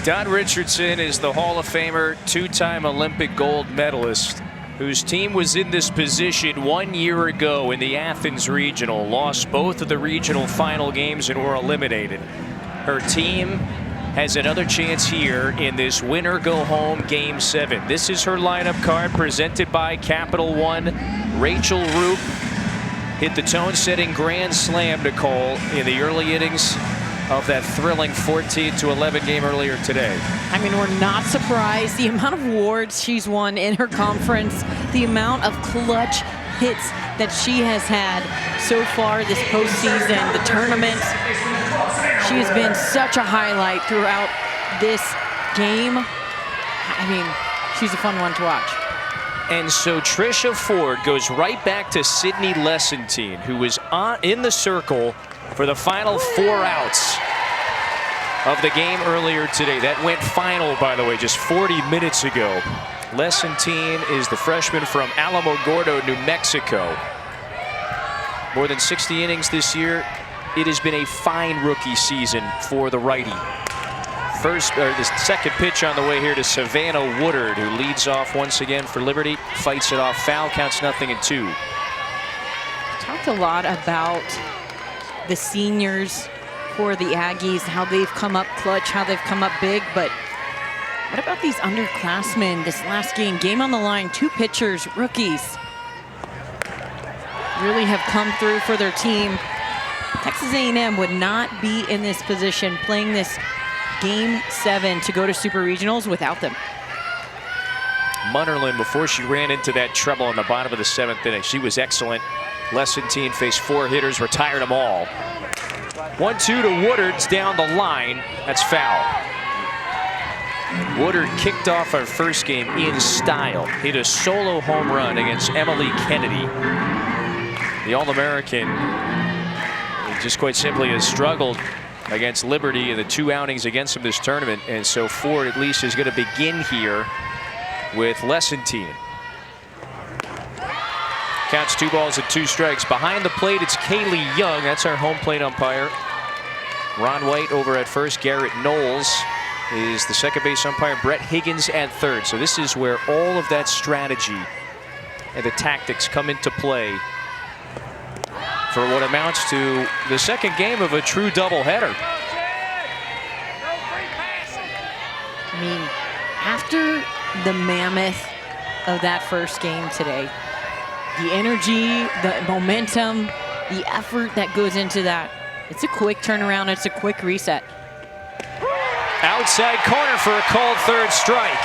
Don Richardson is the Hall of Famer, two-time Olympic gold medalist, whose team was in this position 1 year ago in the Athens Regional, lost both of the regional final games and were eliminated. Her team has another chance here in this winner go home Game 7. This is her lineup card presented by Capital One. Rachel Roop hit the tone-setting grand slam, Nicole, in the early innings of that thrilling 14-11 game earlier today. I mean, we're not surprised. The amount of awards she's won in her conference, the amount of clutch hits that she has had so far this postseason, the tournament. She has been such a highlight throughout this game. I mean, she's a fun one to watch. And so Trisha Ford goes right back to Sydney Lessentine, who was in the circle for the final 4 outs of the game earlier today. That went final, by the way, just 40 minutes ago. Lessentine is the freshman from Alamogordo, New Mexico. More than 60 innings this year. It has been a fine rookie season for the righty. The second pitch on the way here to Savannah Woodard, who leads off once again for Liberty. Fights it off, foul, counts 0-2. Talked a lot about the seniors for the Aggies, how they've come up clutch, how they've come up big, but what about these underclassmen this last game on the line, 2 pitchers, rookies, really have come through for their team. Texas A&M would not be in this position playing this Game 7 to go to Super Regionals without them. Munnerlin, before she ran into that trouble in the bottom of the 7th inning, she was excellent. Lessentine faced 4 hitters, retired them all. 1-2 to Woodard's down the line. That's foul. Woodard kicked off our first game in style. Hit a solo home run against Emily Kennedy. The All-American just quite simply has struggled against Liberty in the 2 outings against him this tournament. And so Ford at least is going to begin here with Lessentine. Counts 2 balls and 2 strikes. Behind the plate, it's Kaylee Young. That's our home plate umpire. Ron White over at first. Garrett Knowles is the second base umpire. Brett Higgins at third. So this is where all of that strategy and the tactics come into play for what amounts to the second game of a true doubleheader. I mean, after the mammoth of that first game today, the energy, the momentum, the effort that goes into that, it's a quick turnaround, it's a quick reset. Outside corner for a called third strike.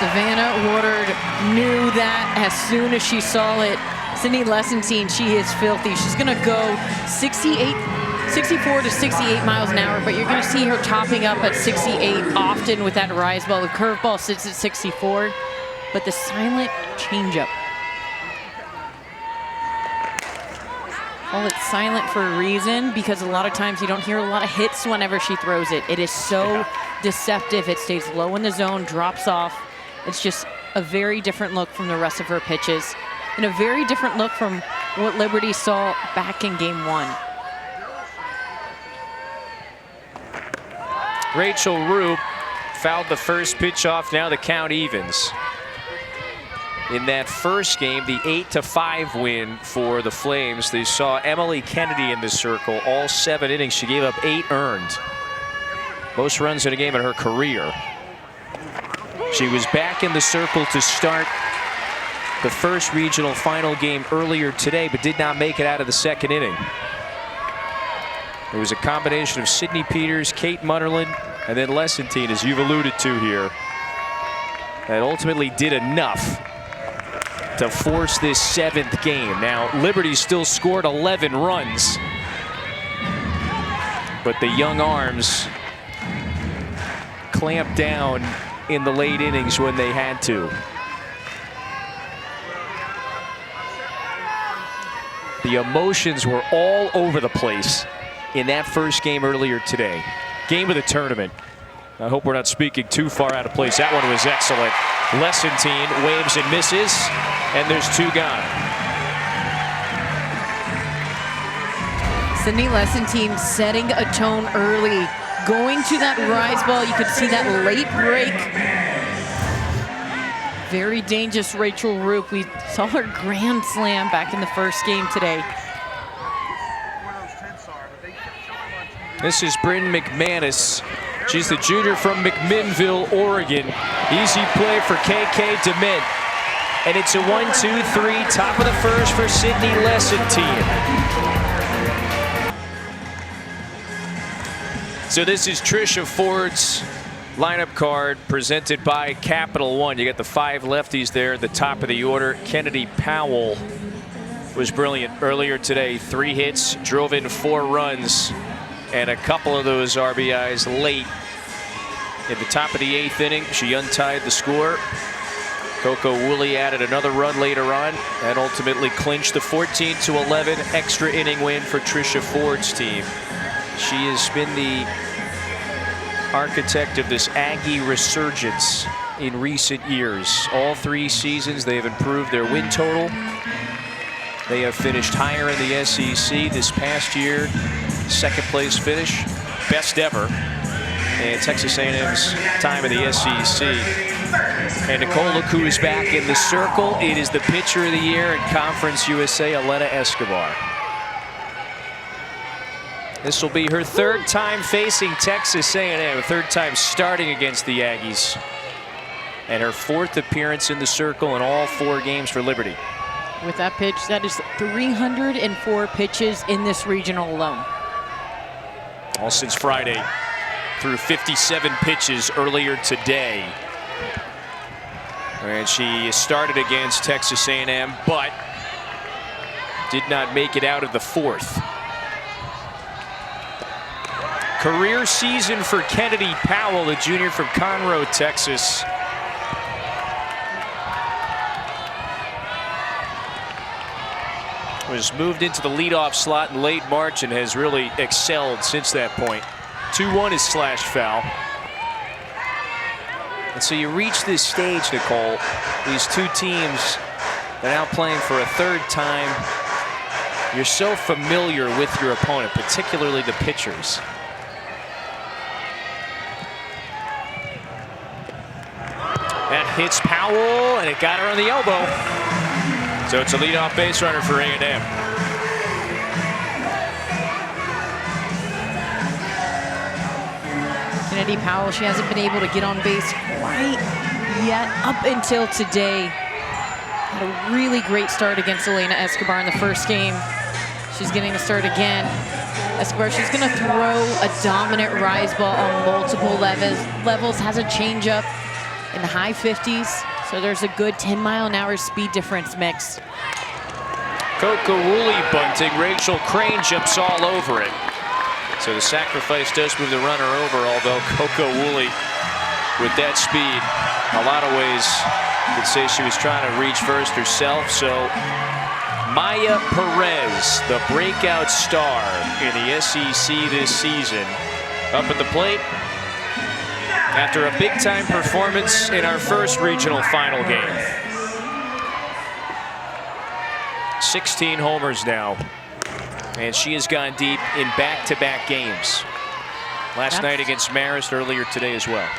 Savannah Woodard knew that as soon as she saw it. Sydney Lessentine, she is filthy. She's gonna go 64 to 68 miles an hour, but you're gonna see her topping up at 68 often with that rise ball. The curveball sits at 64, but the silent changeup. Well, it's silent for a reason, because a lot of times you don't hear a lot of hits whenever she throws it. It is so deceptive. It stays low in the zone, drops off. It's just a very different look from the rest of her pitches, and a very different look from what Liberty saw back in Game 1. Rachel Roop fouled the first pitch off. Now the count evens. In that first game, the 8-5 win for the Flames, they saw Emily Kennedy in the circle all 7 innings. She gave up 8 earned. Most runs in a game in her career. She was back in the circle to start the first regional final game earlier today, but did not make it out of the second inning. It was a combination of Sydney Peters, Kate Munnerlin, and then Lessentine, as you've alluded to here, that ultimately did enough to force this 7th game. Now, Liberty still scored 11 runs, but the young arms clamped down in the late innings when they had to. The emotions were all over the place in that first game earlier today. Game of the tournament. I hope we're not speaking too far out of place. That one was excellent. Lessentine waves and misses, and there's 2 gone. Sydney Lessentine setting a tone early, going to that rise ball. You could see that late break. Very dangerous Rachel Roop. We saw her grand slam back in the first game today. This is Bryn McManus. She's the junior from McMinnville, Oregon. Easy play for KK DeMint. And it's a 1-2-3, top of the first for Sydney Lessentine. So this is Trisha Ford's lineup card presented by Capital One. You got the 5 lefties there at the top of the order. Kennedy Powell was brilliant earlier today. 3 hits, drove in 4 runs, and a couple of those RBIs late. At the top of the 8th inning, she untied the score. Coco Woolley added another run later on and ultimately clinched the 14-11 extra inning win for Trisha Ford's team. She has been the architect of this Aggie resurgence in recent years. All 3 seasons they have improved their win total. They have finished higher in the SEC this past year. 2nd place finish, best ever in Texas A&M's time in the SEC. And Nicole, look who is back in the circle. It is the pitcher of the year in Conference USA, Elena Escobar. This will be her 3rd time facing Texas A&M, 3rd time starting against the Aggies, and her 4th appearance in the circle in all 4 games for Liberty. With that pitch, that is 304 pitches in this regional alone. All since Friday, threw 57 pitches earlier today. And she started against Texas A&M, but did not make it out of the 4th. Career season for Kennedy Powell, the junior from Conroe, Texas. Was moved into the leadoff slot in late March and has really excelled since that point. 2-1 is slash foul. And so you reach this stage, Nicole, these 2 teams that are now playing for a 3rd time. You're so familiar with your opponent, particularly the pitchers. That hits Powell, and it got her on the elbow. So it's a leadoff base runner for A&M. Kennedy Powell, she hasn't been able to get on base quite yet up until today. Had a really great start against Elena Escobar in the first game. She's getting a start again. Escobar, she's going to throw a dominant rise ball on multiple levels, has a changeup in the high 50s, so there's a good 10-mile-an-hour speed difference mix. Coco Woolley bunting, Rachel Crane jumps all over it. So the sacrifice does move the runner over, although Coco Woolley, with that speed, a lot of ways you could say she was trying to reach first herself. So Maya Perez, the breakout star in the SEC this season, up at the plate after a big-time performance in our first regional final game. 16 homers now, and she has gone deep in back-to-back games. Last night against Marist, earlier today as well.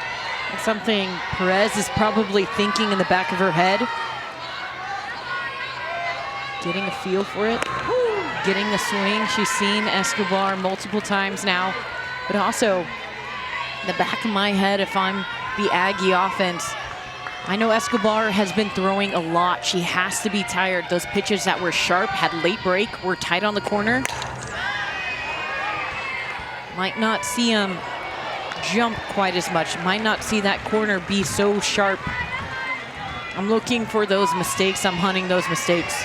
That's something Perez is probably thinking in the back of her head. Getting a feel for it, getting the swing. She's seen Escobar multiple times now, but also in the back of my head, if I'm the Aggie offense, I know Escobar has been throwing a lot. She has to be tired. Those pitches that were sharp, had late break, were tight on the corner. Might not see them jump quite as much. Might not see that corner be so sharp. I'm looking for those mistakes. I'm hunting those mistakes.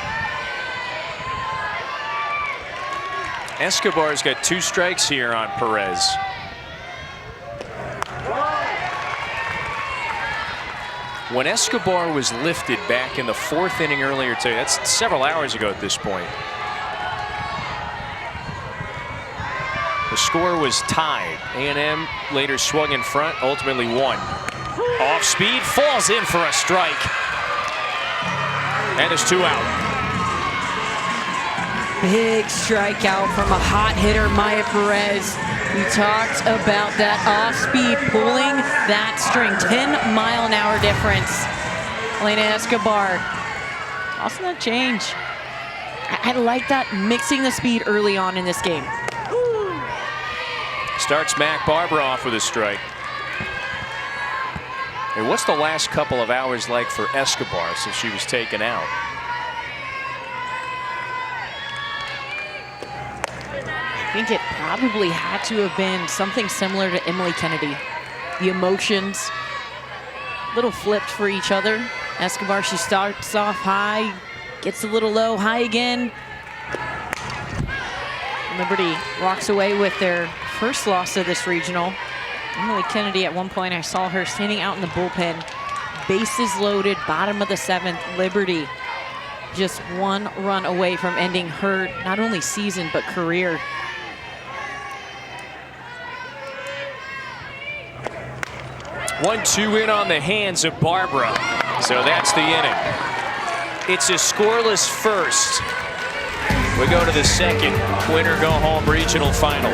Escobar's got 2 strikes here on Perez. When Escobar was lifted back in the 4th inning earlier today, that's several hours ago at this point, the score was tied. A&M later swung in front, ultimately won. Off speed, falls in for a strike. And there's 2 out. Big strikeout from a hot hitter, Maya Perez. We talked about that off-speed pulling that string, 10-mile-an-hour difference. Elena Escobar, tossing that change. I like that, mixing the speed early on in this game. Starts Mac Barber off with a strike. And what's the last couple of hours like for Escobar since she was taken out? I think it probably had to have been something similar to Emily Kennedy. The emotions, little flipped for each other. Escobar, she starts off high, gets a little low, high again. Liberty walks away with their first loss of this regional. Emily Kennedy, at one point, I saw her standing out in the bullpen. Bases loaded, bottom of the 7th. Liberty just one run away from ending her not only season, but career. One-two in on the hands of Barbara. So that's the inning. It's a scoreless first. We go to the second winner-go-home regional final.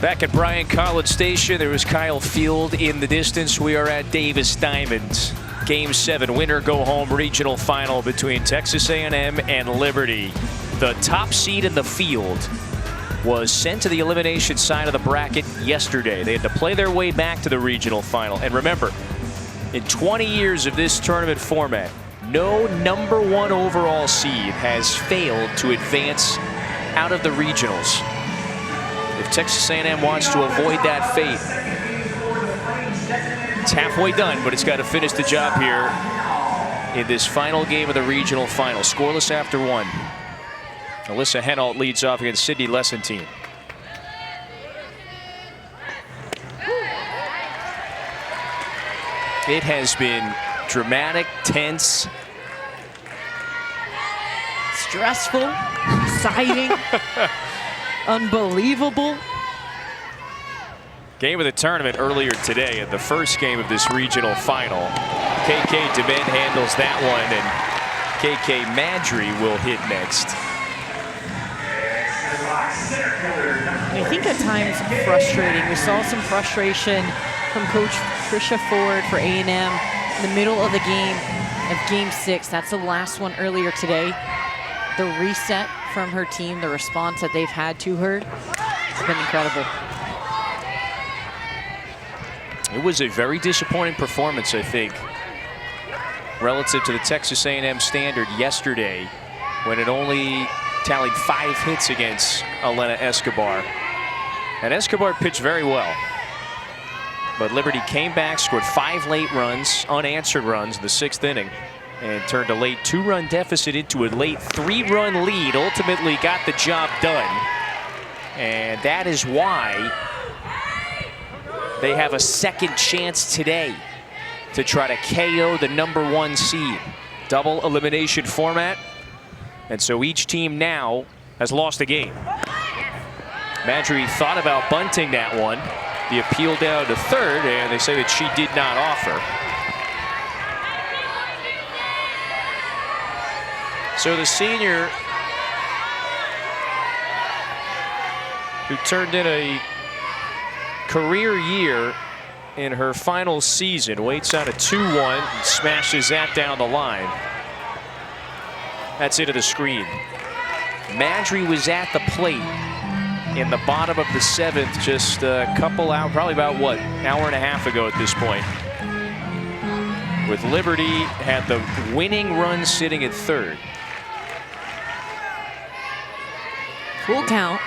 Back at Bryan College Station, there was Kyle Field in the distance. We are at Davis Diamond. Game 7 winner-go-home regional final between Texas A&M and Liberty. The top seed in the field was sent to the elimination side of the bracket yesterday. They had to play their way back to the regional final. And remember, in 20 years of this tournament format, no #1 overall seed has failed to advance out of the regionals. If Texas A&M wants to avoid that fate, it's halfway done, but it's got to finish the job here in this final game of the regional final. Scoreless after 1. Alyssa Henault leads off against Sydney Lessentine. It has been dramatic, tense, stressful, exciting, unbelievable. Game of the tournament earlier today in the first game of this regional final. KK DeMent handles that one, and KK Madry will hit next. I think at times frustrating. We saw some frustration from Coach Tricia Ford for A&M in the middle of the game of Game 6. That's the last one earlier today. The reset from her team, the response that they've had to her, it's been incredible. It was a very disappointing performance, I think, relative to the Texas A&M standard yesterday, when it only tallied 5 hits against Elena Escobar. And Escobar pitched very well. But Liberty came back, scored 5 late runs, unanswered runs in the 6th inning, and turned a late 2-run deficit into a late 3-run lead. Ultimately got the job done. And that is why they have a second chance today to try to KO the #1 seed. Double elimination format. And so each team now has lost a game. Madry thought about bunting that one. The appeal down to 3rd, and they say that she did not offer. So the senior, who turned in a career year in her final season, waits out a 2-1 and smashes that down the line. That's into the screen. Madry was at the plate in the bottom of the 7th just a couple hours, probably about what, hour and a half ago at this point. With Liberty had the winning run sitting at 3rd. Full count,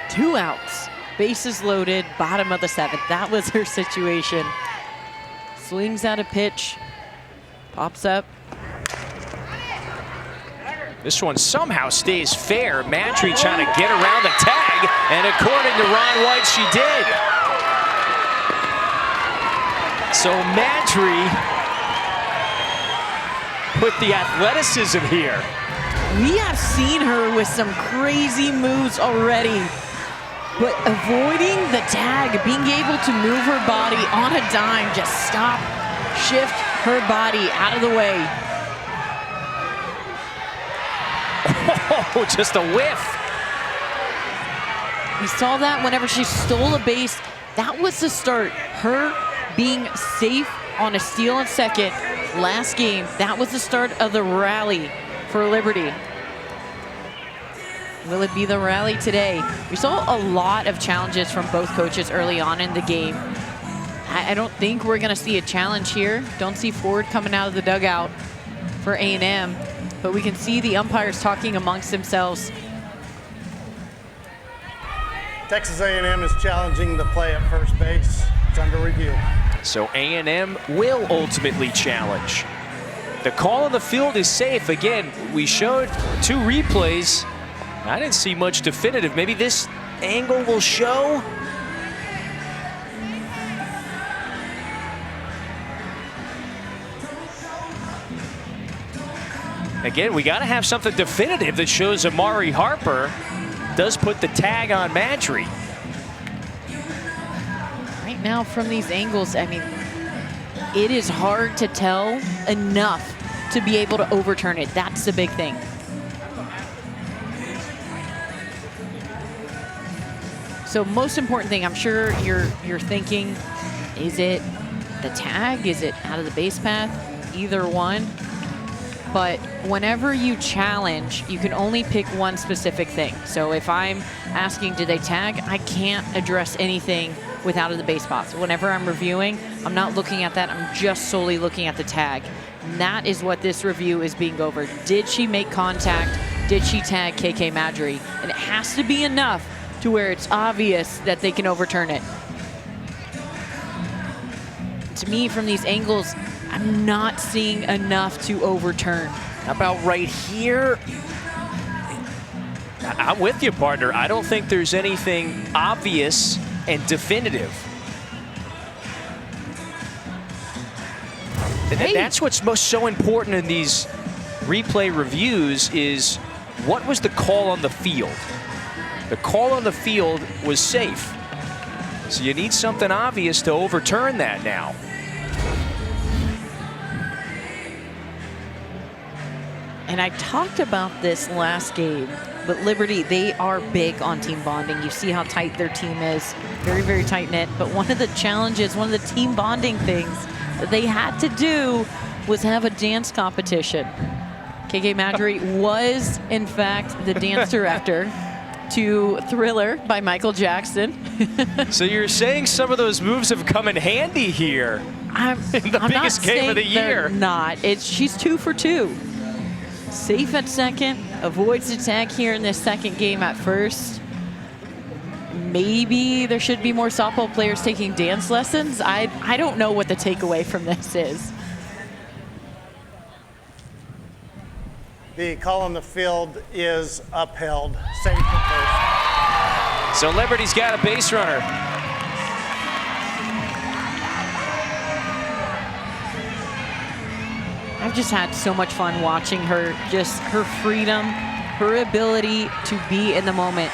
2 outs, bases loaded, bottom of the 7th. That was her situation. Swings out a pitch, pops up. This one somehow stays fair. Madry trying to get around the tag, and according to Ron White, she did. So Madry with the athleticism here. We have seen her with some crazy moves already, but avoiding the tag, being able to move her body on a dime, just stop, shift her body out of the way. Oh, just a whiff. We saw that whenever she stole a base. That was the start. Her being safe on a steal in second last game. That was the start of the rally for Liberty. Will it be the rally today? We saw a lot of challenges from both coaches early on in the game. I don't think we're going to see a challenge here. Don't see Ford coming out of the dugout for A&M, but we can see the umpires talking amongst themselves. Texas A&M is challenging the play at first base. It's under review. So A&M will ultimately challenge. The call on the field is safe. Again, we showed 2 replays. I didn't see much definitive. Maybe this angle will show. Again, we got to have something definitive that shows Amari Harper does put the tag on Madry. Right now from these angles, I mean, it is hard to tell enough to be able to overturn it. That's the big thing. So most important thing, I'm sure you're thinking, is it the tag? Is it out of the base path? Either one. But whenever you challenge, you can only pick one specific thing. So if I'm asking, did they tag? I can't address anything with out of the base path. So whenever I'm reviewing, I'm not looking at that. I'm just solely looking at the tag. And that is what this review is being over. Did she make contact? Did she tag KK Madry? And it has to be enough to where it's obvious that they can overturn it. To me, from these angles, I'm not seeing enough to overturn. How about right here? I'm with you, partner. I don't think there's anything obvious and definitive. Hey. That's what's so important in these replay reviews is what was the call on the field? The call on the field was safe. So you need something obvious to overturn that now. And I talked about this last game, but Liberty, they are big on team bonding. You see how tight their team is, very, very tight-knit. But one of the challenges, one of the team bonding things that they had to do was have a dance competition. KK Madry was, in fact, the dance director to Thriller by Michael Jackson. So you're saying some of those moves have come in handy here in the biggest game of the year. Not. She's 2 for 2. Safe at second, avoids the tag here in this second game at first. Maybe there should be more softball players taking dance lessons. I don't know what the takeaway from this is. The call on the field is upheld. Safe at first. So Liberty's got a base runner. I've just had so much fun watching her, just her freedom, her ability to be in the moment.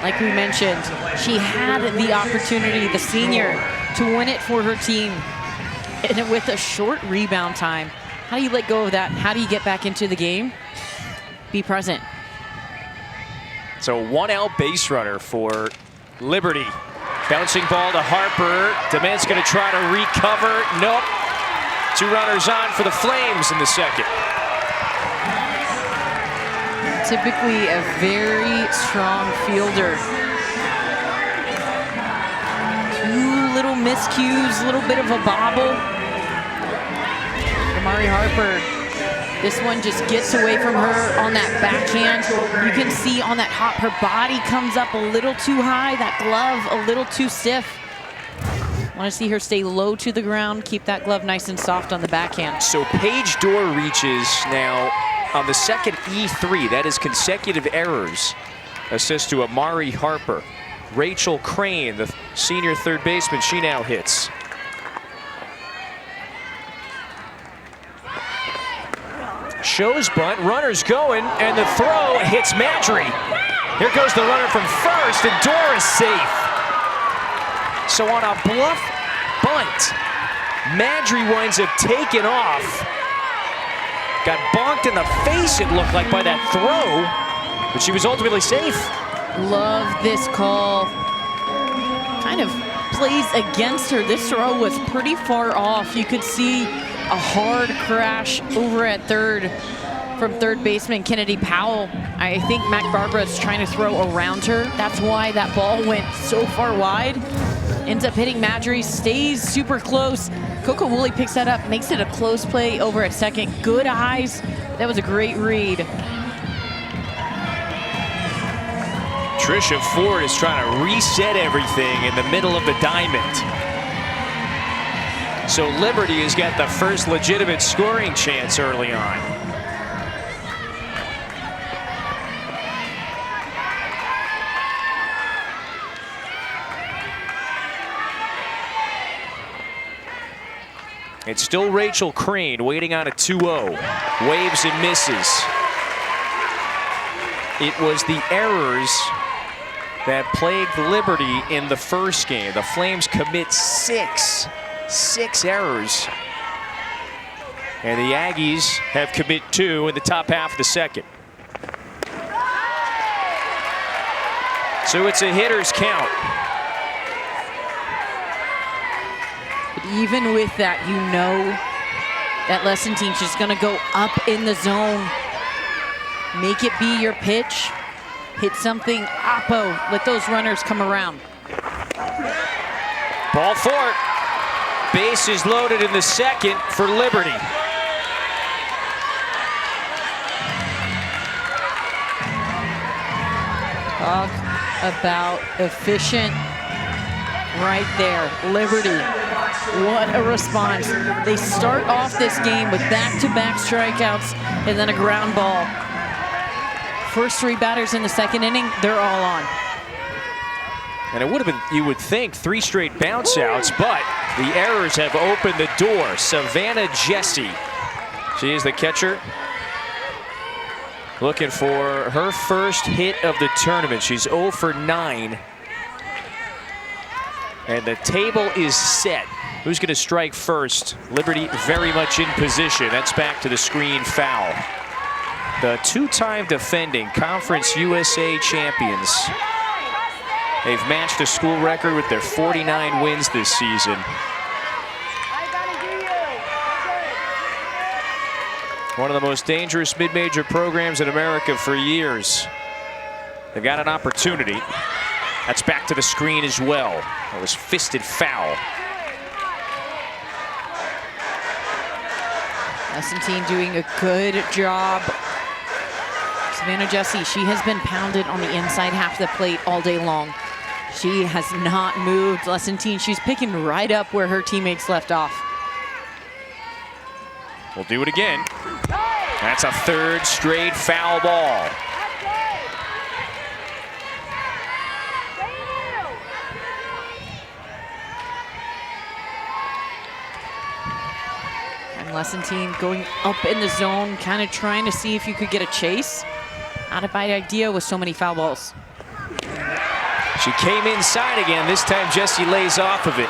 Like we mentioned, she had the opportunity, the senior, to win it for her team. And with a short rebound time, how do you let go of that? How do you get back into the game? Be present. So 1-out base runner for Liberty. Bouncing ball to Harper. Dement's going to try to recover. Nope. 2 runners on for the Flames in the second. Typically a very strong fielder. 2 little miscues, a little bit of a bobble. Amari Harper, this one just gets away from her on that backhand. You can see on that hop, her body comes up a little too high, that glove a little too stiff. Want to see her stay low to the ground, keep that glove nice and soft on the backhand. So Paige Dorr reaches now on the second E3. That is consecutive errors. Assist to Amari Harper. Rachel Crane, the senior third baseman, she now hits. Shows bunt, runners going, and the throw hits Madry. Here goes the runner from first, and Dorr is safe. So on a bluff bunt, Madry winds up taking off. Got bonked in the face, it looked like, by that throw. but she was ultimately safe. Love this call. Kind of plays against her. This throw was pretty far off. You could see a hard crash over at third from third baseman Kennedy Powell. I think Mac Barbara's trying to throw around her. That's why that ball went so far wide. Ends up hitting Madry, stays super close. Coco Woolley picks that up, makes it a close play over at second. Good eyes. That was a great read. Trisha Ford is trying to reset everything in the middle of the diamond. So Liberty has got the first legitimate scoring chance early on. It's still Rachel Crane waiting on a 2-0. Waves and misses. It was the errors that plagued Liberty in the first game. The Flames commit six errors. And the Aggies have commit 2 in the top half of the second. So it's a hitter's count. But even with that, you know that Lesson team's just gonna go up in the zone. Make it be your pitch. Hit something, oppo, let those runners come around. Ball 4. Base is loaded in the second for Liberty. Talk about efficient right there. Liberty, what a response. They start off this game with back-to-back strikeouts and then a ground ball. First 3 batters in the second inning, they're all on. And it would have been, you would think, 3 straight bounce outs, but the errors have opened the door. Savannah Jesse, she is the catcher, looking for her first hit of the tournament. She's 0 for 9. And the table is set. Who's going to strike first? Liberty very much in position. That's back to the screen, foul. The 2-time defending Conference USA champions. They've matched a school record with their 49 wins this season. One of the most dangerous mid-major programs in America for years. They've got an opportunity. That's back to the screen as well. That was fisted foul. Lesson team doing a good job. Savannah Jesse, she has been pounded on the inside half of the plate all day long. She has not moved. Lesson team, she's picking right up where her teammates left off. We'll do it again. That's a 3rd straight foul ball. And Lesson team going up in the zone, kind of trying to see if you could get a chase. Not a bad idea with so many foul balls. She came inside again. This time Jesse lays off of it.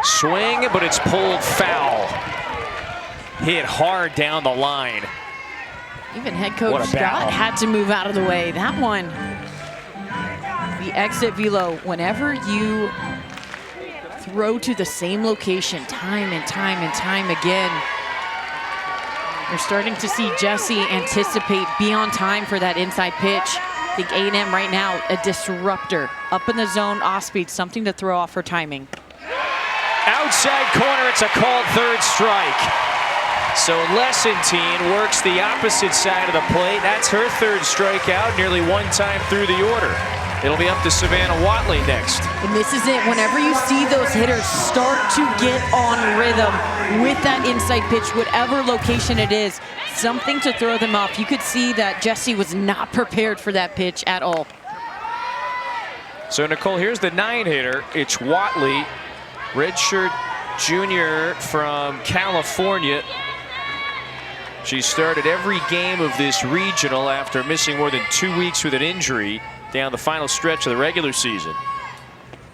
Swing, but it's pulled foul. Hit hard down the line. Even head coach Scott had to move out of the way. That one, the exit velo, whenever you throw to the same location time and time and time again, you're starting to see Jesse anticipate, be on time for that inside pitch. I think A&M right now, a disruptor. Up in the zone, off speed, something to throw off her timing. Outside corner, it's a called 3rd strike. So Lesson works the opposite side of the plate. That's her 3rd strikeout, nearly 1 time through the order. It'll be up to Savannah Watley next. And this is it. Whenever you see those hitters start to get on rhythm with that inside pitch, whatever location it is, something to throw them off. You could see that Jesse was not prepared for that pitch at all. So Nicole, here's the 9-hitter. It's Watley, redshirt junior from California. She started every game of this regional after missing more than 2 weeks with an injury down the final stretch of the regular season.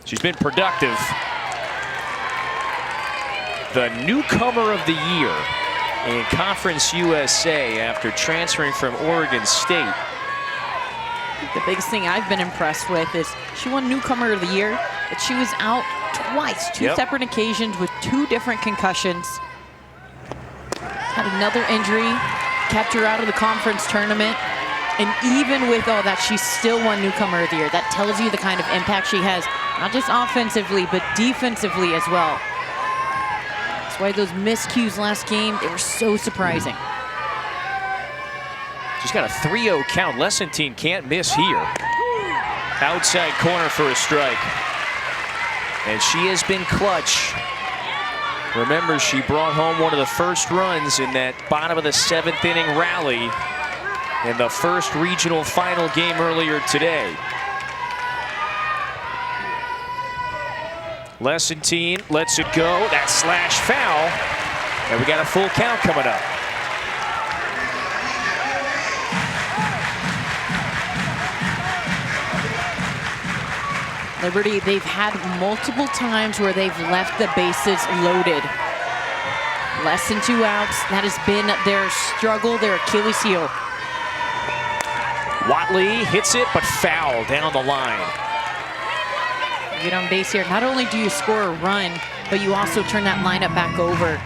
She's been productive. The newcomer of the year in Conference USA after transferring from Oregon State. The biggest thing I've been impressed with is she won newcomer of the year, but she was out twice, two separate occasions with 2 different concussions. Had another injury, kept her out of the conference tournament. And even with all that, she still won newcomer of the year. That tells you the kind of impact she has, not just offensively, but defensively as well. That's why those miscues last game, they were so surprising. She's got a 3-0 count. Lessentine can't miss here. Outside corner for a strike. And she has been clutch. Remember, she brought home one of the first runs in that bottom of the 7th inning rally in the first regional final game earlier today. Lessentine lets it go. That slash foul. And we got a full count coming up. Liberty, they've had multiple times where they've left the bases loaded. Less than 2 outs. That has been their struggle, their Achilles heel. Watley hits it, but foul down the line. You get on base here. Not only do you score a run, but you also turn that lineup back over.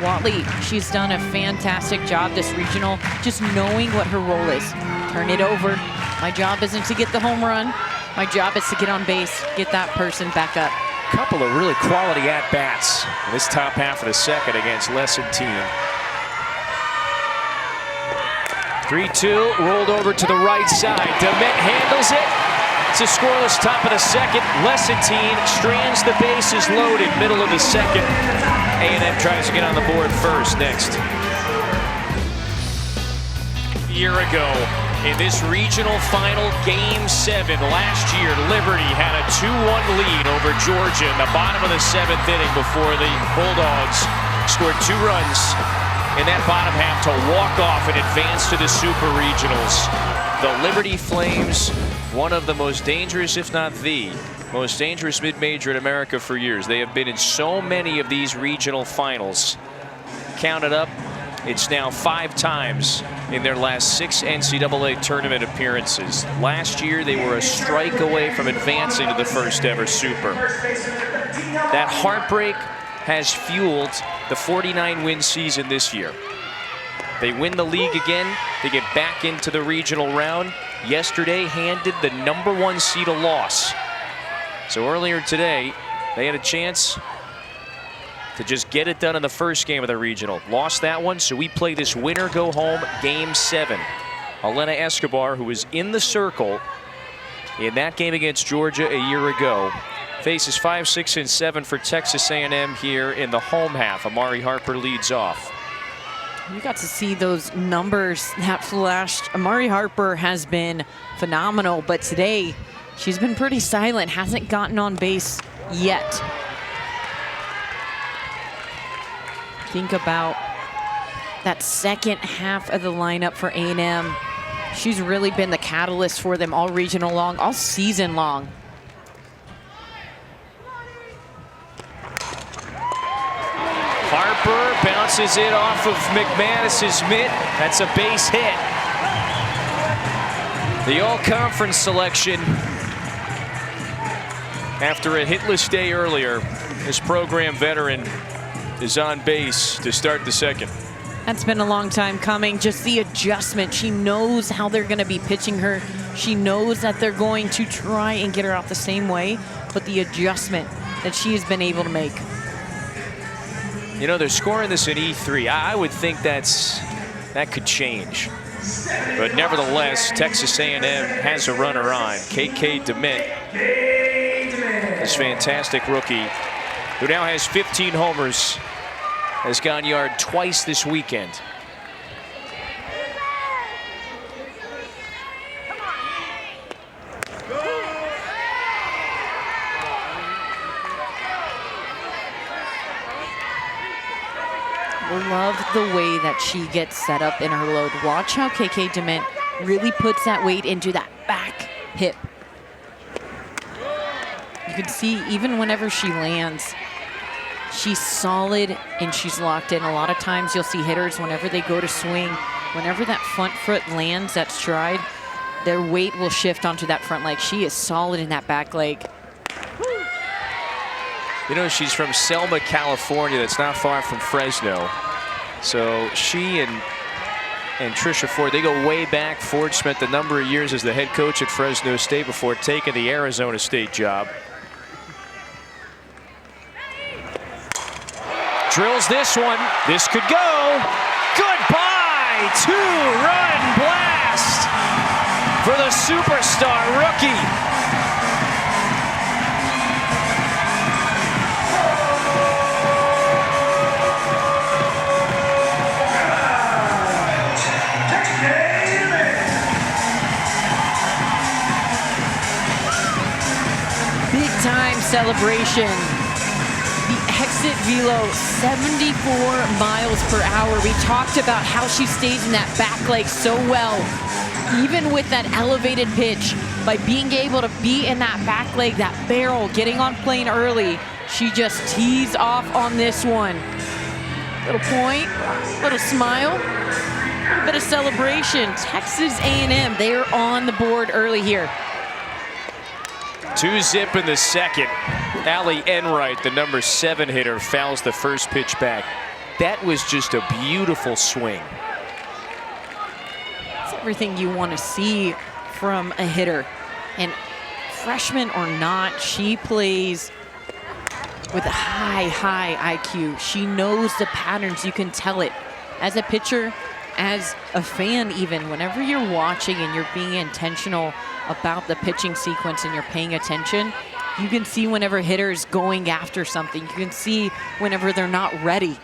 Watley, she's done a fantastic job this regional, just knowing what her role is. Turn it over. My job isn't to get the home run. My job is to get on base, get that person back up. Couple of really quality at-bats in this top half of the second against Lessentine. 3-2, rolled over to the right side. DeMint handles it. It's a scoreless top of the second. Lessentine strands the bases loaded, middle of the second. A&M tries to get on the board first next. A year ago, in this regional final, Game 7 last year, Liberty had a 2-1 lead over Georgia in the bottom of the 7th inning before the Bulldogs scored 2 runs in that bottom half to walk off and advance to the Super Regionals. The Liberty Flames, one of the most dangerous, if not the most dangerous mid-major in America for years. They have been in so many of these regional finals. Counted up, it's now 5 times in their last 6 NCAA tournament appearances. Last year, they were a strike away from advancing to the first ever Super. That heartbreak has fueled the 49-win season this year. They win the league again. They get back into the regional round. Yesterday, handed the #1 seed a loss. So earlier today, they had a chance to just get it done in the first game of the regional. Lost that one, so we play this winner go home Game 7. Elena Escobar, who was in the circle in that game against Georgia a year ago, faces 5, 6, and 7 for Texas A&M here in the home half. Amari Harper leads off. You got to see those numbers that flashed. Amari Harper has been phenomenal, but today she's been pretty silent, hasn't gotten on base yet. Think about that second half of the lineup for A&M. She's really been the catalyst for them all regional long, all season long. Harper bounces it off of McManus's mitt. That's a base hit. The all-conference selection after a hitless day earlier. This program veteran is on base to start the second. That's been a long time coming. Just the adjustment. She knows how they're going to be pitching her. She knows that they're going to try and get her out the same way, but the adjustment that she has been able to make. You know, they're scoring this in E3. I would think that could change. But nevertheless, Texas A&M has a runner on. KK DeMint, this fantastic rookie, who now has 15 homers, has gone yard twice this weekend. Love the way that she gets set up in her load. Watch how KK DeMint really puts that weight into that back hip. You can see even whenever she lands, she's solid and she's locked in. A lot of times you'll see hitters, whenever they go to swing, whenever that front foot lands that stride, their weight will shift onto that front leg. She is solid in that back leg. You know, she's from Selma, California. That's not far from Fresno. So she and Tricia Ford, they go way back. Ford spent a number of years as the head coach at Fresno State before taking the Arizona State job. Drills this one. This could go. Goodbye. Two-run blast for the superstar rookie. Big time celebration. Exit velo 74 miles per hour. We talked about how she stays in that back leg so well, even with that elevated pitch. By being able to be in that back leg, that barrel, getting on plane early, she just tees off on this one. Little point, little smile, a bit of celebration. Texas A&M, they are on the board early here. 2-zip in the second. Allie Enright, the number 7 hitter, fouls the first pitch back. That was just a beautiful swing. It's everything you want to see from a hitter. And freshman or not, she plays with a high IQ. She knows the patterns. You can tell it. As a pitcher, as a fan even, whenever you're watching and you're being intentional about the pitching sequence and you're paying attention, you can see whenever hitters going after something. You can see whenever they're not ready.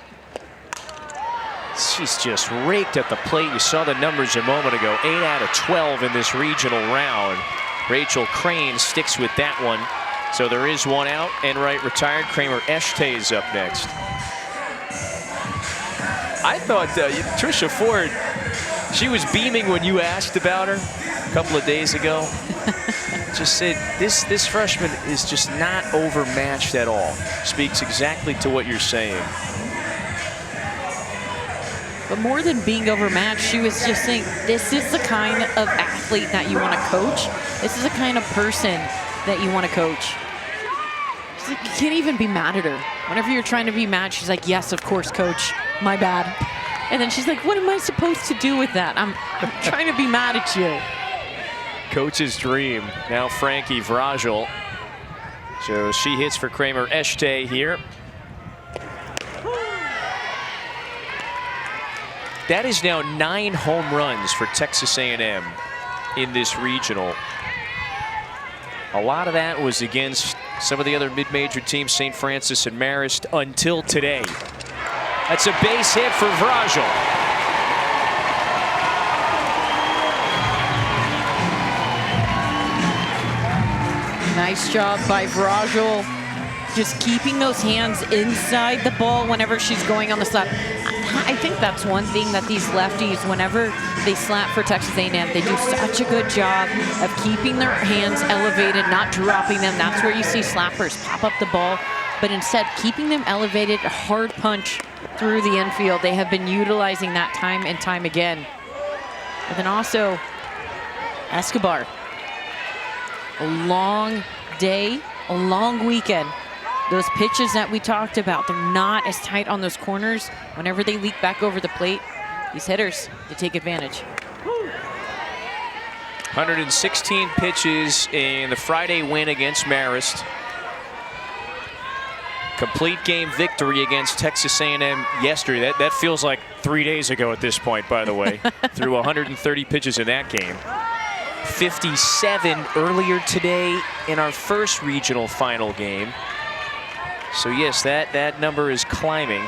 She's just raked at the plate. You saw the numbers a moment ago. 8 out of 12 in this regional round. Rachel Crane sticks with that one. So there is one out. Enright retired. Kramer Eshtay is up next. I thought Tricia Ford, she was beaming when you asked about her a couple of days ago. Just said this freshman is just not overmatched at all. Speaks exactly to what you're saying. But more than being overmatched, she was just saying, this is the kind of athlete that you want to coach. This is the kind of person that you want to coach. She's like, you can't even be mad at her. Whenever you're trying to be mad, she's like, yes, of course, coach, my bad. And then she's like, what am I supposed to do with that? I'm trying to be mad at you. Coach's dream. Now Frankie Vrajel. So she hits for Kramer Eshtay here. That is now 9 home runs for Texas A&M in this regional. A lot of that was against some of the other mid-major teams, St. Francis and Marist, until today. That's a base hit for Vrajel. Nice job by Vrajel, just keeping those hands inside the ball whenever she's going on the slap. I think that's one thing that these lefties, whenever they slap for Texas A&M, they do such a good job of keeping their hands elevated, not dropping them. That's where you see slappers pop up the ball, but instead keeping them elevated, a hard punch through the infield. They have been utilizing that time and time again. And then also, Escobar. A long day, a long weekend. Those pitches that we talked about, they're not as tight on those corners. Whenever they leak back over the plate, these hitters, they take advantage. 116 pitches in the Friday win against Marist. Complete game victory against Texas A&M yesterday. That feels like 3 days ago at this point, by the way. Threw 130 pitches in that game. 57 earlier today in our first regional final game. So yes, that number is climbing.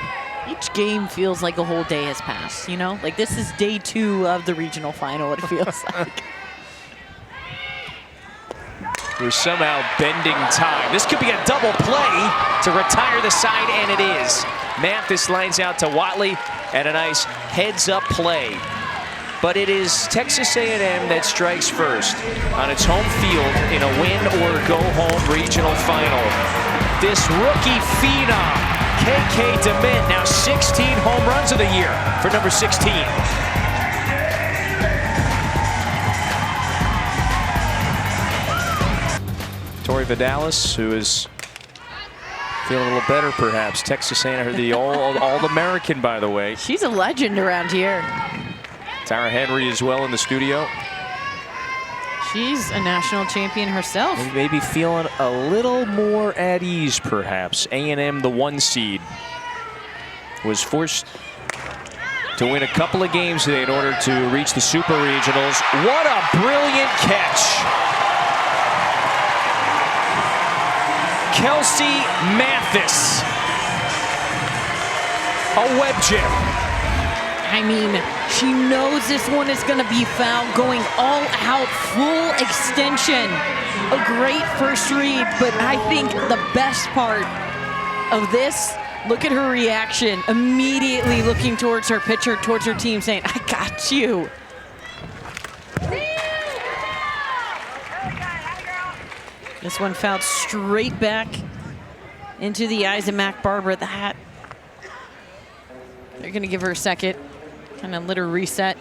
Each game feels like a whole day has passed, you know? Like this is day 2 of the regional final, it feels like. who is somehow bending time. This could be a double play to retire the side, and it is. Mathis lines out to Watley, and a nice heads-up play. But it is Texas A&M that strikes first on its home field in a win-or-go-home regional final. This rookie phenom, KK DeMint, now 16 home runs of the year for number 16. Tori Vidalis, who is feeling a little better, perhaps. Texas A&M, the All-American, by the way. She's a legend around here. Tara Henry as well in the studio. She's a national champion herself. Maybe feeling a little more at ease, perhaps. A&M, the 1 seed, was forced to win a couple of games today in order to reach the Super Regionals. What a brilliant catch. Kelsey Mathis. A web gem. I mean, she knows this one is going to be foul, going all out, full extension. A great first read, but I think the best part of this, look at her reaction, immediately looking towards her pitcher, towards her team, saying, I got you. This one fouled straight back into the eyes of Mac Barber. That, they're going to give her a second. Kind of let her reset.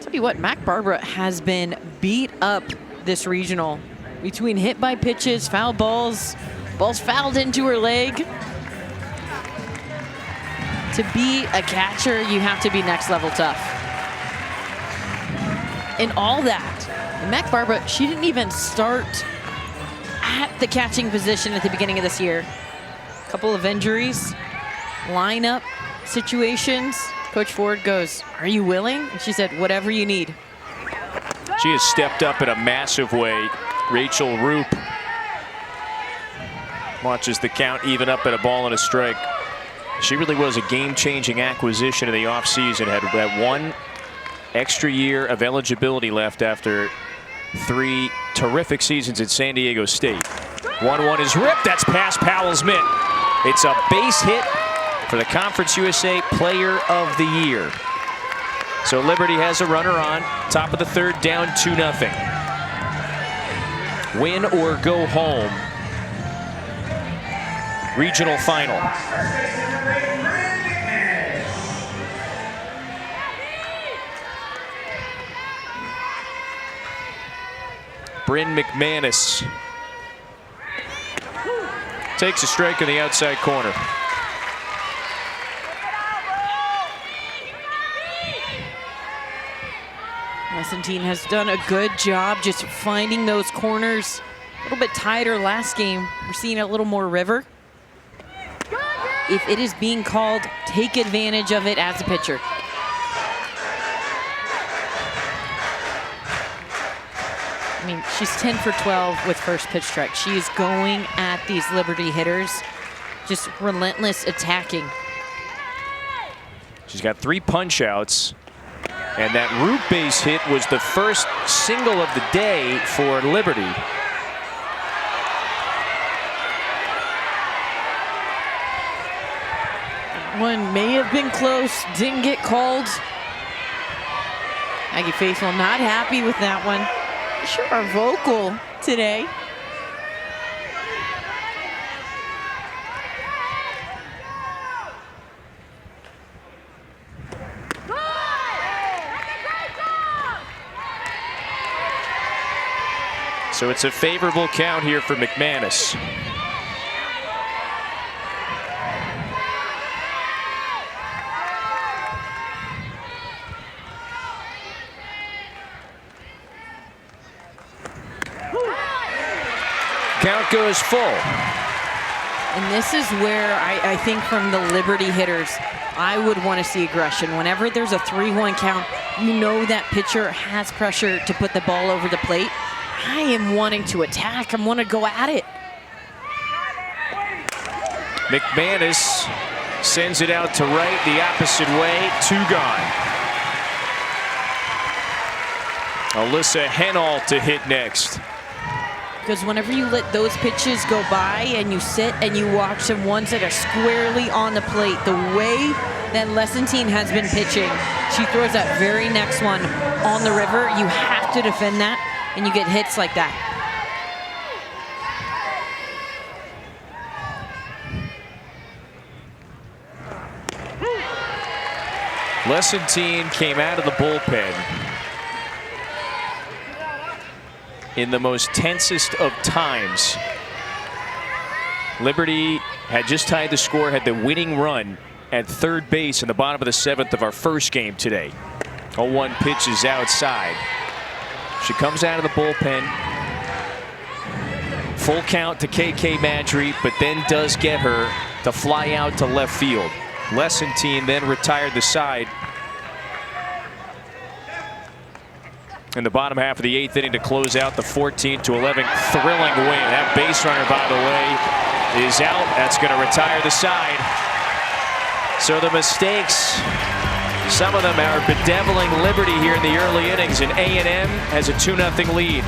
Tell you what, Mac Barbara has been beat up this regional between hit by pitches, foul balls, balls fouled into her leg. To be a catcher, you have to be next level tough. And all that. And Mac Barbara, she didn't even start at the catching position at the beginning of this year. A couple of injuries, lineup situations. Coach Ford goes, are you willing? And she said, whatever you need. She has stepped up in a massive way. Rachel Roop watches the count even up at a ball and a strike. She really was a game-changing acquisition in the offseason. Had that 1 extra year of eligibility left after 3 terrific seasons at San Diego State. 1-1 is ripped. That's past Powell's mitt. It's a base hit for the Conference USA Player of the Year. So Liberty has a runner on, top of the 3rd, down 2-0. Win or go home. Regional final. Bryn McManus takes a strike in the outside corner. Constantine has done a good job just finding those corners. A little bit tighter last game. We're seeing a little more river. If it is being called, take advantage of it as a pitcher. I mean, she's 10 for 12 with first pitch strike. She is going at these Liberty hitters, just relentless attacking. She's got 3 punch outs. And that root base hit was the first single of the day for Liberty. One may have been close, didn't get called. Maggie Faithful not happy with that one. Sure are vocal today. So it's a favorable count here for McManus. Count goes full. And this is where I think from the Liberty hitters, I would want to see aggression. Whenever there's a 3-1 count, you know that pitcher has pressure to put the ball over the plate. I am wanting to attack. I'm wanting to go at it. McManus sends it out to right, the opposite way, 2 gone. Alyssa Henold to hit next. Because whenever you let those pitches go by and you sit and you watch the ones that are squarely on the plate, the way that Lessentine has been pitching, she throws that very next one on the river. You have to defend that, and you get hits like that. Lessentine came out of the bullpen in the most tensest of times. Liberty had just tied the score, had the winning run at third base in the bottom of the 7th of our first game today. 0-1 pitch is outside. She comes out of the bullpen. Full count to KK Madry, but then does get her to fly out to left field. Lessentine then retired the side in the bottom half of the 8th inning to close out the 14-11 thrilling win. That base runner, by the way, is out. That's going to retire the side. So the mistakes, some of them are bedeviling Liberty here in the early innings, and A&M has a 2-0 lead.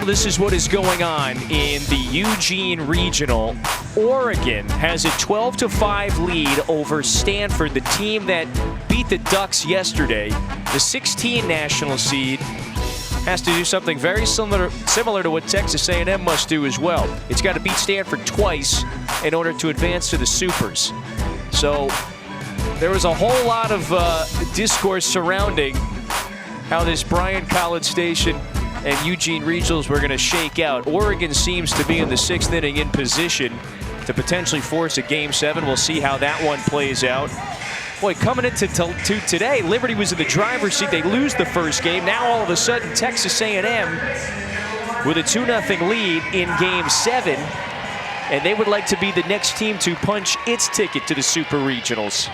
This is what is going on in the Eugene Regional. Oregon has a 12-5 lead over Stanford, the team that beat the Ducks yesterday. The 16 national seed has to do something very similar to what Texas A&M must do as well. It's got to beat Stanford twice in order to advance to the Supers. So there was a whole lot of discourse surrounding how this Bryan-College Station and Eugene Regionals were going to shake out. Oregon seems to be in the 6th inning in position to potentially force a Game 7. We'll see how that one plays out. Boy, coming into today, Liberty was in the driver's seat. They lose the first game. Now all of a sudden, Texas A&M with a 2-0 lead in Game 7. And they would like to be the next team to punch its ticket to the Super Regionals.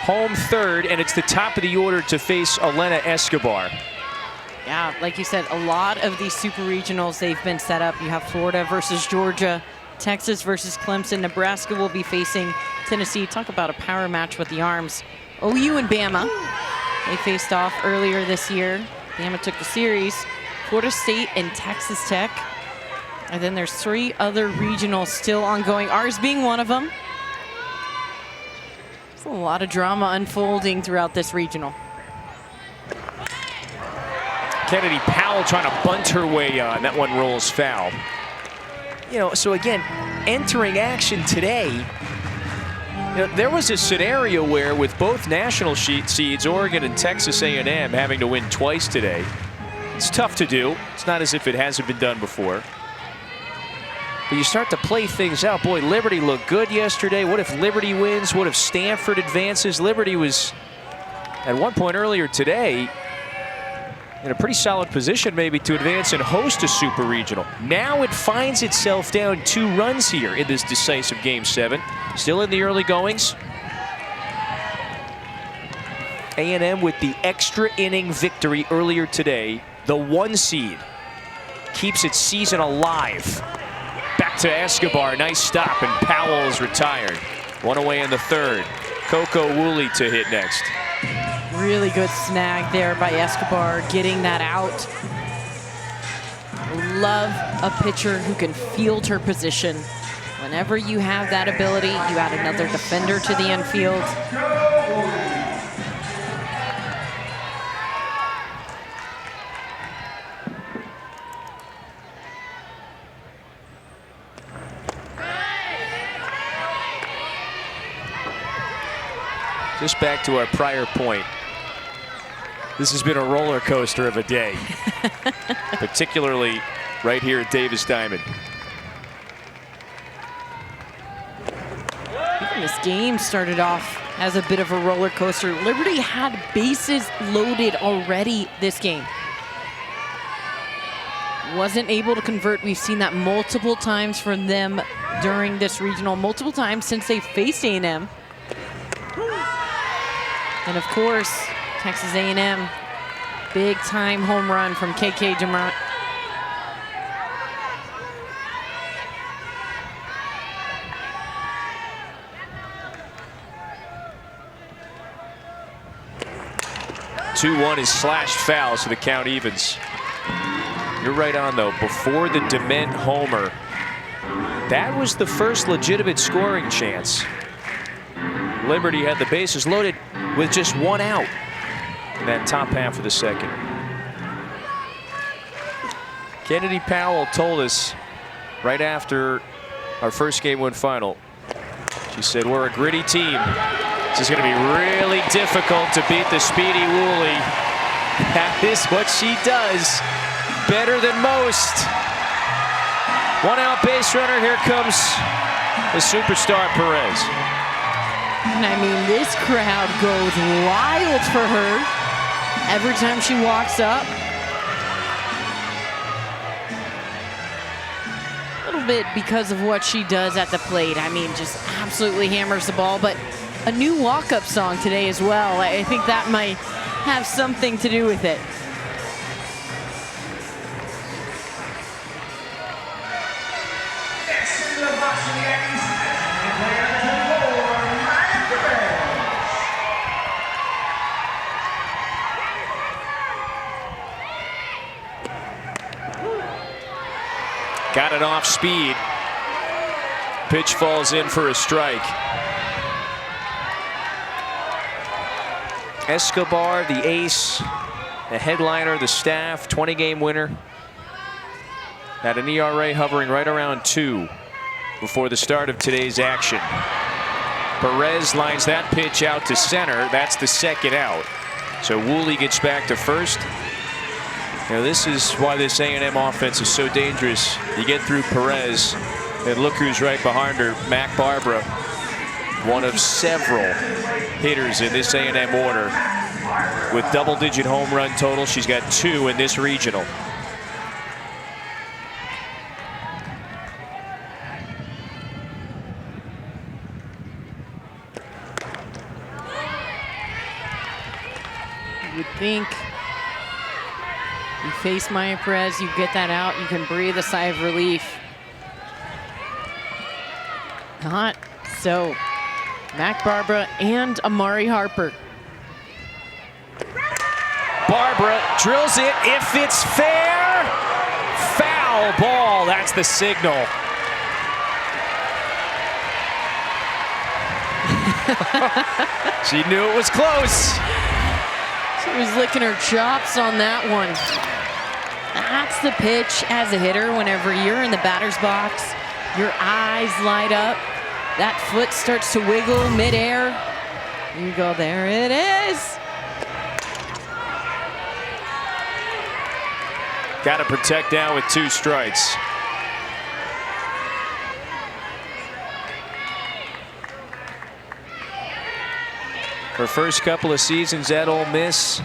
Home third, and it's the top of the order to face Elena Escobar. Yeah, like you said, a lot of these Super Regionals, they've been set up. You have Florida versus Georgia, Texas versus Clemson. Nebraska will be facing Tennessee. Talk about a power match with the arms. OU and Bama, they faced off earlier this year. Bama took the series. Florida State and Texas Tech. And then there's 3 other regionals still ongoing, ours being one of them. There's a lot of drama unfolding throughout this regional. Kennedy Powell trying to bunt her way on. That one rolls foul. You know, so again, entering action today, you know, there was a scenario where with both national seeds, Oregon and Texas A&M, having to win twice today, it's tough to do. It's not as if it hasn't been done before. But you start to play things out. Boy, Liberty looked good yesterday. What if Liberty wins? What if Stanford advances? Liberty was, at one point earlier today, in a pretty solid position maybe to advance and host a Super Regional. Now it finds itself down 2 runs here in this decisive Game 7. Still in the early goings. A&M with the extra inning victory earlier today. The 1 seed keeps its season alive. Back to Escobar, nice stop, and Powell is retired. 1 away in the 3rd. Coco Woolley to hit next. Really good snag there by Escobar, getting that out. Love a pitcher who can field her position. Whenever you have that ability, you add another defender to the infield. Just back to our prior point. This has been a roller coaster of a day, particularly right here at Davis Diamond. Even this game started off as a bit of a roller coaster. Liberty had bases loaded already this game. Wasn't able to convert. We've seen that multiple times from them during this regional, multiple times since they faced A&M. And of course, Texas A&M, big time home run from KK Demont. 2-1 is slashed foul, so the count evens. You're right on, though. Before the Dement homer, that was the first legitimate scoring chance. Liberty had the bases loaded with just 1 out in that top half of the second. Kennedy Powell told us right after our first game win final, she said, we're a gritty team. This is going to be really difficult to beat the speedy Woolley. That is what she does better than most. 1 out base runner. Here comes the superstar Perez. And I mean, this crowd goes wild for her every time she walks up. A little bit because of what she does at the plate. I mean, just absolutely hammers the ball, but a new walk-up song today as well. I think that might have something to do with it. Got it off speed. Pitch falls in for a strike. Escobar, the ace, the headliner, the staff, 20-game winner. At an ERA hovering right around 2 before the start of today's action. Perez lines that pitch out to center. That's the 2nd out. So Woolley gets back to first. Now this is why this A&M offense is so dangerous. You get through Perez, and look who's right behind her, Mac Barbara, one of several hitters in this A&M order with double-digit home run total. She's got 2 in this regional. You would think you face Maya Perez, you get that out, you can breathe a sigh of relief. Not so. Mac Barbara and Amari Harper. Barbara drills it. If it's fair, foul ball. That's the signal. She knew it was close. She was licking her chops on that one. That's the pitch as a hitter. Whenever you're in the batter's box, your eyes light up. That foot starts to wiggle midair. You go, there it is. Got to protect now with 2 strikes. Her first couple of seasons at Ole Miss,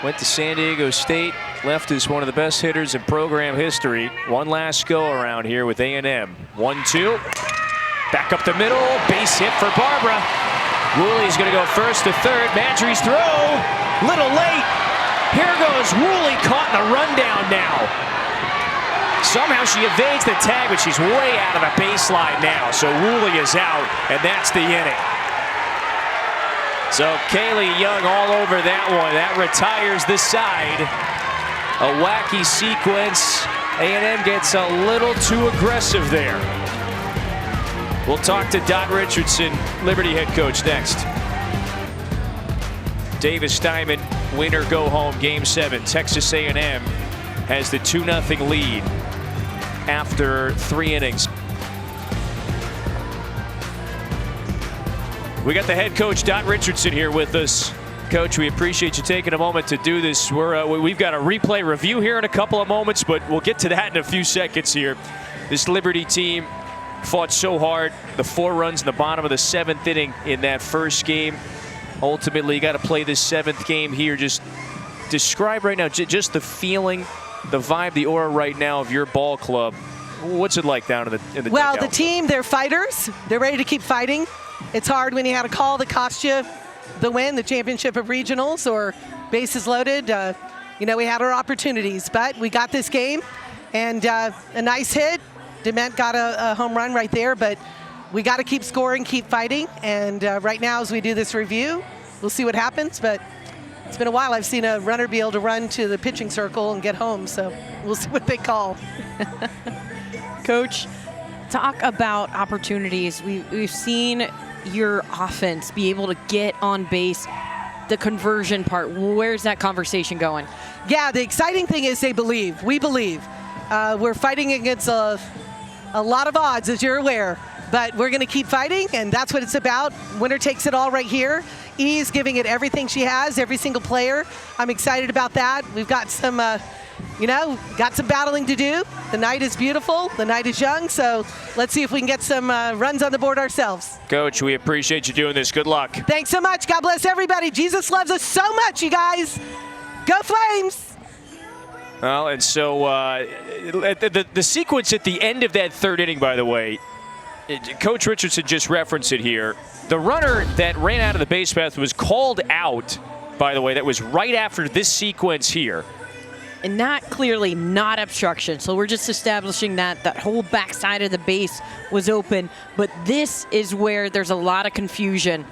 went to San Diego State, left as one of the best hitters in program history. One last go around here with A&M. 1-2. Back up the middle, base hit for Barbara. Woolley's going to go first to third. Madry's throw, little late. Here goes Woolley, caught in a rundown now. Somehow she evades the tag, but she's way out of the baseline now. So Woolley is out, and that's the inning. So Kaylee Young all over that one. That retires the side. A wacky sequence. A&M gets a little too aggressive there. We'll talk to Dot Richardson, Liberty head coach, next. Davis Diamond, winner go home, Game 7. Texas A&M has the 2-0 lead after 3 innings. We got the head coach, Dot Richardson, here with us. Coach, we appreciate you taking a moment to do this. We've got a replay review here in a couple of moments, but we'll get to that in a few seconds here. This Liberty team fought so hard. The 4 runs in the bottom of the 7th inning in that first game. Ultimately, you got to play this 7th game here. Just describe right now, just the feeling, the vibe, the aura right now of your ball club. What's it like down in the Well, dugout? the team, they're fighters. They're ready to keep fighting. It's hard when you had a call that cost you the win, the championship of regionals, or bases loaded. We had our opportunities, but we got this game, and a nice hit. Dement got a home run right there, but we got to keep scoring, keep fighting. And right now, as we do this review, we'll see what happens. But It's been a while. I've seen a runner be able to run to the pitching circle and get home, so we'll see what they call. Coach, talk about opportunities. We've seen your offense be able to get on base. The conversion part, where's that conversation going? Yeah, the exciting thing is they believe. We believe. We're fighting against a lot of odds, as you're aware, but we're going to keep fighting, and that's what it's about. Winner takes it all right here. E's giving it everything she has, every single player. I'm excited about that. We've got some, got some battling to do. The night is beautiful. The night is young, so let's see if we can get some runs on the board ourselves. Coach, we appreciate you doing this. Good luck. Thanks so much. God bless everybody. Jesus loves us so much, you guys. Go Flames! Well, and so the sequence at the end of that third inning, by the way, Coach Richardson just referenced it here. The runner that ran out of the base path was called out, by the way. That was right after this sequence here. And that clearly not obstruction. So we're just establishing that that whole backside of the base was open. But this is where there's a lot of confusion.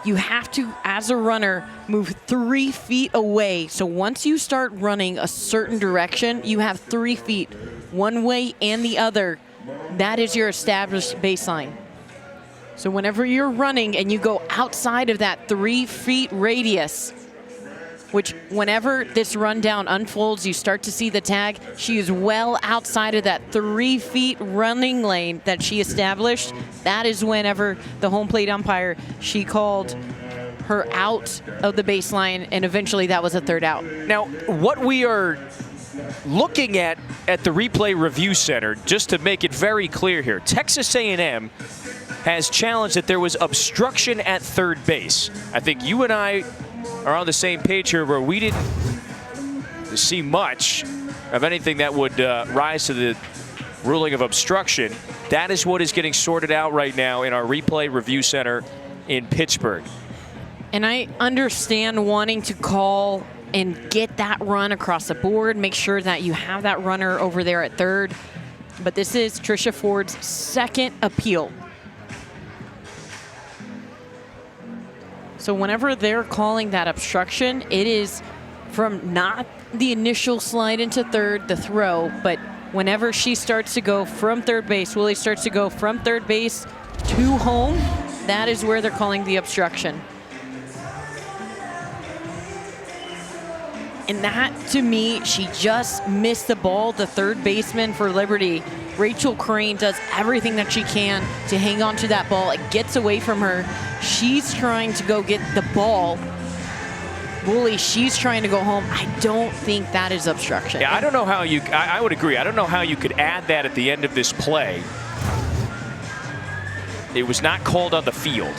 You have to, as a runner, move 3 feet away. So once you start running a certain direction, you have 3 feet, one way and the other. That is your established baseline. So whenever you're running and you go outside of that 3 feet radius, which whenever this rundown unfolds, you start to see the tag. She is well outside of that 3 feet running lane that she established. That is whenever the home plate umpire, she called her out of the baseline, and eventually that was a third out. Now, what we are looking at the replay review center, just to make it very clear here, Texas A&M has challenged that there was obstruction at third base. I think you and I are on the same page here, where we didn't see much of anything that would rise to the ruling of obstruction. That is what is getting sorted out right now in our replay review center in Pittsburgh. And I understand wanting to call and get that run across the board, make sure that you have that runner over there at third. But this is Trisha Ford's second appeal. So whenever they're calling that obstruction, it is from not the initial slide into third, the throw, but whenever she starts to go from third base, Willie starts to go from third base to home, that is where they're calling the obstruction. And that, to me, she just missed the ball. The third baseman for Liberty, Rachel Crane, does everything that she can to hang on to that ball. It gets away from her. She's trying to go get the ball. Woolley, she's trying to go home. I don't think that is obstruction. Yeah, I don't know how you, I would agree. I don't know how you could add that at the end of this play. It was not called on the field.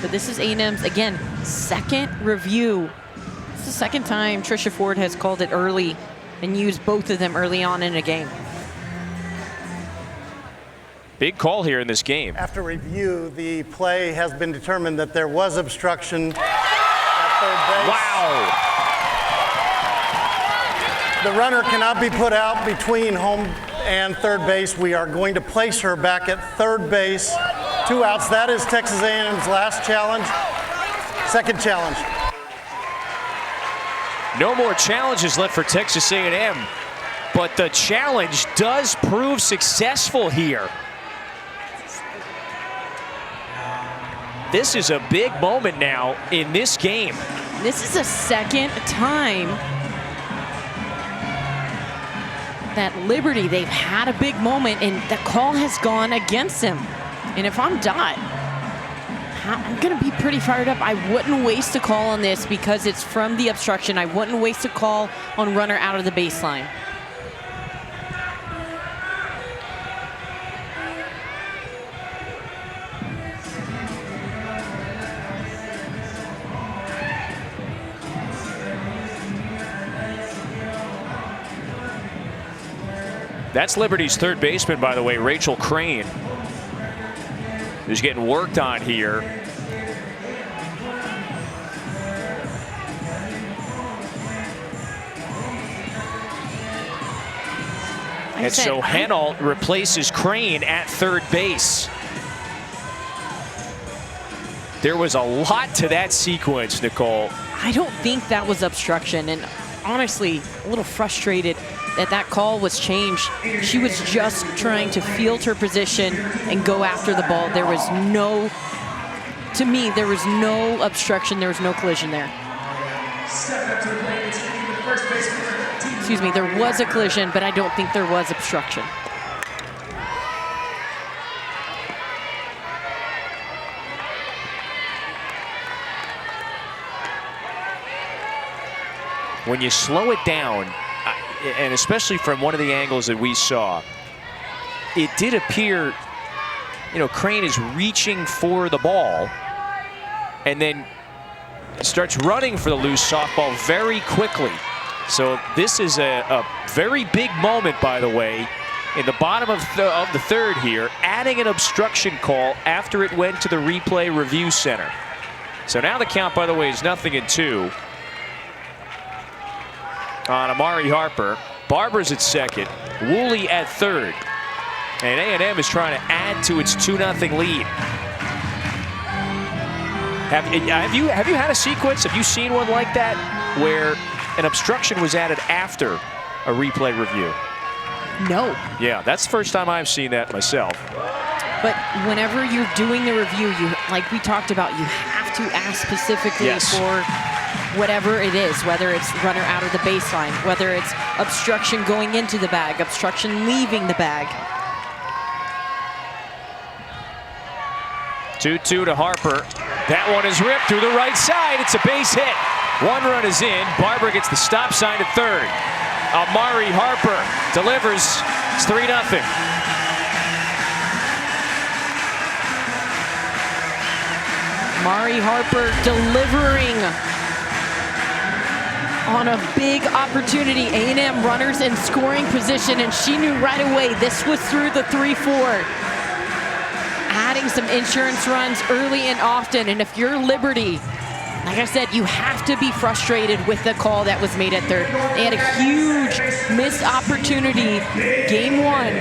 But this is A&M's, again, second review. It's the second time Trisha Ford has called it early and used both of them early on in a game. Big call here in this game. After review, the play has been determined that there was obstruction at third base. Wow. The runner cannot be put out between home and third base. We are going to place her back at third base. 2 outs. That is Texas A&M's last challenge. Second challenge. No more challenges left for Texas A&M, but the challenge does prove successful here. This is a big moment now in this game. This is the second time that Liberty, they've had a big moment, and the call has gone against them. And if I'm Dot, I'm going to be pretty fired up. I wouldn't waste a call on this because it's from the obstruction. I wouldn't waste a call on runner out of the baseline. That's Liberty's third baseman, by the way, Rachel Crane, who's getting worked on here. And so Henault replaces Crane at third base. There was a lot to that sequence, Nicole. I don't think that was obstruction, and honestly, a little frustrated that that call was changed. She was just trying to field her position and go after the ball. There was no, to me, there was no obstruction. There was no collision there. Excuse me, there was a collision, but I don't think there was obstruction. When you slow it down, and especially from one of the angles that we saw, it did appear, you know, Crane is reaching for the ball and then starts running for the loose softball very quickly. So this is a very big moment, by the way, in the bottom of the third here, adding an obstruction call after it went to the replay review center. So now the count, by the way, is 0-2. On Amari Harper. Barber's at second. Woolley at third. And A&M is trying to add to its 2-0 lead. Have you had a sequence? Have you seen one like that where an obstruction was added after a replay review? No. Yeah, that's the first time I've seen that myself. But whenever you're doing the review, you, like we talked about, you have to ask specifically for whatever it is, whether it's runner out of the baseline, whether it's obstruction going into the bag, obstruction leaving the bag. 2-2 to Harper. That one is ripped through the right side. It's a base hit. One run is in. Barber gets the stop sign at third. Amari Harper delivers. It's 3-0. Amari Harper delivering on a big opportunity. A&M runners in scoring position, and she knew right away this was through the 3-4. Adding some insurance runs early and often, and if you're Liberty, like I said, you have to be frustrated with the call that was made at third. They had a huge missed opportunity. Game one,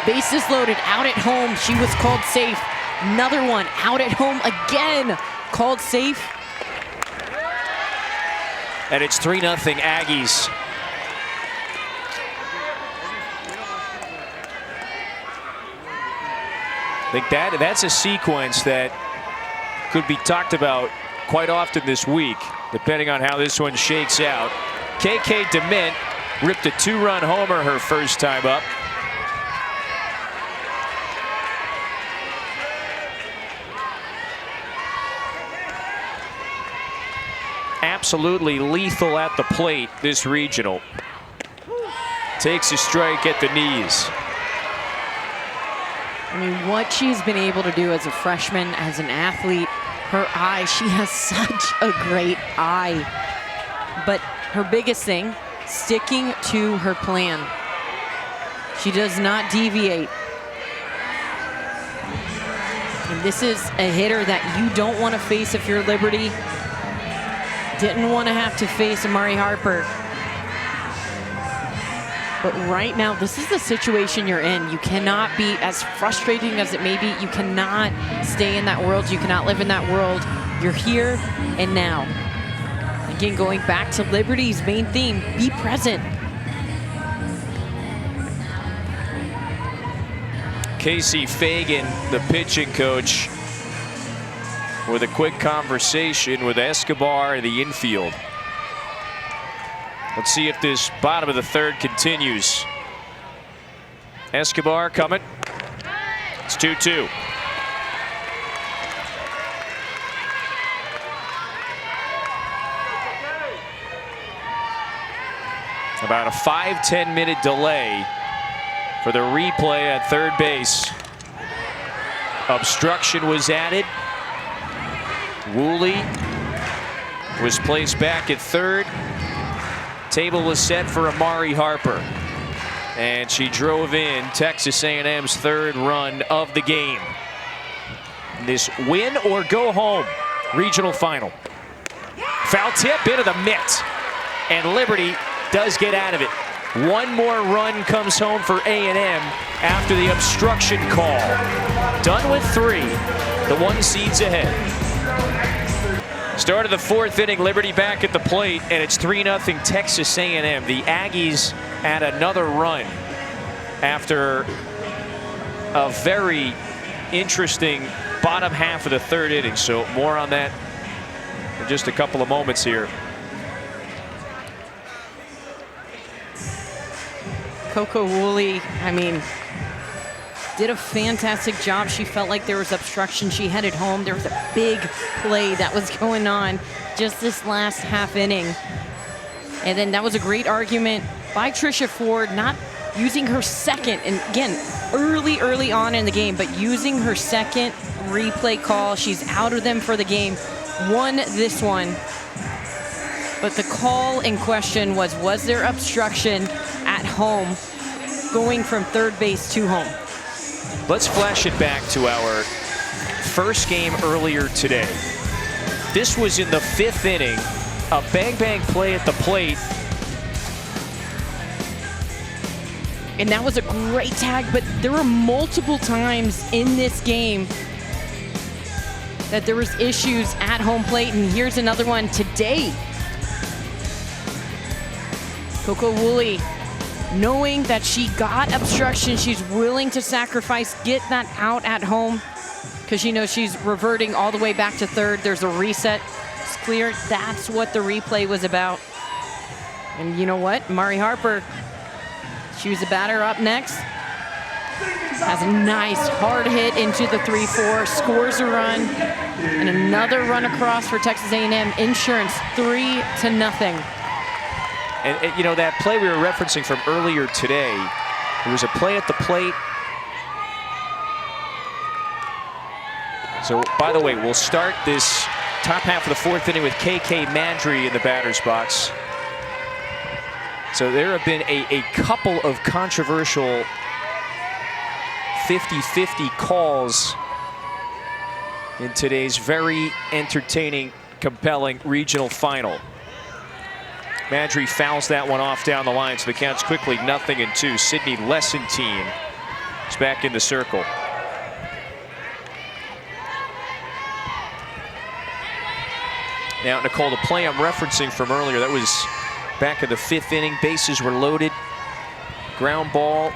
bases loaded, out at home. She was called safe. Another one, out at home again, called safe. And it's 3-0 Aggies. I think that's a sequence that could be talked about quite often this week, depending on how this one shakes out. KK DeMint ripped a 2-run homer her first time up. Absolutely lethal at the plate, this regional. Takes a strike at the knees. I mean, what she's been able to do as a freshman, as an athlete, her eye, she has such a great eye. But her biggest thing, sticking to her plan. She does not deviate. And this is a hitter that you don't want to face if you're Liberty. Didn't want to have to face Amari Harper. But right now, this is the situation you're in. You cannot be, as frustrating as it may be, you cannot stay in that world. You cannot live in that world. You're here and now. Again, going back to Liberty's main theme, be present. Casey Fagan, the pitching coach, with a quick conversation with Escobar in the infield. Let's see if this bottom of the third continues. Escobar coming. It's 2-2. About a 5-10 minute delay for the replay at third base. Obstruction was added. Woolley was placed back at third. Table was set for Amari Harper. And she drove in Texas A&M's third run of the game. This win or go home regional final. Foul tip into the mitt. And Liberty does get out of it. One more run comes home for A&M after the obstruction call. Done with 3. The 1 seeds ahead. Start of the 4th inning, Liberty back at the plate, and it's 3-0 Texas A&M. The Aggies add another run after a very interesting bottom half of the 3rd inning. So more on that in just a couple of moments here. Coco Woolley, I mean, did a fantastic job. She felt like there was obstruction. She headed home. There was a big play that was going on just this last half inning. And then that was a great argument by Trisha Ford, not using her second, and again, early on in the game, but using her second replay call. She's out of them for the game, won this one. But the call in question was there obstruction at home going from 3rd base to home? Let's flash it back to our first game earlier today. This was in the 5th inning, a bang play at the plate. And that was a great tag, but there were multiple times in this game that there was issues at home plate, and here's another one today. Coco Woolley, knowing that she got obstruction, she's willing to sacrifice, get that out at home, because she knows she's reverting all the way back to 3rd. There's a reset. It's clear that's what the replay was about. And you know what? Mari Harper, she was the batter up next. Has a nice hard hit into the 3-4, scores a run, and another run across for Texas A&M. Insurance 3-0. And you know, that play we were referencing from earlier today, it was a play at the plate. So, by the way, we'll start this top half of the 4th inning with KK Mandry in the batter's box. So there have been a couple of controversial 50-50 calls in today's very entertaining, compelling regional final. Mandry fouls that one off down the line, so the count's quickly 0-2. Sydney Lessentine is back in the circle. Now, Nicole, the play I'm referencing from earlier, that was back in the 5th inning. Bases were loaded. Ground ball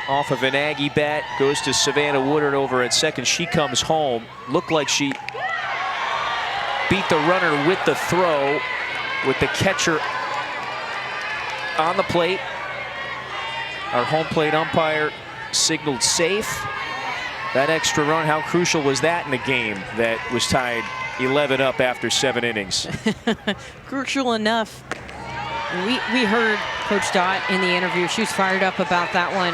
off of an Aggie bat, goes to Savannah Woodard over at second. She comes home. Looked like she beat the runner with the throw, with the catcher on the plate. Our home plate umpire signaled safe. That extra run, how crucial was that in a game that was tied 11-up after 7 innings? Crucial enough. We heard Coach Dot in the interview. She was fired up about that one,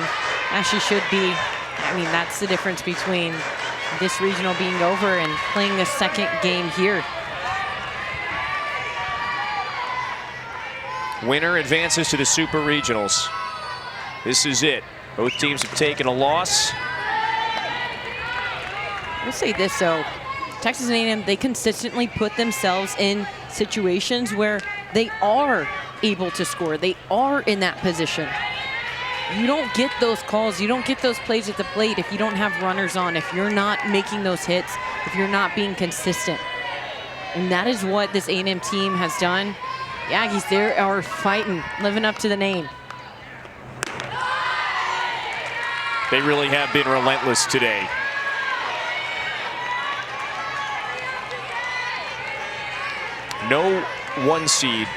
as she should be. I mean, that's the difference between this regional being over and playing the second game here. Winner advances to the Super Regionals. This is it. Both teams have taken a loss. We'll say this, though. Texas A&M, they consistently put themselves in situations where they are able to score. They are in that position. You don't get those calls, you don't get those plays at the plate if you don't have runners on, if you're not making those hits, if you're not being consistent. And that is what this A&M team has done. The Aggies, they are fighting, living up to the name. They really have been relentless today. No 1 seed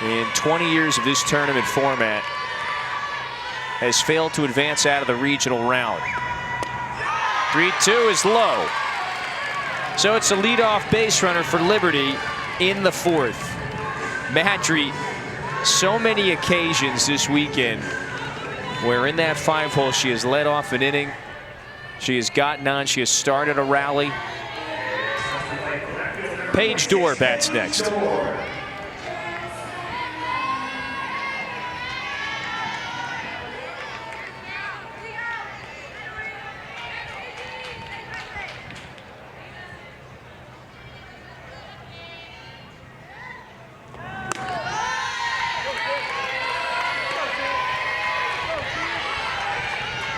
in 20 years of this tournament format has failed to advance out of the regional round. 3-2 is low. So it's a leadoff base runner for Liberty in the 4th. Mandry, so many occasions this weekend where in that 5-hole she has led off an inning, she has gotten on, she has started a rally. Paige Dorr bats next.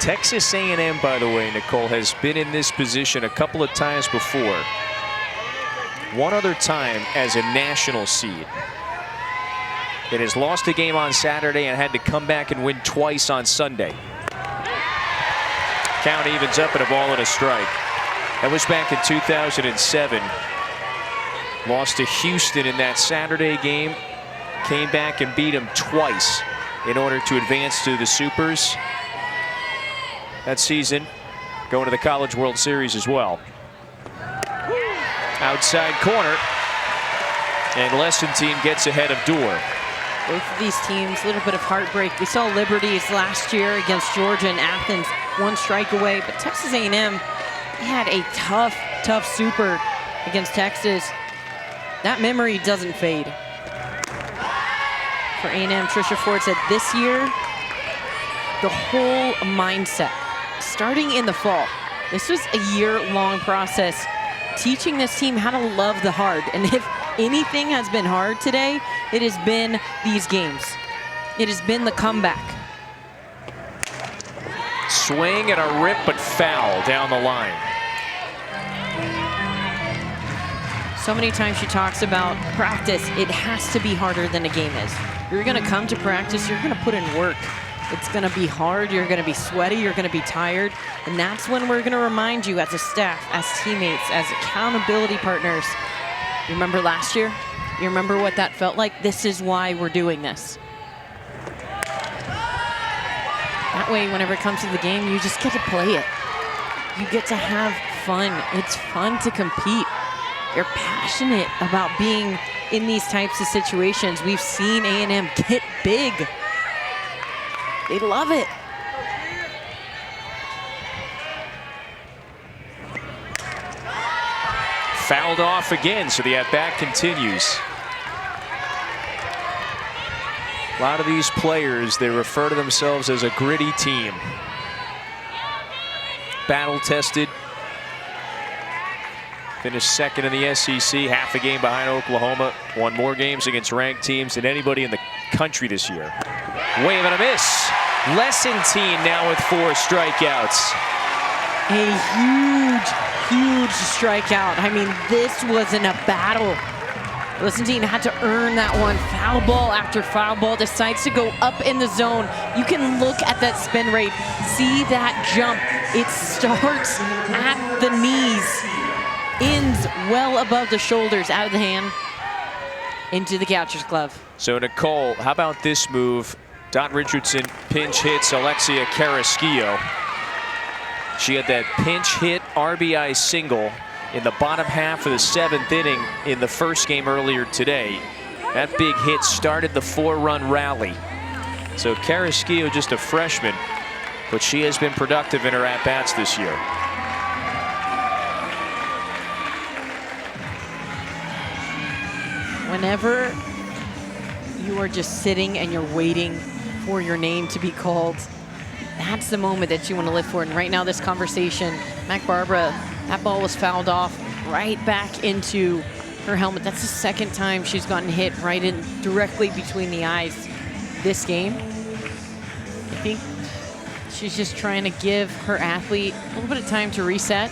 Texas A&M, by the way, Nicole, has been in this position a couple of times before. One other time as a national seed. It has lost a game on Saturday and had to come back and win twice on Sunday. Count evens up at a ball and a strike. That was back in 2007. Lost to Houston in that Saturday game. Came back and beat them twice in order to advance to the Supers. That season, going to the College World Series as well. Outside corner. And Lessentine gets ahead of Dorr. Both of these teams, a little bit of heartbreak. We saw Liberty's last year against Georgia and Athens, 1 strike away. But Texas A&M had a tough super against Texas. That memory doesn't fade. For A&M, Tricia Ford said this year, the whole mindset, starting in the fall, this was a year-long process, teaching this team how to love the hard. And if anything has been hard today, it has been these games. It has been the comeback. Swing and a rip, but foul down the line. So many times she talks about practice. It has to be harder than a game is. You're going to come to practice, you're going to put in work. It's going to be hard, you're going to be sweaty, you're going to be tired. And that's when we're going to remind you as a staff, as teammates, as accountability partners. You remember last year? You remember what that felt like? This is why we're doing this. That way, whenever it comes to the game, you just get to play it. You get to have fun. It's fun to compete. You're passionate about being in these types of situations. We've seen A&M get big. They love it. Fouled off again, so the at-bat continues. A lot of these players, they refer to themselves as a gritty team. Battle-tested. Finished second in the SEC, half a game behind Oklahoma. Won more games against ranked teams than anybody in the country this year. Wave and a miss. Lessentine now with 4 strikeouts. A huge strikeout. I mean, this wasn't a battle. Lessentine had to earn that one. Foul ball after foul ball, decides to go up in the zone. You can look at that spin rate, see that jump. It starts at the knees, ends well above the shoulders, out of the hand, into the catcher's glove. So Nicole, how about this move? Dot Richardson pinch hits Alexia Carrasquillo. She had that pinch hit RBI single in the bottom half of the 7th inning in the first game earlier today. That big hit started the 4-run rally. So Carrasquillo, just a freshman, but she has been productive in her at-bats this year. Whenever you are just sitting and you're waiting for your name to be called, that's the moment that you want to live for. And right now, this conversation, Mac Barbara, that ball was fouled off right back into her helmet. That's the 2nd time she's gotten hit right in directly between the eyes this game. I think she's just trying to give her athlete a little bit of time to reset.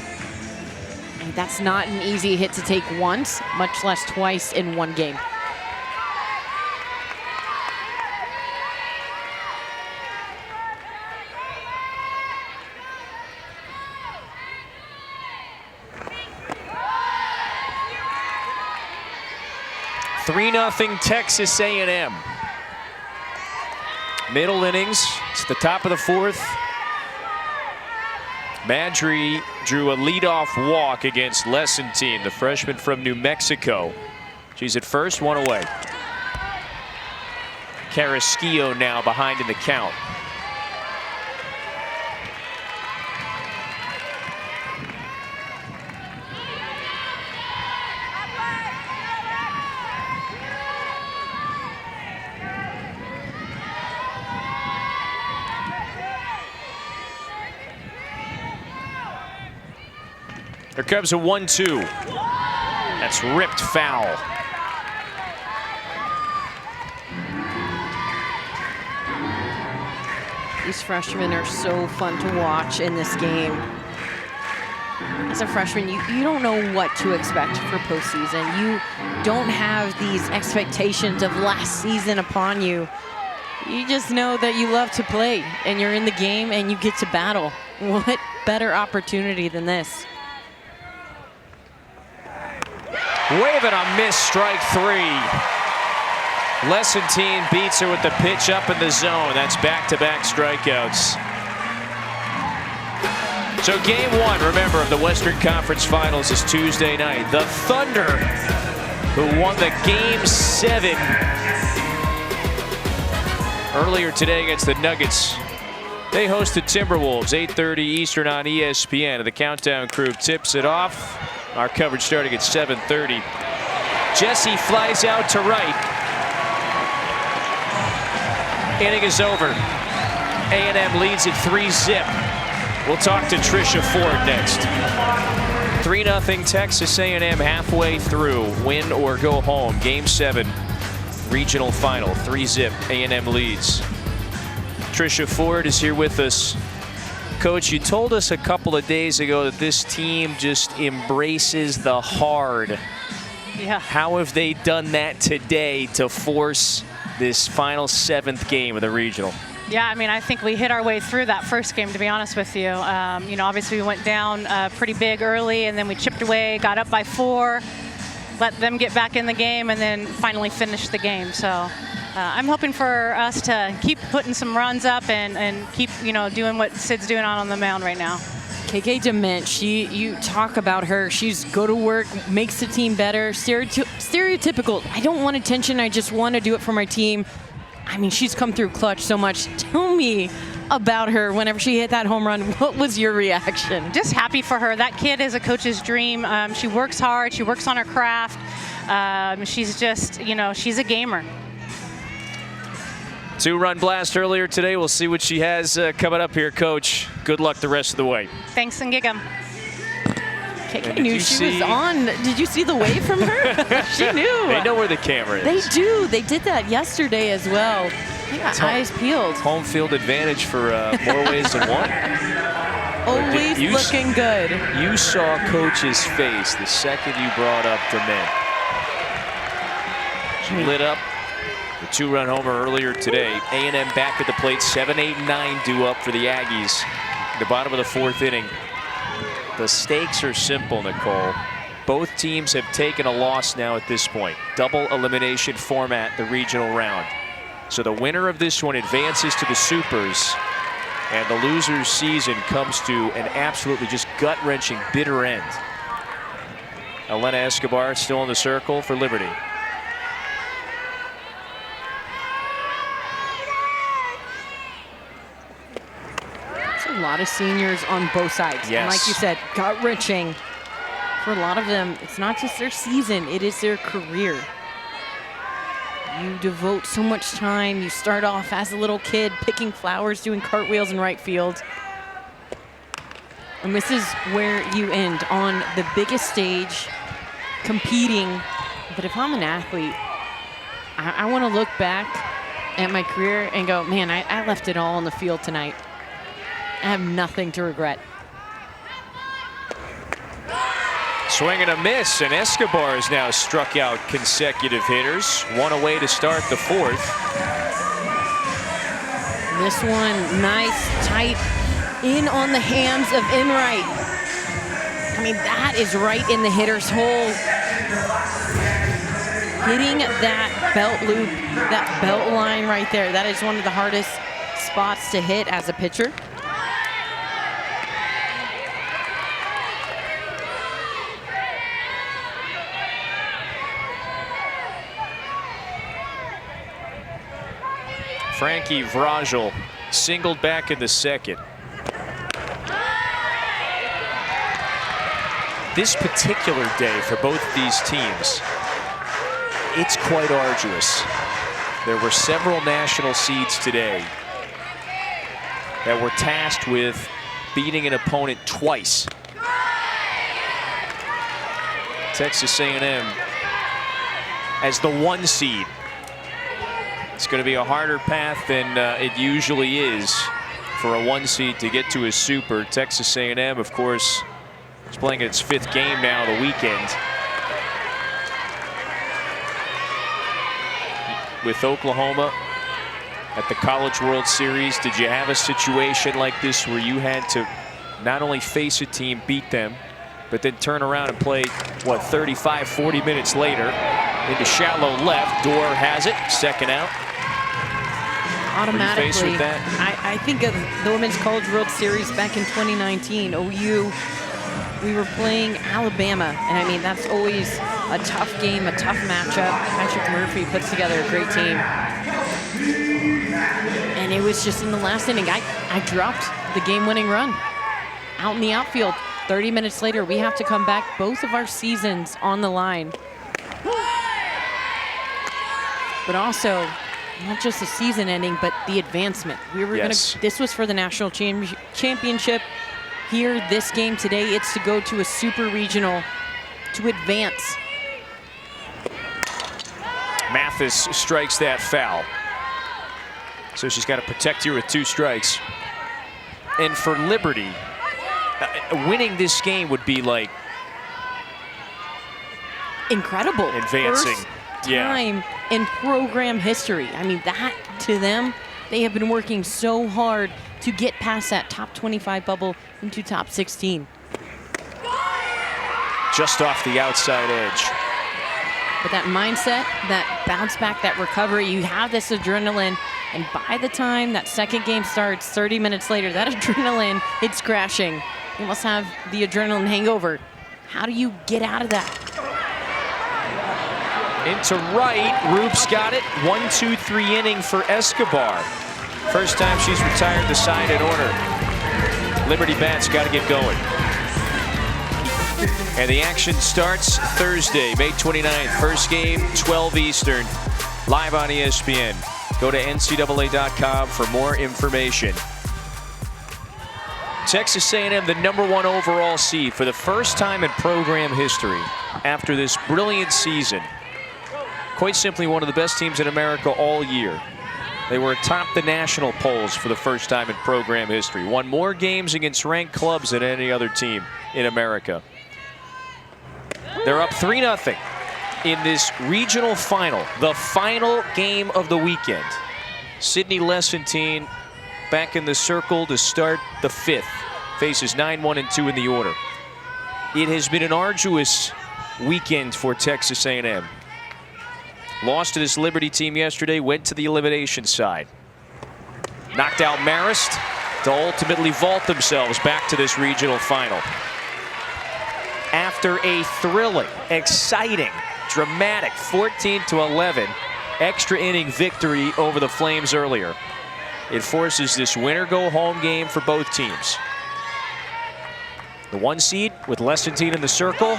And that's not an easy hit to take once, much less twice in one game. (3-0) Texas A&M. Middle innings. It's the top of the 4th. Madry drew a leadoff walk against Lessentine, the freshman from New Mexico. She's at first, 1 away. Carrasquillo now behind in the count. Here comes a 1-2. That's ripped foul. These freshmen are so fun to watch in this game. As a freshman, you don't know what to expect for postseason. You don't have these expectations of last season upon you. You just know that you love to play, and you're in the game, and you get to battle. What better opportunity than this? Waving a miss, strike 3. Lessentine beats her with the pitch up in the zone. That's back-to-back strikeouts. So game 1, remember, of the Western Conference Finals is Tuesday night. The Thunder, who won the Game 7 earlier today against the Nuggets. They host the Timberwolves, 8:30 Eastern on ESPN. And the Countdown crew tips it off. Our coverage starting at 7:30. Jesse flies out to right. Inning is over. A&M leads it 3-zip. We'll talk to Tricia Ford next. 3-0 Texas A&M halfway through. Win or go home. Game 7, regional final. 3-zip. A&M leads. Tricia Ford is here with us. Coach, you told us a couple of days ago that this team just embraces the hard. Yeah. How have they done that today to force this final 7th game of the regional? Yeah, I mean, I think we hit our way through that first game, to be honest with you. You know, obviously we went down pretty big early, and then we chipped away, got up by 4, let them get back in the game, and then finally finished the game. So I'm hoping for us to keep putting some runs up and keep, you know, doing what Sid's doing on the mound right now. KK Dement, you talk about her. She's go to work, makes the team better. Stereotypical. I don't want attention. I just want to do it for my team. I mean, she's come through clutch so much. Tell me about her whenever she hit that home run. What was your reaction? Just happy for her. That kid is a coach's dream. She works hard. She works on her craft. She's just, you know, she's a gamer. 2-run blast earlier today. We'll see what she has coming up here, Coach. Good luck the rest of the way. Thanks and gig 'em. KK knew she was on. Did you see the wave from her? She knew. They know where the camera is. They do. They did that yesterday as well. They got eyes peeled. Home field advantage for more ways than one. Always looking good. You saw Coach's face the second you brought up Dement. She lit up. The 2-run homer earlier today. A&M back at the plate. 7, 8, 9 due up for the Aggies. The bottom of the 4th inning. The stakes are simple, Nicole. Both teams have taken a loss now at this point. Double elimination format, the regional round. So the winner of this one advances to the Supers, and the loser's season comes to an absolutely just gut-wrenching, bitter end. Elena Escobar still in the circle for Liberty. A lot of seniors on both sides. Yes. And like you said, gut-wrenching. For a lot of them, it's not just their season, it is their career. You devote so much time. You start off as a little kid picking flowers, doing cartwheels in right field. And this is where you end, on the biggest stage, competing. But if I'm an athlete, I want to look back at my career and go, man, I left it all on the field tonight. I have nothing to regret. Swing and a miss, and Escobar has now struck out consecutive hitters. One away to start the 4th. This one, nice, tight, in on the hands of Enright. I mean, that is right in the hitter's hole. Hitting that belt loop, that belt line right there, that is one of the hardest spots to hit as a pitcher. Frankie Vrajel singled back in the 2nd. This particular day for both these teams, it's quite arduous. There were several national seeds today that were tasked with beating an opponent twice. Texas A&M as the 1 seed. It's going to be a harder path than it usually is for a 1 seed to get to a super. Texas A&M, of course, is playing its 5th game now the weekend. With Oklahoma at the College World Series, did you have a situation like this where you had to not only face a team, beat them, but then turn around and play, what, 35, 40 minutes later into shallow left? Dorr has it, second out. Automatically, Were you faced with that? I think of the Women's College World Series back in 2019. OU, we were playing Alabama, and I mean, that's always a tough game, a tough matchup. Patrick Murphy puts together a great team. And it was just in the last inning, I dropped the game-winning run out in the outfield. 30 minutes later, we have to come back, both of our seasons on the line. But also, not just the season ending, but the advancement. We were this was for the national championship. Here, this game today, it's to go to a super regional to advance. Mathis strikes that foul. So she's got to protect here with 2 strikes. And for Liberty, winning this game would be like incredible. Advancing. First time in program history. I mean, that to them, they have been working so hard to get past that top 25 bubble into top 16. Just off the outside edge. But that mindset, that bounce back, that recovery, you have this adrenaline, and by the time that second game starts, 30 minutes later, that adrenaline, it's crashing. You must have the adrenaline hangover. How do you get out of that? Into right, Roop's got it. 1-2-3 inning for Escobar. First time she's retired the side in order. Liberty bats got to get going. And the action starts Thursday, May 29th. First game, 12 Eastern, live on ESPN. Go to NCAA.com for more information. Texas A&M, the #1 overall seed for the first time in program history after this brilliant season. Quite simply, one of the best teams in America all year. They were atop the national polls for the first time in program history. Won more games against ranked clubs than any other team in America. They're up 3-0 in this regional final, the final game of the weekend. Sydney Lessentine back in the circle to start the 5th. Faces 9-1-2 in the order. It has been an arduous weekend for Texas A&M. Lost to this Liberty team yesterday, went to the elimination side. Knocked out Marist to ultimately vault themselves back to this regional final. After a thrilling, exciting, dramatic 14-11 extra inning victory over the Flames earlier, it forces this winner-go-home game for both teams. The 1 seed with Lessentine in the circle,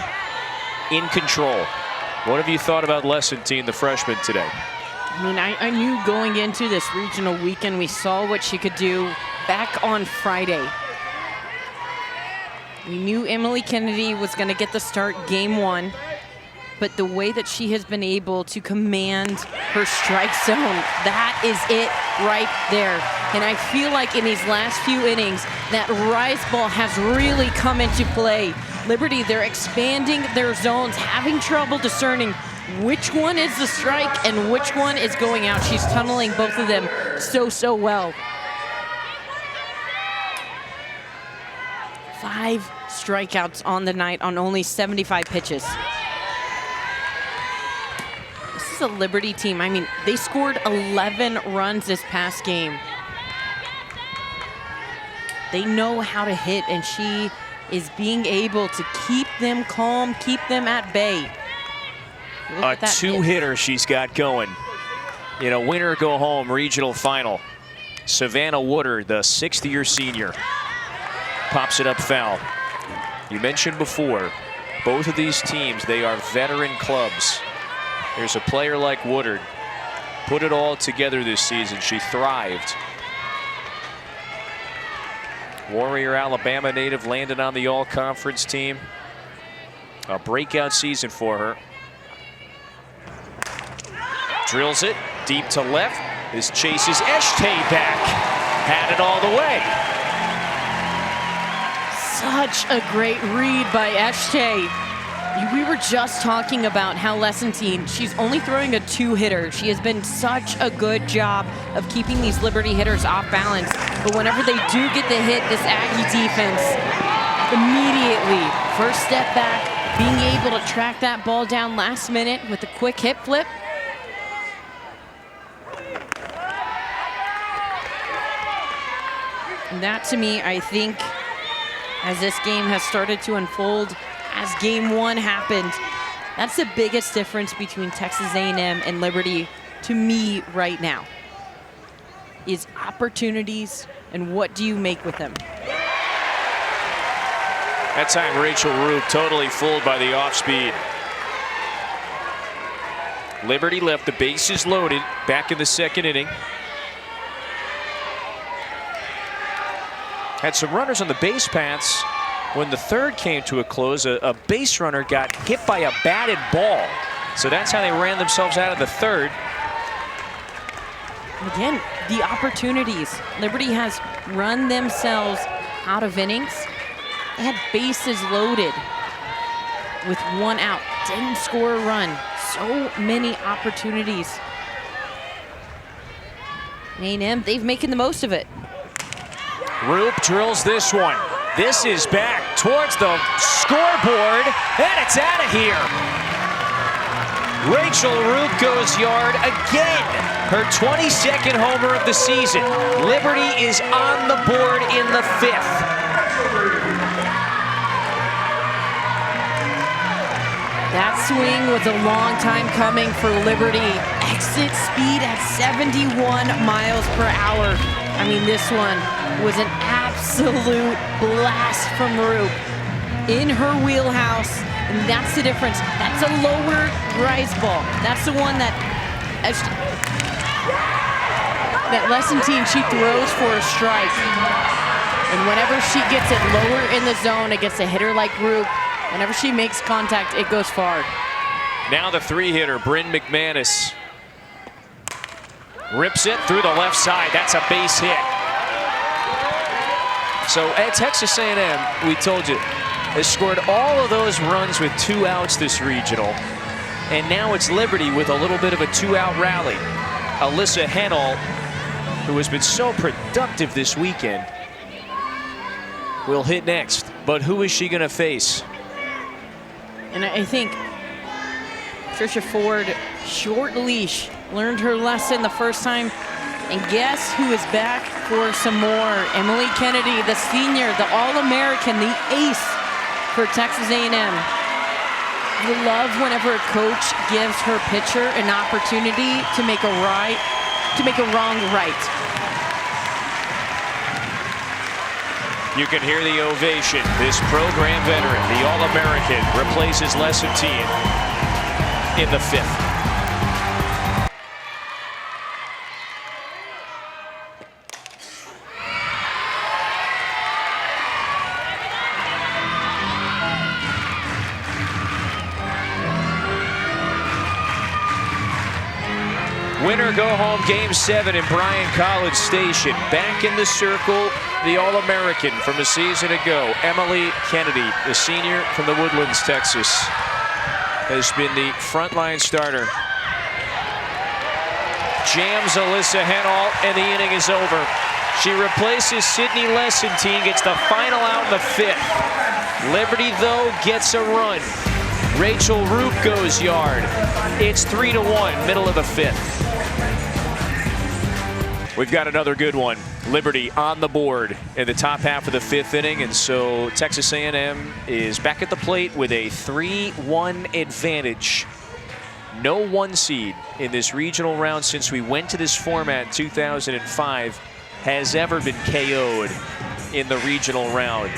in control. What have you thought about Lessentine, the freshman, today? I mean, I knew going into this regional weekend, we saw what she could do back on Friday. We knew Emily Kennedy was going to get the start game 1, but the way that she has been able to command her strike zone, that is it right there. And I feel like in these last few innings, that rise ball has really come into play. Liberty, they're expanding their zones, having trouble discerning which one is the strike and which one is going out. She's tunneling both of them so well. 5 strikeouts on the night on only 75 pitches. This is a Liberty team. I mean, they scored 11 runs this past game. They know how to hit, and she is being able to keep them calm, keep them at bay. A 2-hitter she's got going in a winner-go-home regional final. Savannah Woodard, the 6th-year senior, pops it up foul. You mentioned before, both of these teams, they are veteran clubs. There's a player like Woodard, put it all together this season. She thrived. Warrior, Alabama native, landed on the all-conference team. A breakout season for her. Drills it deep to left. This chases Eshtay back. Had it all the way. Such a great read by Eshte. We were just talking about how Lessentine, she's only throwing a 2-hitter. She has been such a good job of keeping these Liberty hitters off balance. But whenever they do get the hit, this Aggie defense, immediately, first step back, being able to track that ball down last minute with a quick hip flip. And that, to me, I think, as this game has started to unfold, as game one happened, that's the biggest difference between Texas A&M and Liberty to me right now, is opportunities and what do you make with them. That time Rachel Roop totally fooled by the off speed. Liberty left the bases loaded back in the second inning. Had some runners on the base paths. When the third came to a close, a base runner got hit by a batted ball. So that's how they ran themselves out of the third. Again, the opportunities. Liberty has run themselves out of innings. They had bases loaded with 1 out. Didn't score a run. So many opportunities. A&M, they've making the most of it. Roop drills this one. This is back towards the scoreboard, and it's out of here. Rachel Roop goes yard again. Her 22nd homer of the season. Liberty is on the board in the 5th. That swing was a long time coming for Liberty. Exit speed at 71 miles per hour. I mean, this one was an absolute blast from Roop in her wheelhouse, and that's the difference. That's a lower rise ball. That's the one that Lessentine, she throws for a strike. And whenever she gets it lower in the zone against a hitter like Roop, whenever she makes contact, it goes far. Now the 3-hitter, Bryn McManus. Rips it through the left side. That's a base hit. So at Texas A&M, we told you, has scored all of those runs with 2 outs this regional. And now it's Liberty with a little bit of a 2-out rally. Alyssa Henel, who has been so productive this weekend, will hit next. But who is she going to face? And I think Trisha Ford, short leash, learned her lesson the first time. And guess who is back for some more? Emily Kennedy, the senior, the All-American, the ace for Texas A&M. I love whenever a coach gives her pitcher an opportunity to make a wrong right. You can hear the ovation. This program veteran, the All-American, replaces Lessentine in the 5th. Winner go home game 7 in Bryan College Station. Back in the circle, the All-American from a season ago, Emily Kennedy, the senior from the Woodlands, Texas, has been the frontline starter. Jams Alyssa Henel, and the inning is over. She replaces Sydney Lessentine, gets the final out in the 5th. Liberty, though, gets a run. Rachel Roop goes yard. It's 3-1, middle of the 5th. We've got another good one. Liberty on the board in the top half of the 5th inning, and so Texas A&M is back at the plate with a 3-1 advantage. No 1 seed in this regional round since we went to this format in 2005 has ever been KO'd in the regional round.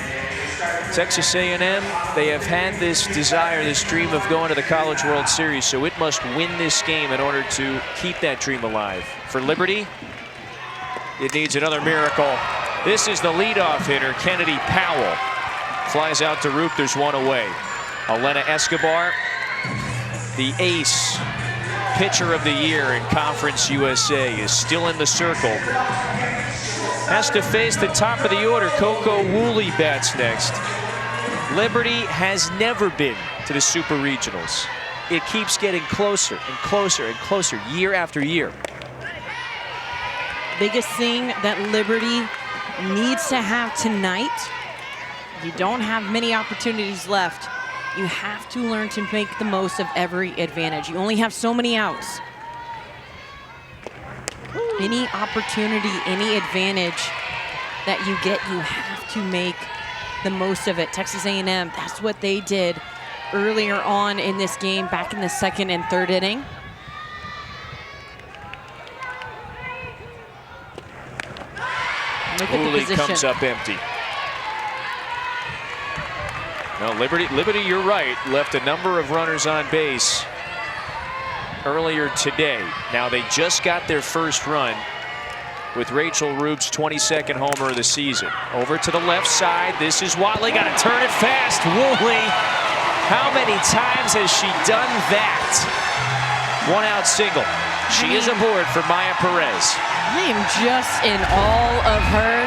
Texas A&M, they have had this desire, this dream of going to the College World Series, so it must win this game in order to keep that dream alive. For Liberty, it needs another miracle. This is the leadoff hitter, Kennedy Powell. Flies out to Roop, there's 1 away. Elena Escobar, the ace pitcher of the year in Conference USA, is still in the circle. has to face the top of the order. Coco Woolley bats next. Liberty has never been to the Super Regionals. It keeps getting closer and closer and closer year after year. Biggest thing that Liberty needs to have tonight, you don't have many opportunities left. You have to learn to make the most of every advantage. You only have so many outs. Any opportunity, any advantage that you get, you have to make the most of it. Texas A&M, that's what they did earlier on in this game, back in the second and third inning. Look at the Woolley position. comes up empty. No, Liberty, you're right, left a number of runners on base earlier today. Now they just got their first run with Rachel Rube's 22nd homer of the season. Over to the left side, this is Watley, gotta turn it fast. Woolley, how many times has she done that? 1 out single. She is aboard for Maya Perez. I am just in awe of her.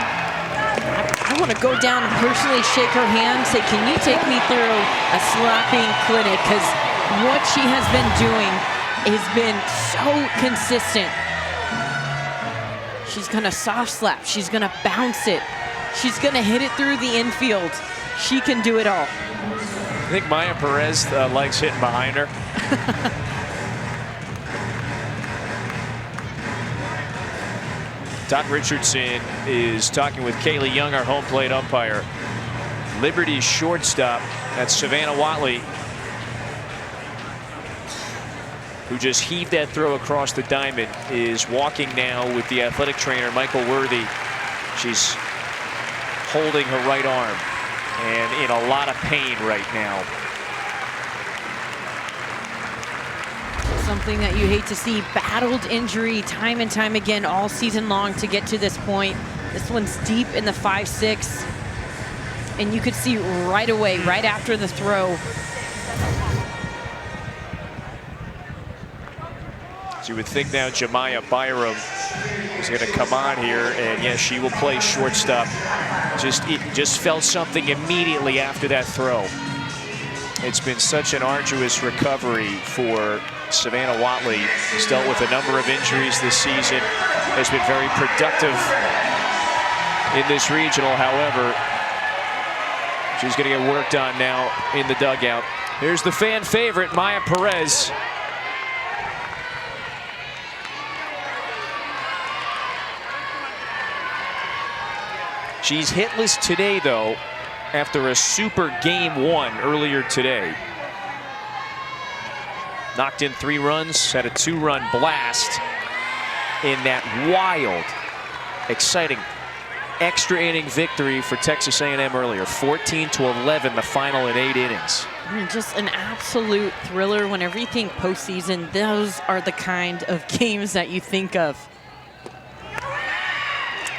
I want to go down and personally shake her hand, say, can you take me through a slapping clinic? Because what she has been doing has been so consistent. She's going to soft slap. She's going to bounce it. She's going to hit it through the infield. She can do it all. I think Maya Perez likes hitting behind her. Todd Richardson is talking with Kaylee Young, our home plate umpire. Liberty's shortstop, that's Savannah Watley, who just heaved that throw across the diamond, is walking now with the athletic trainer, Michael Worthy. She's holding her right arm and in a lot of pain right now. Something that you hate to see. Battled injury time and time again all season long to get to this point. This one's deep in the 5-6. And you could see right away, right after the throw. So you would think now Jemiah Byram is going to come on here, and yes, she will play shortstop. Just felt something immediately after that throw. It's been such an arduous recovery for Savannah Watley. Has dealt with a number of injuries this season. Has been very productive in this regional. However, she's going to get worked on now in the dugout. Here's the fan favorite, Maya Perez. She's hitless today, though, after a super game 1 earlier today. Knocked in 3 runs, had a 2-run blast in that wild, exciting extra inning victory for Texas A&M earlier. 14-11, the final in 8 innings. I mean, just an absolute thriller. Whenever you think postseason, those are the kind of games that you think of.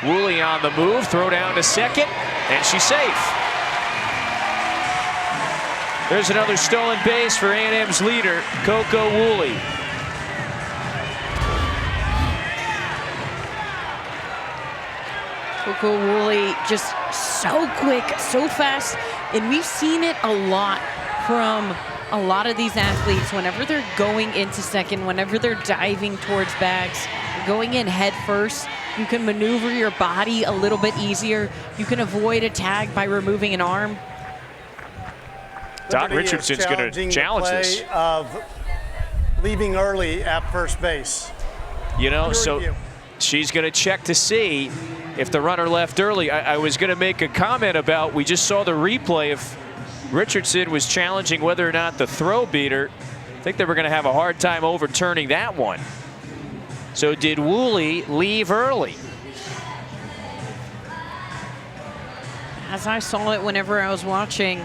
Woolley on the move, throw down to second, and she's safe. There's another stolen base for A&M's leader, Coco Woolley. Coco Woolley just so quick, so fast, and we've seen it a lot from a lot of these athletes. Whenever they're going into second, whenever they're diving towards bags, going in head first, you can maneuver your body a little bit easier. You can avoid a tag by removing an arm. Todd Richardson's going to challenge this. Of leaving early at first base. You know, so she's going to check to see if the runner left early. I was going to make a comment about, we just saw the replay of Richardson was challenging whether or not the throw beat her. I think they were going to have a hard time overturning that one. So did Woolley leave early? As I saw it whenever I was watching,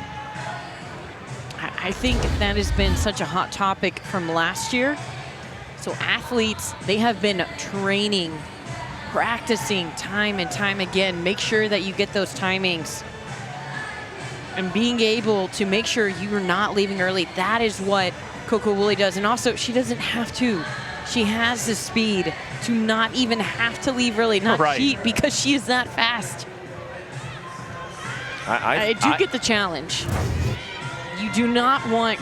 I think that has been such a hot topic from last year. So athletes, they have been training, practicing time and time again. Make sure that you get those timings. And being able to make sure you're not leaving early, that is what Coco Woolley does. And also, she doesn't have to She has the speed to not even have to leave early, not cheat, because she is that fast. I do get the challenge. You do not want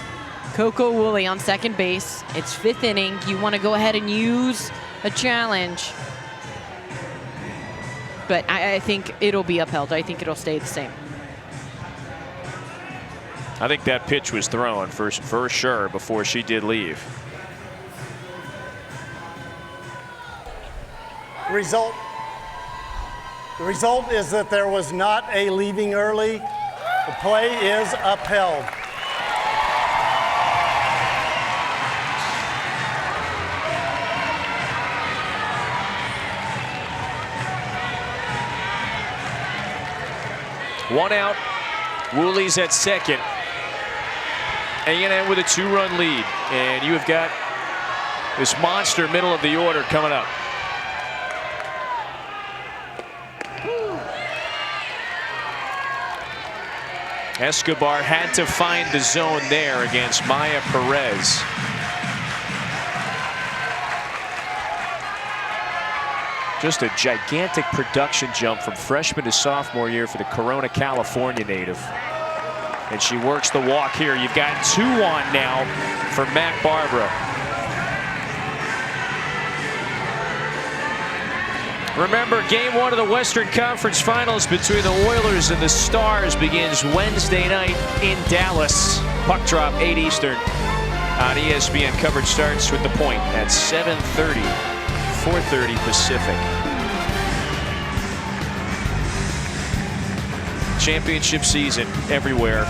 Coco Woolley on second base. It's 5th inning. You want to go ahead and use a challenge. But I think it'll be upheld. I think it'll stay the same. I think that pitch was thrown for sure before she did leave. The result is that there was not a leaving early. The play is upheld. One out. Woolley's at second. A&M with a 2-run lead. And you have got this monster middle of the order coming up. Escobar had to find the zone there against Maya Perez. Just a gigantic production jump from freshman to sophomore year for the Corona, California native. And she works the walk here. You've got 2 on now for Matt Barbara. Remember, game 1 of the Western Conference Finals between the Oilers and the Stars begins Wednesday night in Dallas. Puck drop 8 Eastern on ESPN. Coverage starts with The Point at 7:30, 4:30 Pacific. Championship season everywhere.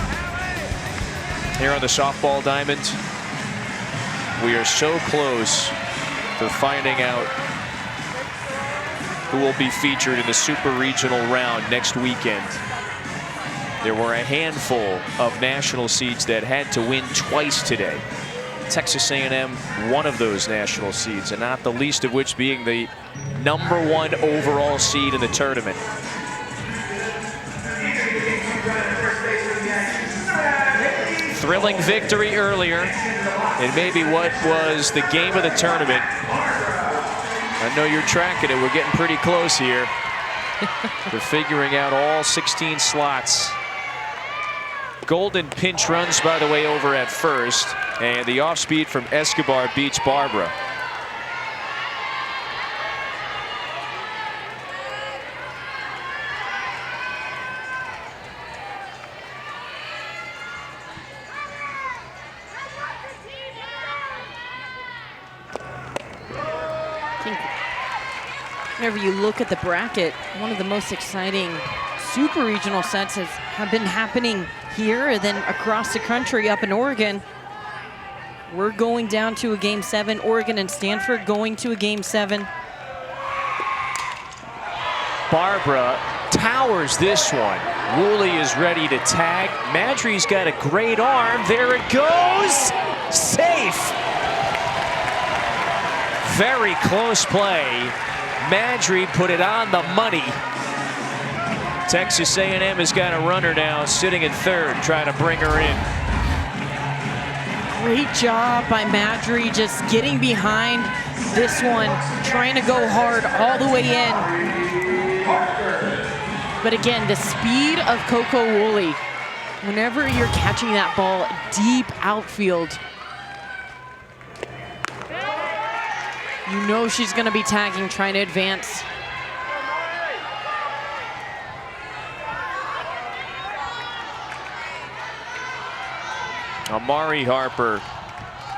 Here on the softball diamond, we are so close to finding out who will be featured in the Super Regional round next weekend. There were a handful of national seeds that had to win twice today. Texas A&M, one of those national seeds, and not the least of which being the #1 overall seed in the tournament. Thrilling victory earlier, and maybe what was the game of the tournament. I know you're tracking it. We're getting pretty close here. They're figuring out all 16 slots. Golden pinch runs, by the way, over at first, and the off speed from Escobar beats Barbara. Whenever you look at the bracket, one of the most exciting super regional sets have been happening here and then across the country up in Oregon. We're going down to a game 7. Oregon and Stanford going to a game 7. Barbara towers this one. Woolley is ready to tag. Madry's got a great arm. There it goes. Safe. Very close play. Madry put it on the money. Texas A&M has got a runner now sitting in third, trying to bring her in. Great job by Madry, just getting behind this one, trying to go hard all the way in. But again, the speed of Coco Woolley, whenever you're catching that ball deep outfield, you know she's going to be tagging, trying to advance. Amari Harper,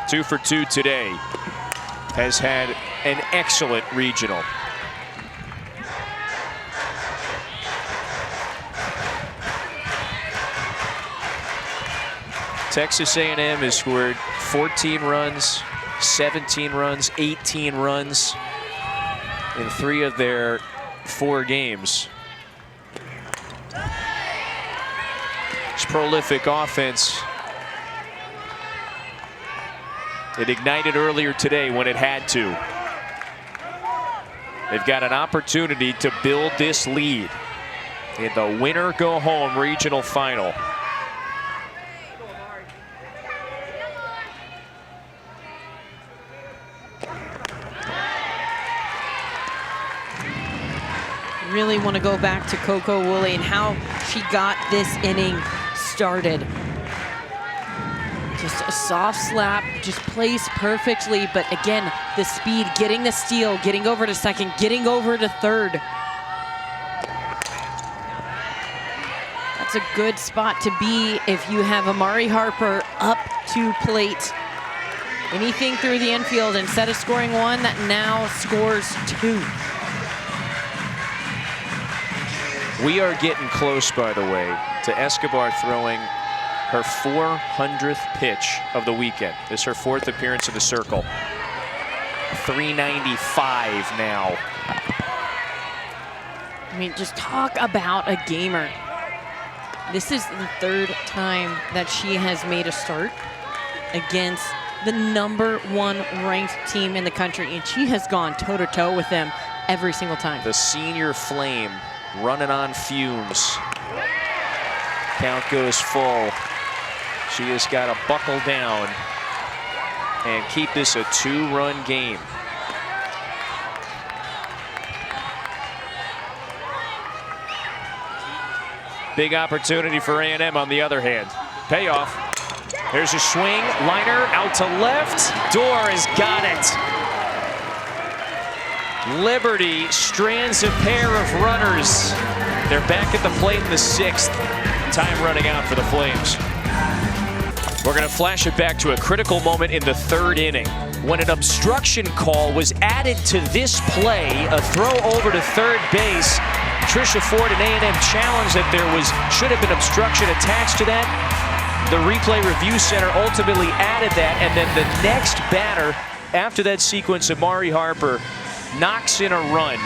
2 for 2 today, has had an excellent regional. Texas A&M has scored 14 runs, 17 runs, 18 runs in 3 of their 4 games. It's prolific offense. It ignited earlier today when it had to. They've got an opportunity to build this lead in the winner-go-home regional final. really want to go back to Coco Woolley and how she got this inning started. Just a soft slap, just placed perfectly, but again, the speed, getting the steal, getting over to second, getting over to third. That's a good spot to be if you have Amari Harper up to plate. Anything through the infield, instead of scoring one, that now scores two. We are getting close, by the way, to Escobar throwing her 400th pitch of the weekend. This is her 4th appearance of the circle. 395 now. I mean, just talk about a gamer. This is the 3rd time that she has made a start against the #1 ranked team in the country, and she has gone toe-to-toe with them every single time. The senior Flame running on fumes. Count goes full. She has got to buckle down and keep this a 2-run game. Big opportunity for A&M on the other hand. Payoff. There's a swing, liner out to left. Dorr has got it. Liberty strands a pair of runners. They're back at the plate in the 6th. Time running out for the Flames. We're going to flash it back to a critical moment in the 3rd inning when an obstruction call was added to this play. A throw over to third base. Tricia Ford and A&M challenged that there should have been obstruction attached to that. The replay review center ultimately added that, and then the next batter after that sequence, Amari Harper knocks in a run.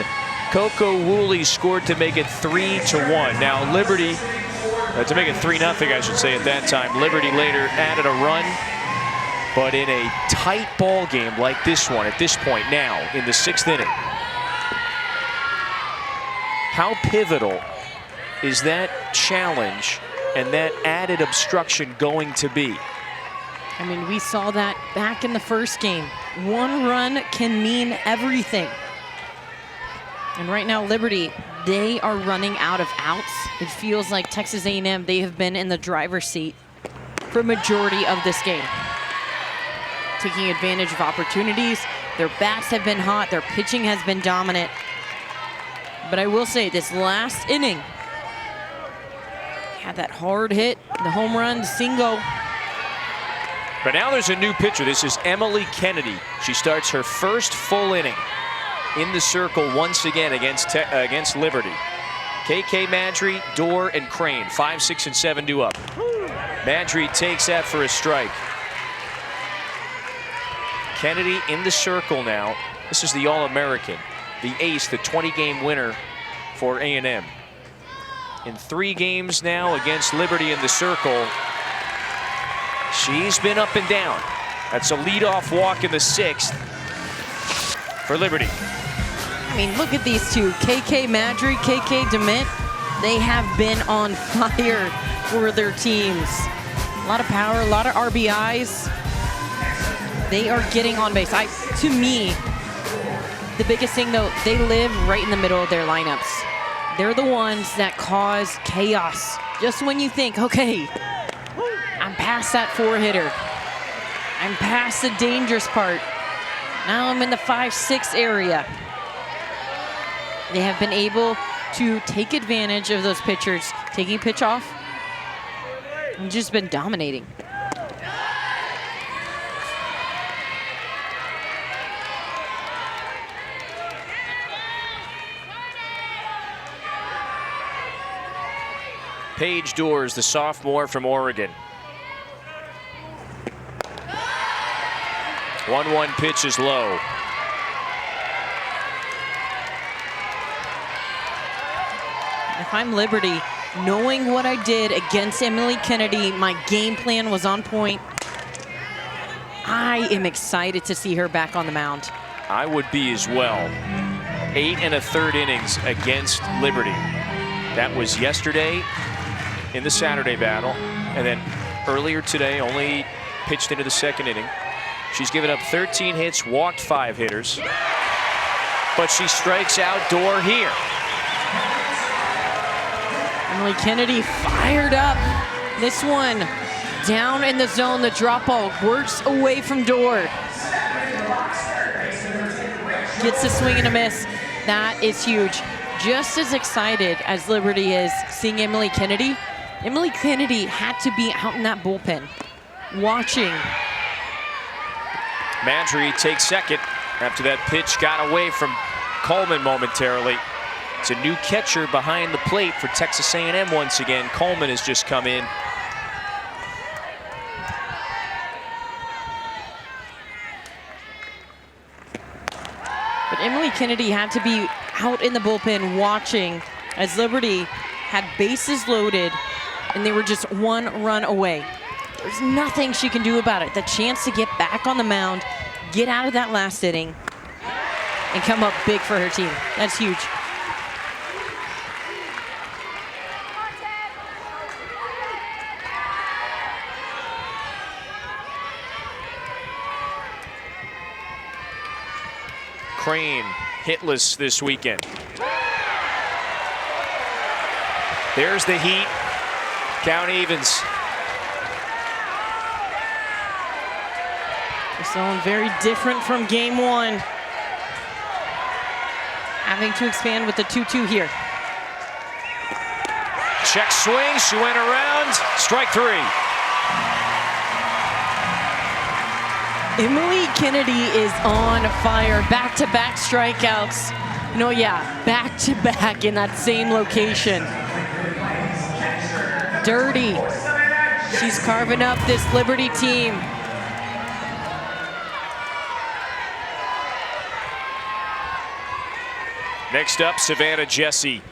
Coco Woolley scored to make it 3-1. Now Liberty, to make it 3-0, I should say at that time. Liberty later added a run, but in a tight ball game like this one at this point now in the 6th inning. How pivotal is that challenge and that added obstruction going to be? I mean, we saw that back in the 1st game. 1 run can mean everything. And right now, Liberty, they are running out of outs. It feels like Texas A&M, they have been in the driver's seat for a majority of this game. Taking advantage of opportunities. Their bats have been hot. Their pitching has been dominant. But I will say, this last inning, had that hard hit, the home run, single. But now there's a new pitcher. This is Emily Kennedy. She starts her 1st full inning in the circle once again against Liberty. KK Madry, Dorr, and Crane, 5, 6, and 7 due up. Madry takes that for a strike. Kennedy in the circle now. This is the All-American, the ace, the 20-game winner for A&M. In 3 games now against Liberty in the circle, she's been up and down. That's a leadoff walk in the 6th for Liberty. I mean, look at these two, KK Madry, KK DeMint. They have been on fire for their teams. A lot of power, a lot of RBIs. They are getting on base. To me, the biggest thing though, they live right in the middle of their lineups. They're the ones that cause chaos. Just when you think, okay, I'm past that 4-hitter. I'm past the dangerous part. Now I'm in the 5-6 area. They have been able to take advantage of those pitchers, taking pitch off, and just been dominating. Paige Doors, the sophomore from Oregon. 1-1 pitch is low. If I'm Liberty, knowing what I did against Emily Kennedy, my game plan was on point. I am excited to see her back on the mound. I would be as well. 8 1/3 innings against Liberty. That was yesterday in the Saturday battle, and then earlier today only pitched into the 2nd inning. She's given up 13 hits, walked 5 hitters, but she strikes out Dorr here. Emily Kennedy fired up. This one down in the zone. The drop ball works away from Dorr. Gets a swing and a miss. That is huge. Just as excited as Liberty is seeing Emily Kennedy had to be out in that bullpen, watching. Madry takes second after that pitch got away from Coleman momentarily. It's a new catcher behind the plate for Texas A&M once again. Coleman has just come in. But Emily Kennedy had to be out in the bullpen watching as Liberty had bases loaded and they were just one run away. There's nothing she can do about it. The chance to get back on the mound, get out of that last inning, and come up big for her team. That's huge. Crane hitless this weekend. There's the heat. Count evens. This zone very different from game one. Having to expand with the 2-2 here. Check swing, she went around, strike three. Emily Kennedy is on fire. Back-to-back strikeouts. No, yeah, back-to-back in that same location. Dirty. She's carving up this Liberty team. Next up, Savannah Jesse.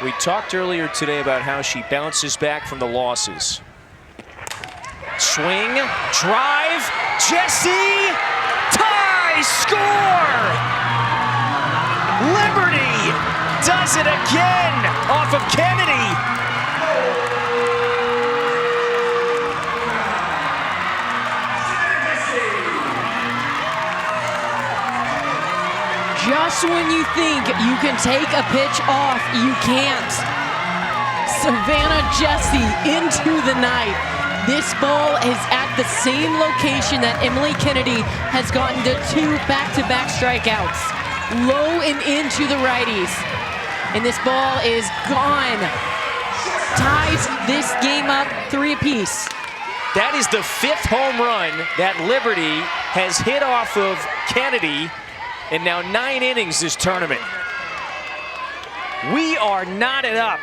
We talked earlier today about how she bounces back from the losses. Swing, drive, Jesse, tie, score! Liberty does it again off of Kennedy. Just when you think you can take a pitch off, you can't. Savannah Jesse into the night. This ball is at the same location that Emily Kennedy has gotten the 2 back-to-back strikeouts. Low and into the righties. And this ball is gone. Ties this game up 3 apiece. That is the 5th home run that Liberty has hit off of Kennedy in now 9 innings this tournament. We are knotted up.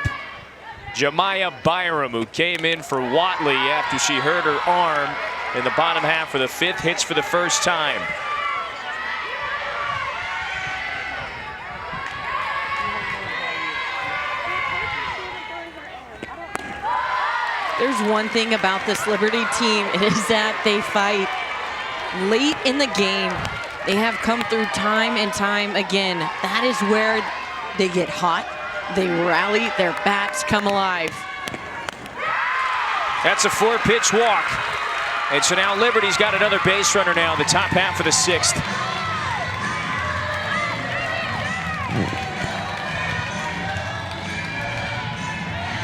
Jemiah Byram, who came in for Watley after she hurt her arm in the bottom half of the 5th, hits for the first time. There's one thing about this Liberty team, it is that they fight late in the game. They have come through time and time again. That is where they get hot. They rally, their bats come alive. That's a 4-pitch walk. And so now Liberty's got another base runner now in the top half of the 6th.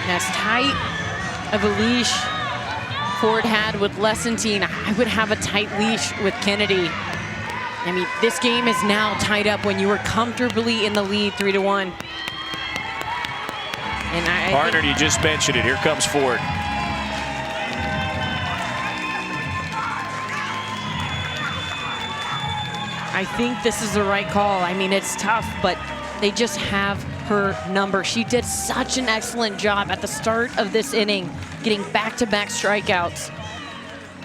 As tight of a leash Ford had with Lessentine, I would have a tight leash with Kennedy. I mean, this game is now tied up when you were comfortably in the lead 3-1. And Partner, you just mentioned it. Here comes Ford. I think this is the right call. I mean, it's tough, but they just have her number. She did such an excellent job at the start of this inning, getting back-to-back strikeouts.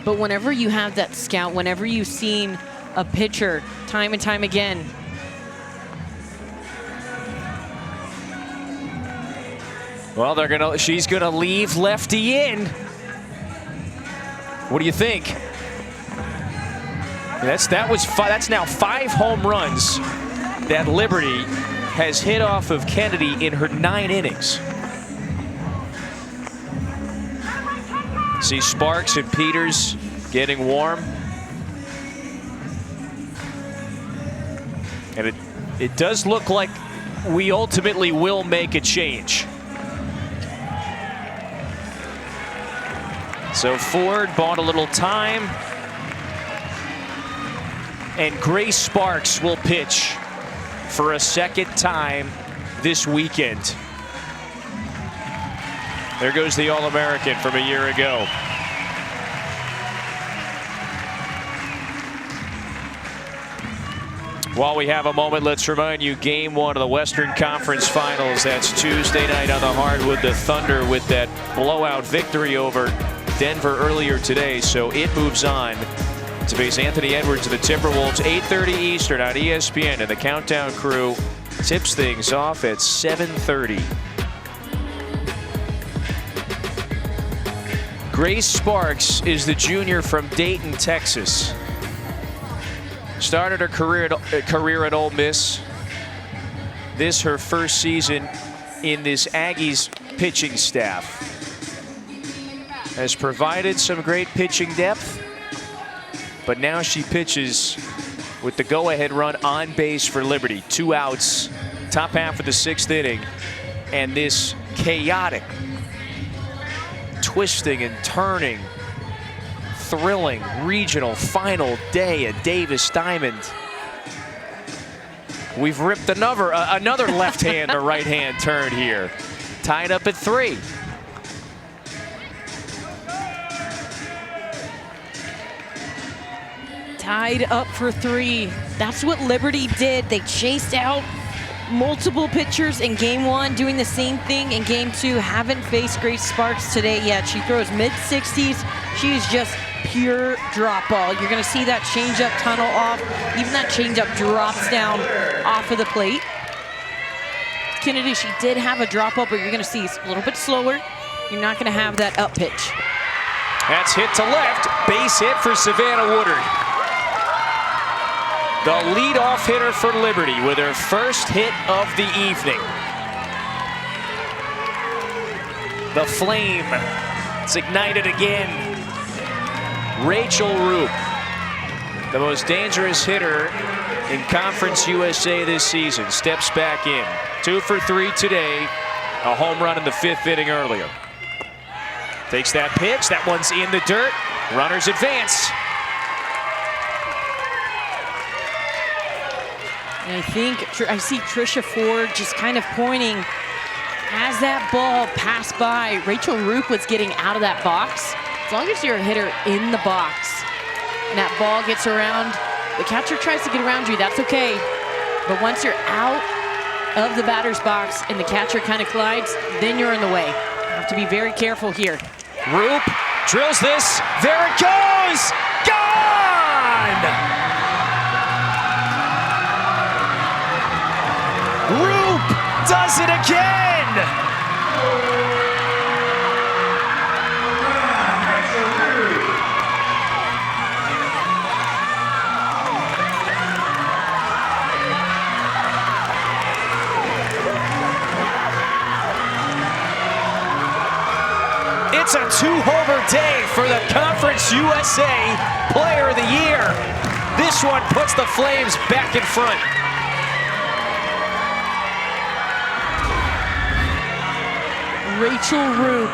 But whenever you have that scout, whenever you've seen a pitcher time and time again, well, she's gonna leave lefty in. What do you think? That's now 5 home runs that Liberty has hit off of Kennedy in her 9 innings. See Sparks and Peters getting warm. And it does look like we ultimately will make a change. So Ford bought a little time. And Grace Sparks will pitch for a second time this weekend. There goes the All-American from a year ago. While we have a moment, let's remind you, Game 1 of the Western Conference Finals. That's Tuesday night on the hardwood. The Thunder with that blowout victory over Denver earlier today. So it moves on to face Anthony Edwards of the Timberwolves, 8:30 Eastern on ESPN. And the Countdown Crew tips things off at 7:30. Grace Sparks is the junior from Dayton, Texas. Started her career at Ole Miss. This her first season in this Aggies pitching staff. Has provided some great pitching depth, but now she pitches with the go-ahead run on base for Liberty. 2 outs, top half of the 6th inning, and this chaotic, twisting and turning, thrilling regional final day at Davis Diamond. We've ripped another left hand or right hand turn here. Tied up at 3. Tied up for 3. That's what Liberty did. They chased out multiple pitchers in Game 1, doing the same thing in Game 2. Haven't faced Grace Sparks today yet. She throws mid-60s. She is just pure drop ball. You're going to see that changeup tunnel off. Even that changeup drops down off of the plate. Kennedy, she did have a drop ball, but you're going to see it's a little bit slower. You're not going to have that up pitch. That's hit to left. Base hit for Savannah Woodard. The leadoff hitter for Liberty with her first hit of the evening. The flame, it's ignited again. Rachel Roop, the most dangerous hitter in Conference USA this season, steps back in. 2 for 3 today, a home run in the 5th inning earlier. Takes that pitch, that one's in the dirt. Runners advance. And I see Trisha Ford just kind of pointing. As that ball passed by, Rachel Roop was getting out of that box. As long as you're a hitter in the box and that ball gets around, the catcher tries to get around you, that's okay. But once you're out of the batter's box and the catcher kind of collides, then you're in the way. You have to be very careful here. Roop drills this. There it goes! Gone! Roop does it again! It's a 2-homer day for the Conference USA Player of the Year. This one puts the Flames back in front. Rachel Roop,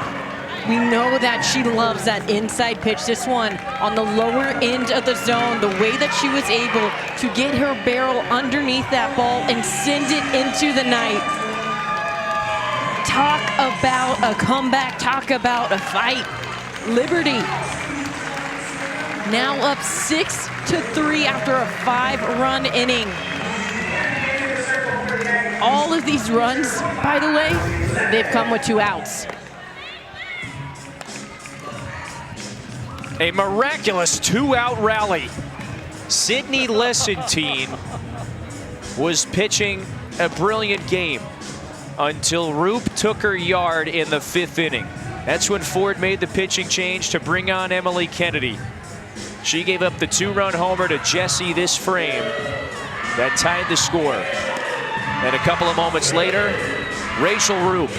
we know that she loves that inside pitch. This one on the lower end of the zone, the way that she was able to get her barrel underneath that ball and send it into the night. Talk about a comeback, talk about a fight. Liberty now up 6-3 after a 5-run inning. All of these runs, by the way, they've come with 2 outs. A miraculous 2-out rally. Sydney Lessentine was pitching a brilliant game until Roop took her yard in the 5th inning. That's when Ford made the pitching change to bring on Emily Kennedy. She gave up the 2-run homer to Jesse this frame. That tied the score. And a couple of moments later, Rachel Roop.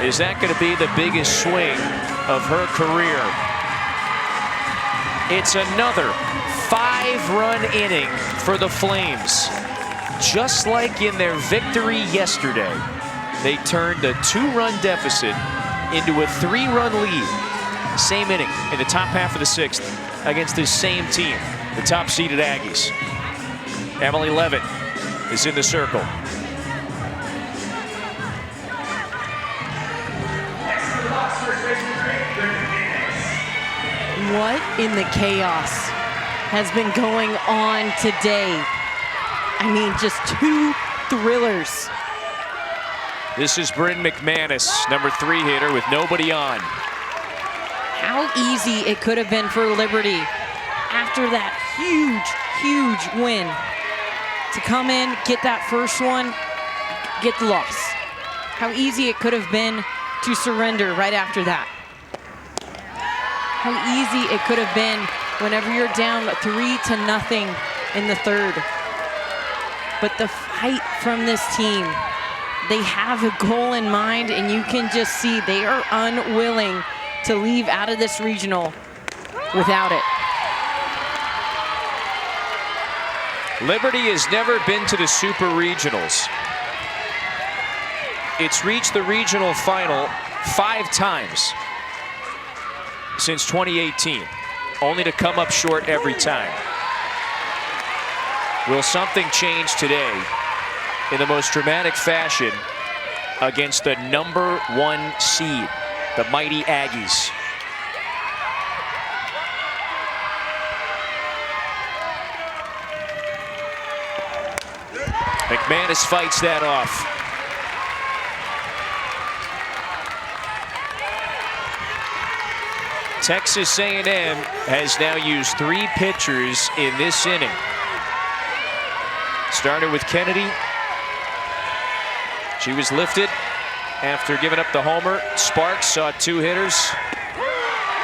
Is that going to be the biggest swing of her career? It's another 5-run inning for the Flames. Just like in their victory yesterday, they turned a 2-run deficit into a 3-run lead. Same inning in the top half of the 6th against this same team, the top-seeded Aggies. Emily Levitt is in the circle. What in the chaos has been going on today? I mean, just 2 thrillers. This is Bryn McManus, number 3 hitter with nobody on. How easy it could have been for Liberty after that huge win to come in, get that first one, get the loss. How easy it could have been to surrender right after that. How easy it could have been whenever you're down 3-0 in the 3rd. But the fight from this team, they have a goal in mind, and you can just see they are unwilling to leave out of this regional without it. Liberty has never been to the Super Regionals. It's reached the regional final 5 times since 2018, only to come up short every time. Will something change today in the most dramatic fashion against the number 1 seed, the mighty Aggies? McManus fights that off. Texas A&M has now used 3 pitchers in this inning. Started with Kennedy. She was lifted after giving up the homer. Sparks saw 2 hitters.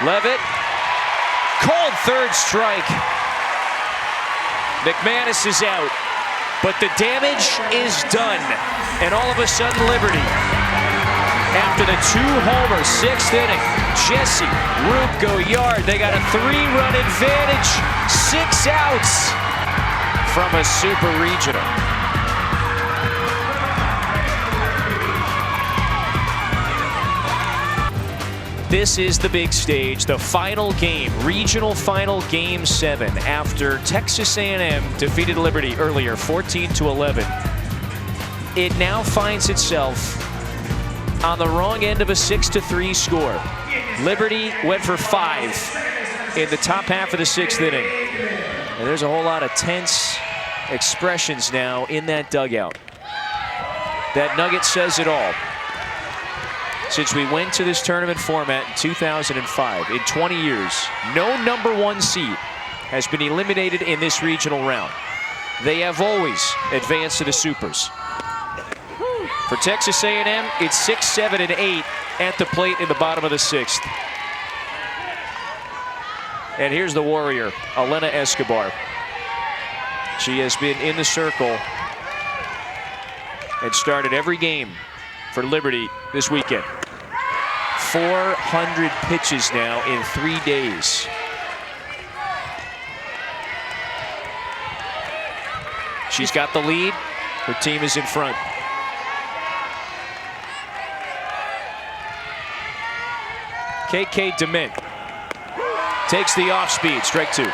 Levitt, called 3rd strike. McManus is out, but the damage is done. And all of a sudden, Liberty, after the 2-homer 6th inning, Jesse, Roop go yard. They got a 3-run advantage, 6 outs from a Super Regional. This is the big stage, the final game, regional final game 7, after Texas A&M defeated Liberty earlier, 14-11. It now finds itself on the wrong end of a 6-3 score. Liberty went for 5 in the top half of the 6th inning. And there's a whole lot of tense expressions now in that dugout. That nugget says it all. Since we went to this tournament format in 2005, in 20 years, no number 1 seed has been eliminated in this regional round. They have always advanced to the Supers. For Texas A&M, it's 6, 7, and 8 at the plate in the bottom of the 6th. And here's the warrior, Elena Escobar. She has been in the circle and started every game for Liberty this weekend. 400 pitches now in 3 days. She's got the lead. Her team is in front. KK DeMint takes the off speed, strike 2.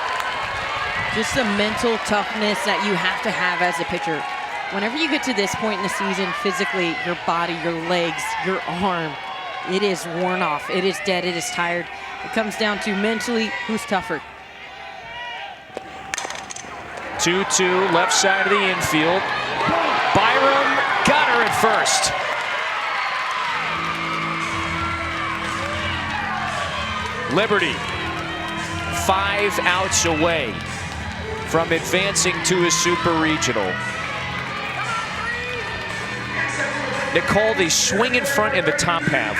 Just the mental toughness that you have to have as a pitcher. Whenever you get to this point in the season, physically, your body, your legs, your arm, it is worn off. It is dead. It is tired. It comes down to mentally, who's tougher. 2-2, left side of the infield. Byram got her at first. Liberty 5 outs away from advancing to a Super Regional. Nicole, they swing in front in the top half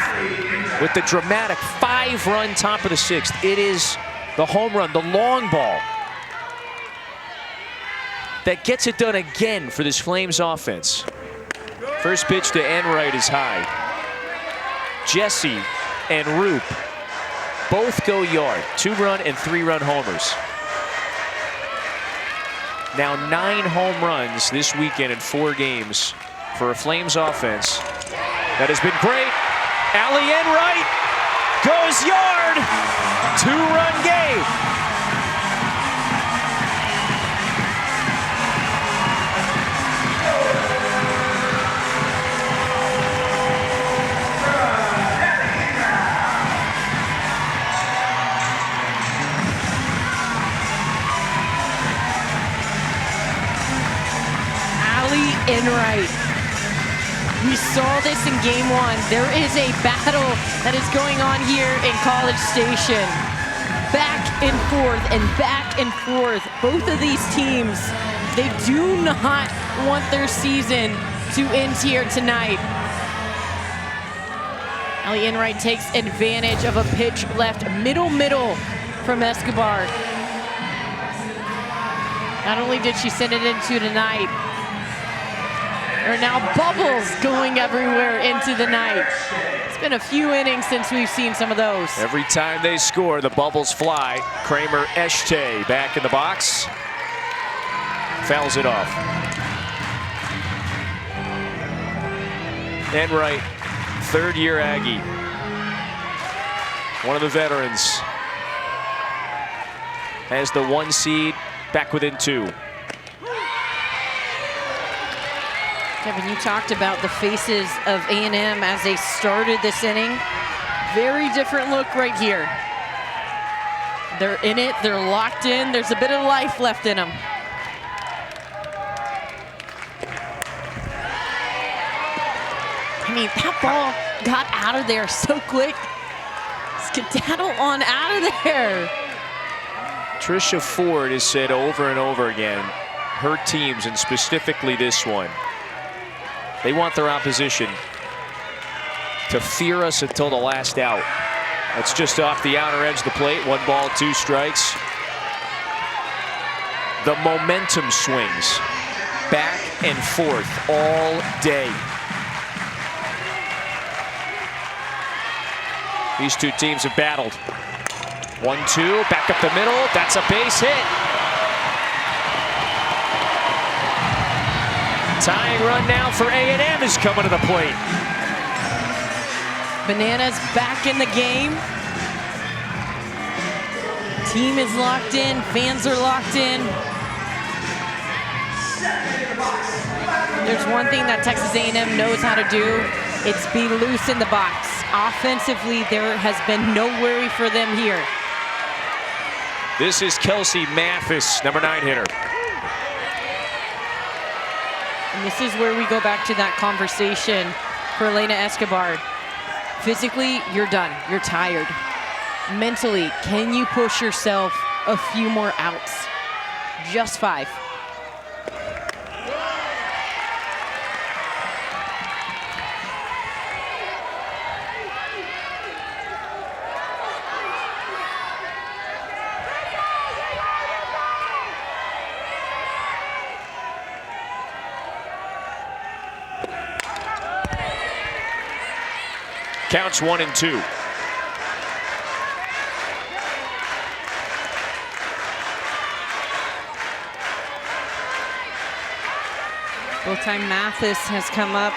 with the dramatic 5-run top of the 6th. It is the home run, the long ball, that gets it done again for this Flames offense. First pitch to Enright is high. Jesse and Roop both go yard. 2-run and 3-run homers. Now 9 home runs this weekend in 4 games for a Flames offense that has been great. Allie Enright goes yard. 2-run game. Enright. We saw this in game 1. There is a battle that is going on here in College Station. Back and forth and back and forth. Both of these teams, they do not want their season to end here tonight. Allie Enright takes advantage of a pitch left middle from Escobar. Not only did she send it into the night, there are now bubbles going everywhere into the night. It's been a few innings since we've seen some of those. Every time they score, the bubbles fly. Kramer Echte back in the box. Fouls it off. Enright, 3rd-year Aggie. One of the veterans. Has the 1 seed, back within 2. Kevin, you talked about the faces of A&M as they started this inning. Very different look right here. They're in it, they're locked in, there's a bit of life left in them. I mean, that ball got out of there so quick. Skedaddle on out of there. Tricia Ford has said over and over again, her teams, and specifically this one, they want their opposition to fear us until the last out. That's just off the outer edge of the plate. 1 ball, 2 strikes. The momentum swings back and forth all day. These 2 teams have battled. 1-2, back up the middle. That's a base hit. Tying run now for A&M is coming to the plate. Bananas back in the game. Team is locked in, fans are locked in. There's one thing that Texas A&M knows how to do. It's be loose in the box. Offensively, there has been no worry for them here. This is Kelsey Mathis, number 9 hitter. And this is where we go back to that conversation for Elena Escobar. Physically, you're done. You're tired. Mentally, can you push yourself a few more outs? Just 5. Counts 1-2. Full-time Mathis has come up.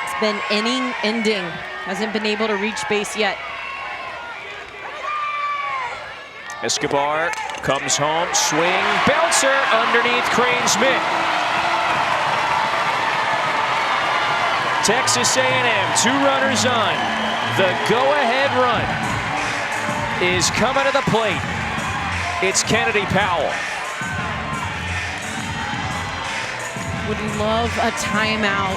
It's been inning ending. Hasn't been able to reach base yet. Escobar comes home, swing, bouncer underneath Crane's mitt. Texas A&M, 2 runners on. The go-ahead run is coming to the plate. It's Kennedy Powell. Would love a timeout.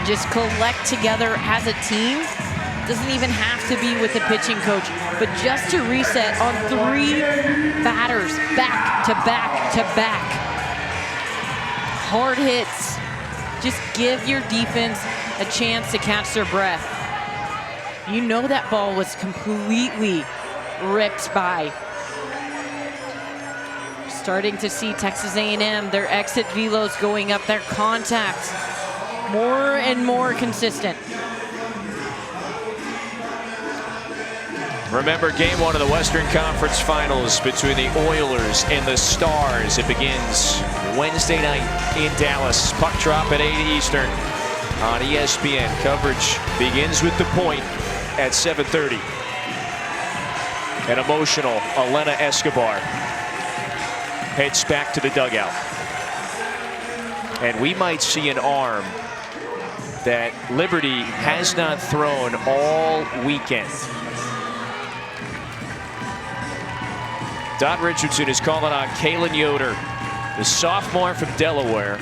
Just collect together as a team. Doesn't even have to be with the pitching coach, but just to reset on 3 batters, back to back to back. Hard hits. Just give your defense a chance to catch their breath. You know that ball was completely ripped by. Starting to see Texas A&M, their exit velos going up, their contact more and more consistent. Remember, game one of the Western Conference Finals between the Oilers and the Stars. It begins Wednesday night in Dallas. Puck drop at 8 Eastern on ESPN. Coverage begins with The Point at 7:30. An emotional Elena Escobar heads back to the dugout. And we might see an arm that Liberty has not thrown all weekend. Don Richardson is calling on Kalen Yoder, the sophomore from Delaware,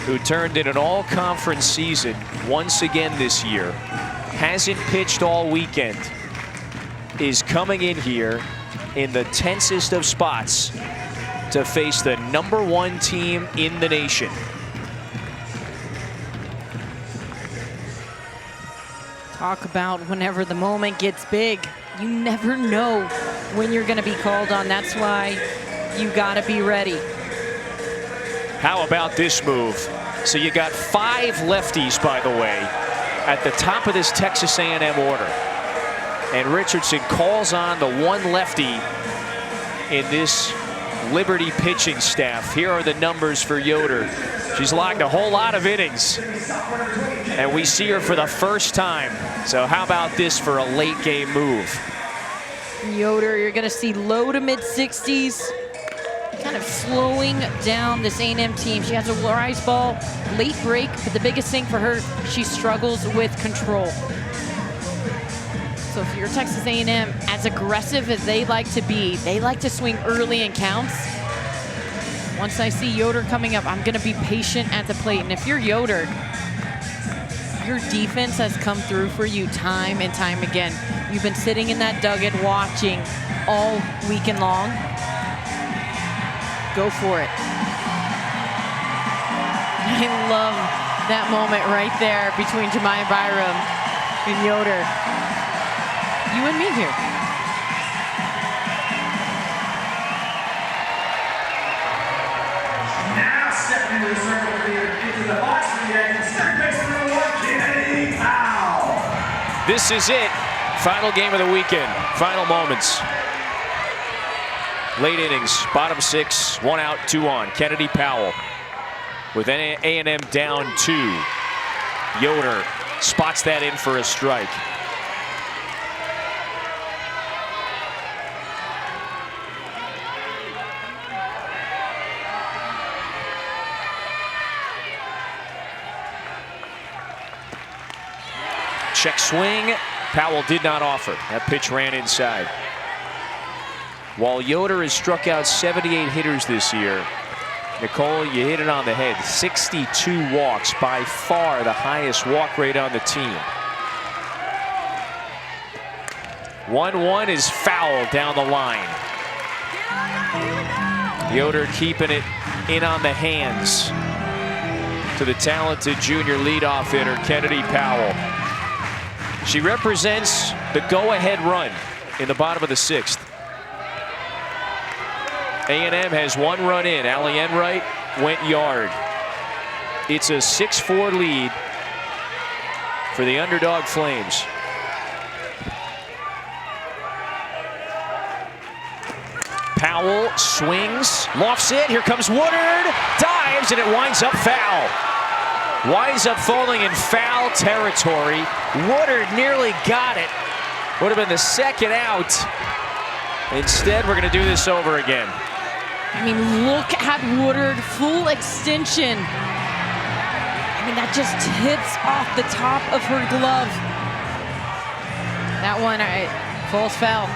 who turned in an all-conference season once again this year. Hasn't pitched all weekend. Is coming in here in the tensest of spots to face the #1 team in the nation. Talk about whenever the moment gets big. You never know when you're going to be called on. That's why you got to be ready. How about this move? So you got 5 lefties, by the way, at the top of this Texas A&M order. And Richardson calls on the one lefty in this Liberty pitching staff. Here are the numbers for Yoder. She's logged a whole lot of innings, and we see her for the first time. So how about this for a late game move? Yoder, you're going to see low to mid 60s, kind of slowing down this A&M team. She has a rise ball, late break, but the biggest thing for her, she struggles with control. So if you're Texas A&M, as aggressive as they like to be, they like to swing early in counts. Once I see Yoder coming up, I'm going to be patient at the plate. And if you're Yoder, your defense has come through for you time and time again. You've been sitting in that dugout watching all weekend long. Go for it. I love that moment right there between Jemiah Byram and Yoder. You and me here. Now stepping into the circle into the box for the Yankees. Third baseman number 1, Kennedy Powell. This is it. Final game of the weekend. Final moments. Late innings, bottom 6, 1 out, 2 on. Kennedy Powell with A&M down 2. Yoder spots that in for a strike. Check swing. Powell did not offer. That pitch ran inside. While Yoder has struck out 78 hitters this year, Nicole, you hit it on the head. 62 walks, by far the highest walk rate on the team. 1-1 is foul down the line. Yoder keeping it in on the hands to the talented junior leadoff hitter, Kennedy Powell. She represents the go-ahead run in the bottom of the 6th. A&M has 1 run in. Allie Enright went yard. It's a 6-4 lead for the underdog Flames. Powell swings, lofts it. Here comes Woodard, dives, and it winds up foul. Winds up falling in foul territory. Woodard nearly got it. Would have been the second out. Instead, we're going to do this over again. I mean, look at Woodard, full extension. I mean, that just hits off the top of her glove. That one, falls foul.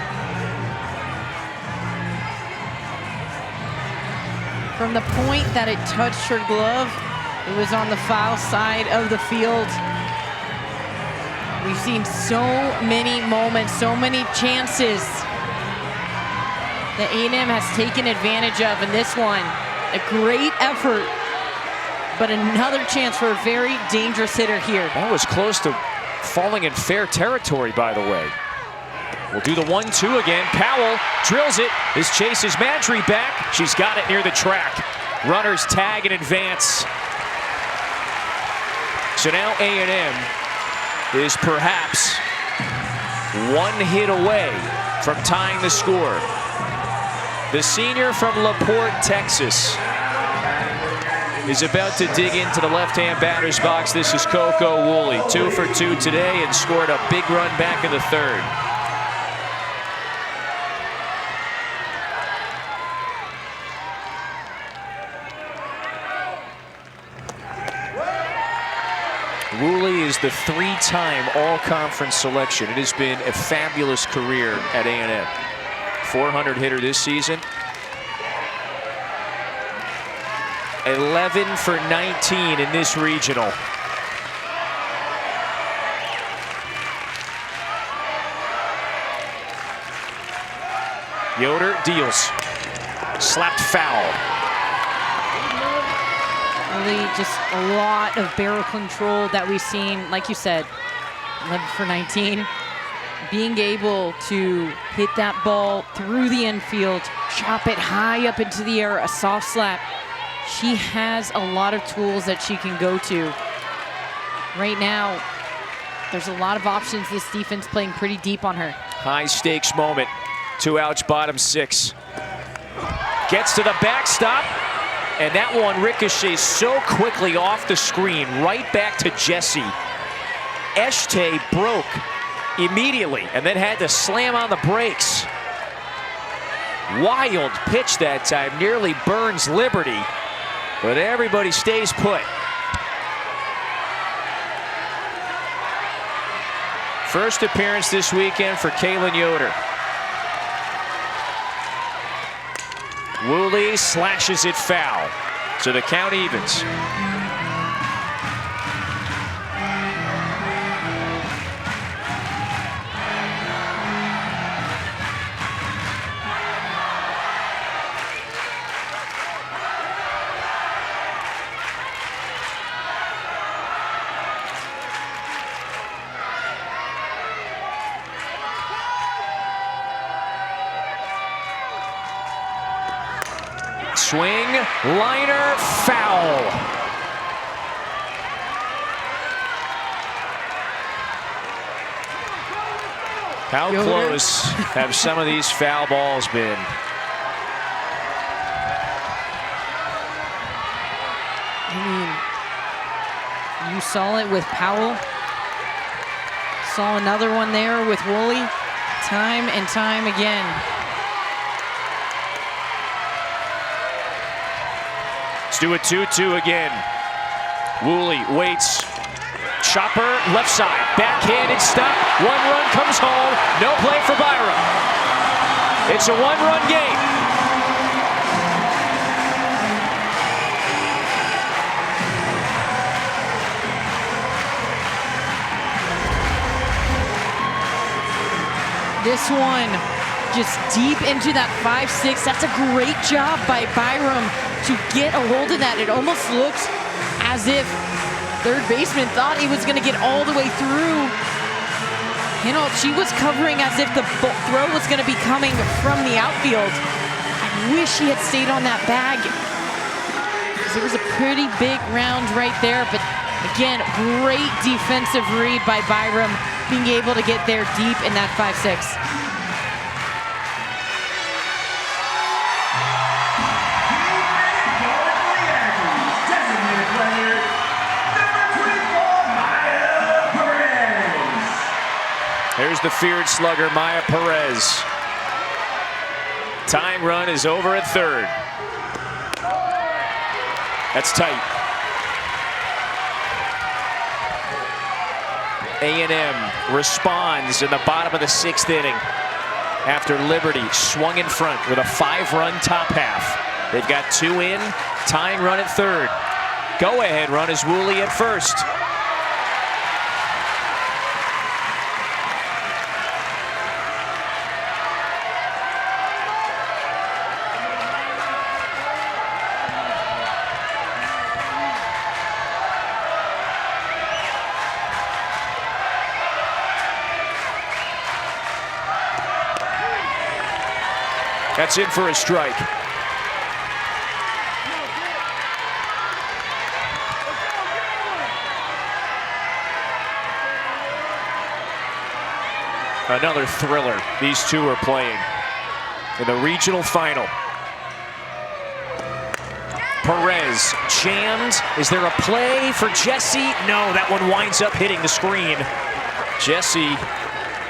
From the point that it touched her glove, it was on the foul side of the field. We've seen so many moments, so many chances that A&M has taken advantage of, and this one, a great effort, but another chance for a very dangerous hitter here. That was close to falling in fair territory, by the way. We'll do the 1-2 again. Powell drills it. This chases Madry back. She's got it near the track. Runners tag and advance. So now A&M is perhaps 1 hit away from tying the score. The senior from LaPorte, Texas, is about to dig into the left-hand batter's box. This is Coco Woolley, 2 for 2 today, and scored a big run back in the third. Woolley is the 3-time all-conference selection. It has been a fabulous career at A&M. 400 hitter this season. 11 for 19 in this regional. Yoder deals. Slapped foul. Really just a lot of barrel control that we've seen. Like you said, 11 for 19. Being able to hit that ball through the infield, chop it high up into the air, a soft slap. She has a lot of tools that she can go to. Right now, there's a lot of options. This defense playing pretty deep on her. High stakes moment. 2 outs, bottom 6. Gets to the backstop, and that one ricochets so quickly off the screen, right back to Jesse. Eshte broke immediately and then had to slam on the brakes. Wild pitch that time, nearly burns Liberty, but everybody stays put. First appearance this weekend for Kaylin Yoder. Woolley slashes it foul, so the count evens. Swing, liner, foul. How close have some of these foul balls been? I mean, you saw it with Powell. Saw another one there with Woolley. Time and time again. Let's do a 2-2 again. Woolley waits. Chopper, left side. Backhanded stop. 1 run comes home. No play for Byram. It's a 1-run game. This one just deep into that 5-6. That's a great job by Byram to get a hold of that. It almost looks as if third baseman thought he was going to get all the way through. You know, she was covering as if the throw was going to be coming from the outfield. I wish she had stayed on that bag. There was a pretty big round right there, but again, great defensive read by Byram, being able to get there deep in that 5-6. There's the feared slugger, Maya Perez. Tying run is over at third. That's tight. A&M responds in the bottom of the 6th inning after Liberty swung in front with a 5-run top half. They've got 2 in, tying run at third. Go-ahead run is Woolley at first. That's in for a strike. Another thriller these two are playing in the regional final. Perez jammed. Is there a play for Jesse? No, that one winds up hitting the screen. Jesse,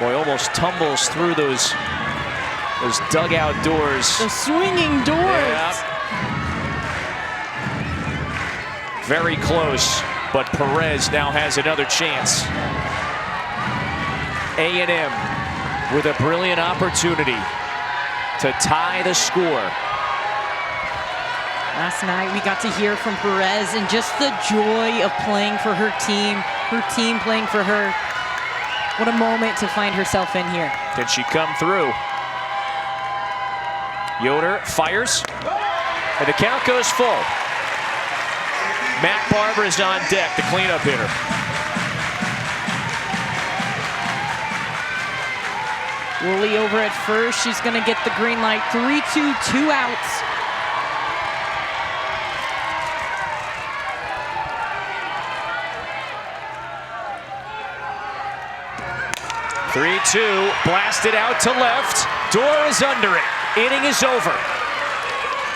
boy, almost tumbles through those dugout doors. The swinging doors. Yeah. Very close, but Perez now has another chance. A&M with a brilliant opportunity to tie the score. Last night we got to hear from Perez and just the joy of playing for her team playing for her. What a moment to find herself in here. Can she come through? Yoder fires, and the count goes full. Matt Barber is on deck, the cleanup hitter. Woolley over at first. She's going to get the green light. 3-2, 2 outs. Three-two, blasted out to left. Door is under it. Inning is over.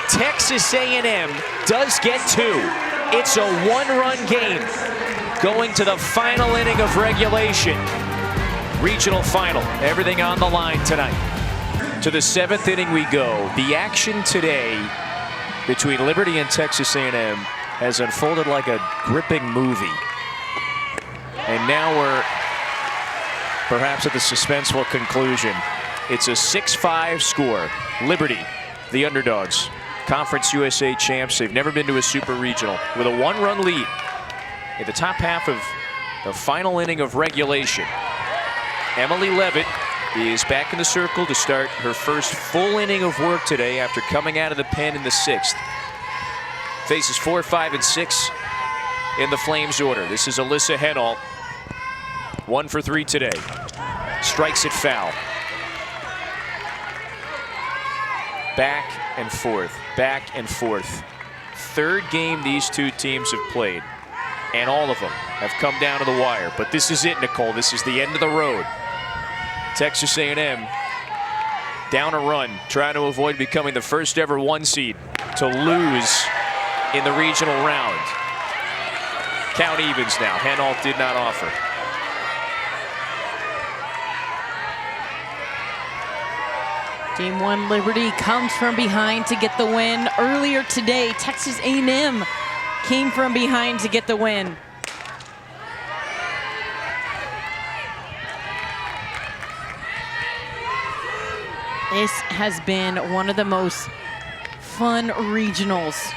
Texas A&M does get two. It's a one-run game going to the final inning of regulation. Regional final, everything on the line tonight. To the seventh inning we go. The action today between Liberty and Texas A&M has unfolded like a gripping movie. And now we're perhaps at the suspenseful conclusion. It's a 6-5 score. Liberty, the underdogs, Conference USA champs. They've never been to a super regional with a one-run lead in the top half of the final inning of regulation. Emily Levitt is back in the circle to start her first full inning of work today after coming out of the pen in the sixth. Faces 4, 5, and 6 in the Flames order. This is Alyssa Henault. 1 for 3 today. Strikes it foul. Back and forth, back and forth. Third game these two teams have played, and all of them have come down to the wire. But this is it, Nicole. This is the end of the road. Texas A&M down a run, trying to avoid becoming the first ever 1 seed to lose in the regional round. Count evens now. Henault did not offer. Game 1, Liberty comes from behind to get the win. Earlier today, Texas A&M came from behind to get the win. This has been one of the most fun regionals.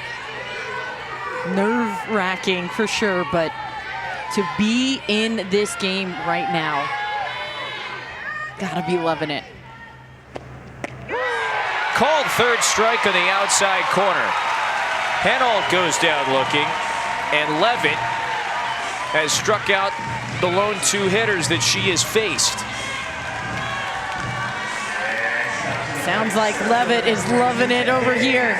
Nerve-wracking for sure, but to be in this game right now, gotta be loving it. Called third strike on the outside corner. Henault goes down looking, and Levitt has struck out the lone 2 hitters that she has faced. Sounds like Levitt is loving it over here.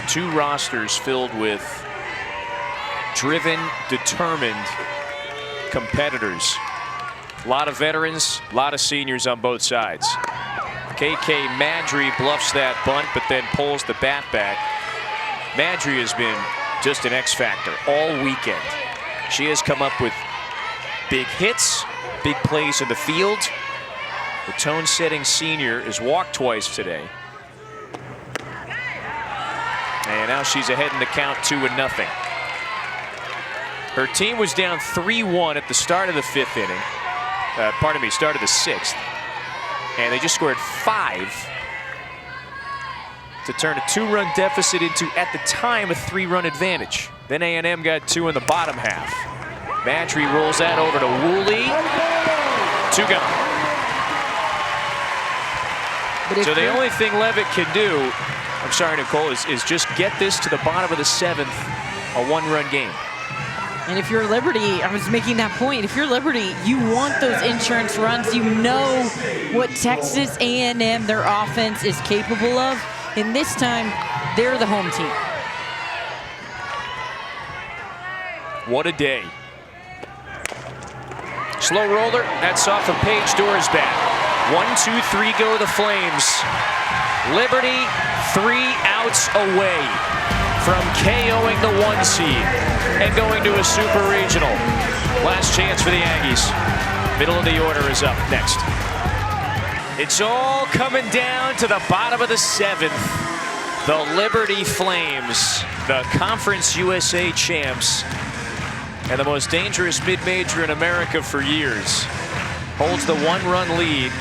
Two rosters filled with driven, determined competitors. A lot of veterans, a lot of seniors on both sides. KK Madry bluffs that bunt, but then pulls the bat back. Madry has been just an X factor all weekend. She has come up with big hits, big plays in the field. The tone-setting senior has walked twice today. And now she's ahead in the count 2-0. Her team was down 3-1 at the start of the 5th inning. Start of the 6th. And they just scored 5 to turn a 2-run deficit into, at the time, a 3-run advantage. Then A&M got 2 in the bottom half. Madry rolls that over to Woolley. 2 gone. So the only thing Levitt can do, I'm sorry, Nicole, is just get this to the bottom of the 7th, a 1-run game. And if you're Liberty, I was making that point, if you're Liberty, you want those insurance runs. You know what Texas A&M, their offense, is capable of. And this time, they're the home team. What a day Slow roller, that's off of Paige Doerr's bat. 1, 2, 3 go the Flames. Liberty 3 outs away from KOing the 1 seed and going to a super regional. Last chance for the Aggies. Middle of the order is up next. It's all coming down to the bottom of the 7th. The Liberty Flames, the Conference USA champs, and the most dangerous mid-major in America for years, holds the 1-run lead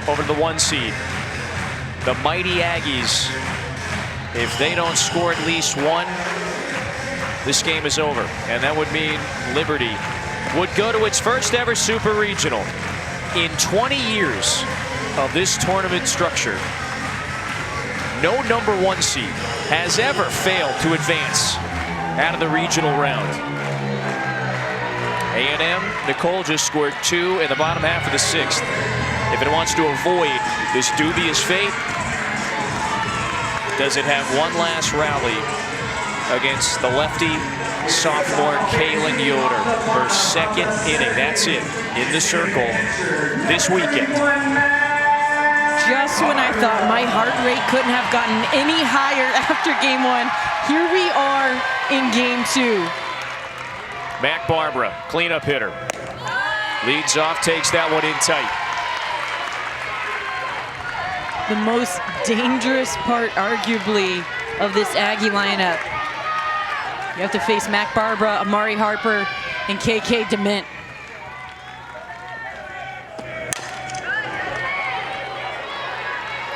over the 1 seed. The mighty Aggies, if they don't score at least 1, this game is over. And that would mean Liberty would go to its first ever super regional. In 20 years of this tournament structure, no #1 seed has ever failed to advance out of the regional round. A&M, Nicole just scored 2 in the bottom half of the 6th. If it wants to avoid this dubious fate, does it have one last rally against the lefty sophomore Kaylin Yoder? Her 2nd inning, that's it, in the circle this weekend. Just when I thought my heart rate couldn't have gotten any higher after game 1, here we are in game 2. Mac Barbara, cleanup hitter. Leads off, takes that one in tight. The most dangerous part, arguably, of this Aggie lineup. You have to face Mac Barbara, Amari Harper, and KK DeMint.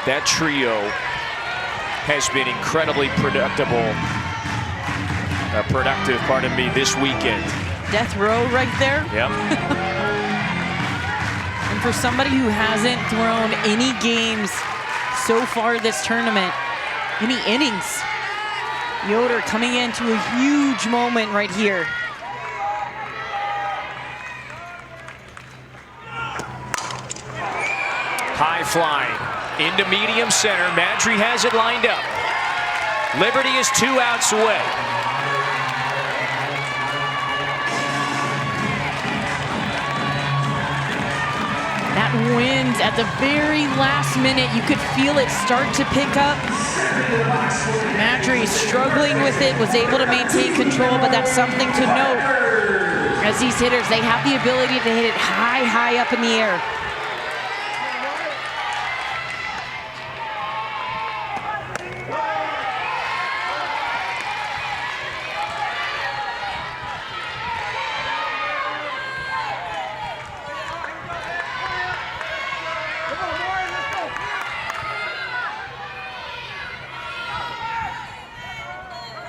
That trio has been incredibly productive, this weekend. Death row right there. Yep. And for somebody who hasn't thrown any games so far this tournament, any innings, Yoder coming into a huge moment right here. High flying into medium center. Madry has it lined up. Liberty is 2 outs away. That wind at the very last minute, you could feel it start to pick up. Madry struggling with it, was able to maintain control, but that's something to note. As these hitters, they have the ability to hit it high, high up in the air.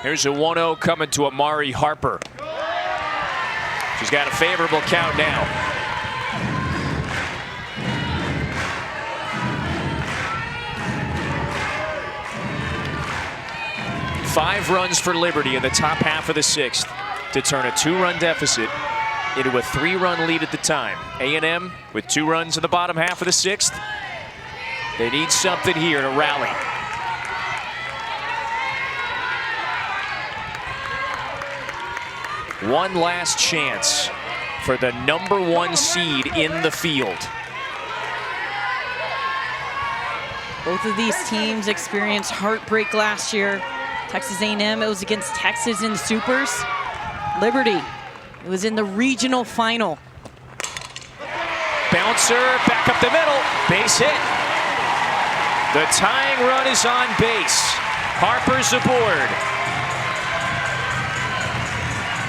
Here's a 1-0 coming to Amari Harper. She's got a favorable count now. Five runs for Liberty in the top half of the 6th to turn a 2-run deficit into a 3-run lead at the time. A&M with 2 runs in the bottom half of the 6th. They need something here to rally. One last chance for the #1 seed in the field. Both of these teams experienced heartbreak last year. Texas A&M, it was against Texas in the Supers. Liberty, it was in the regional final. Bouncer, back up the middle, base hit. The tying run is on base. Harper's aboard.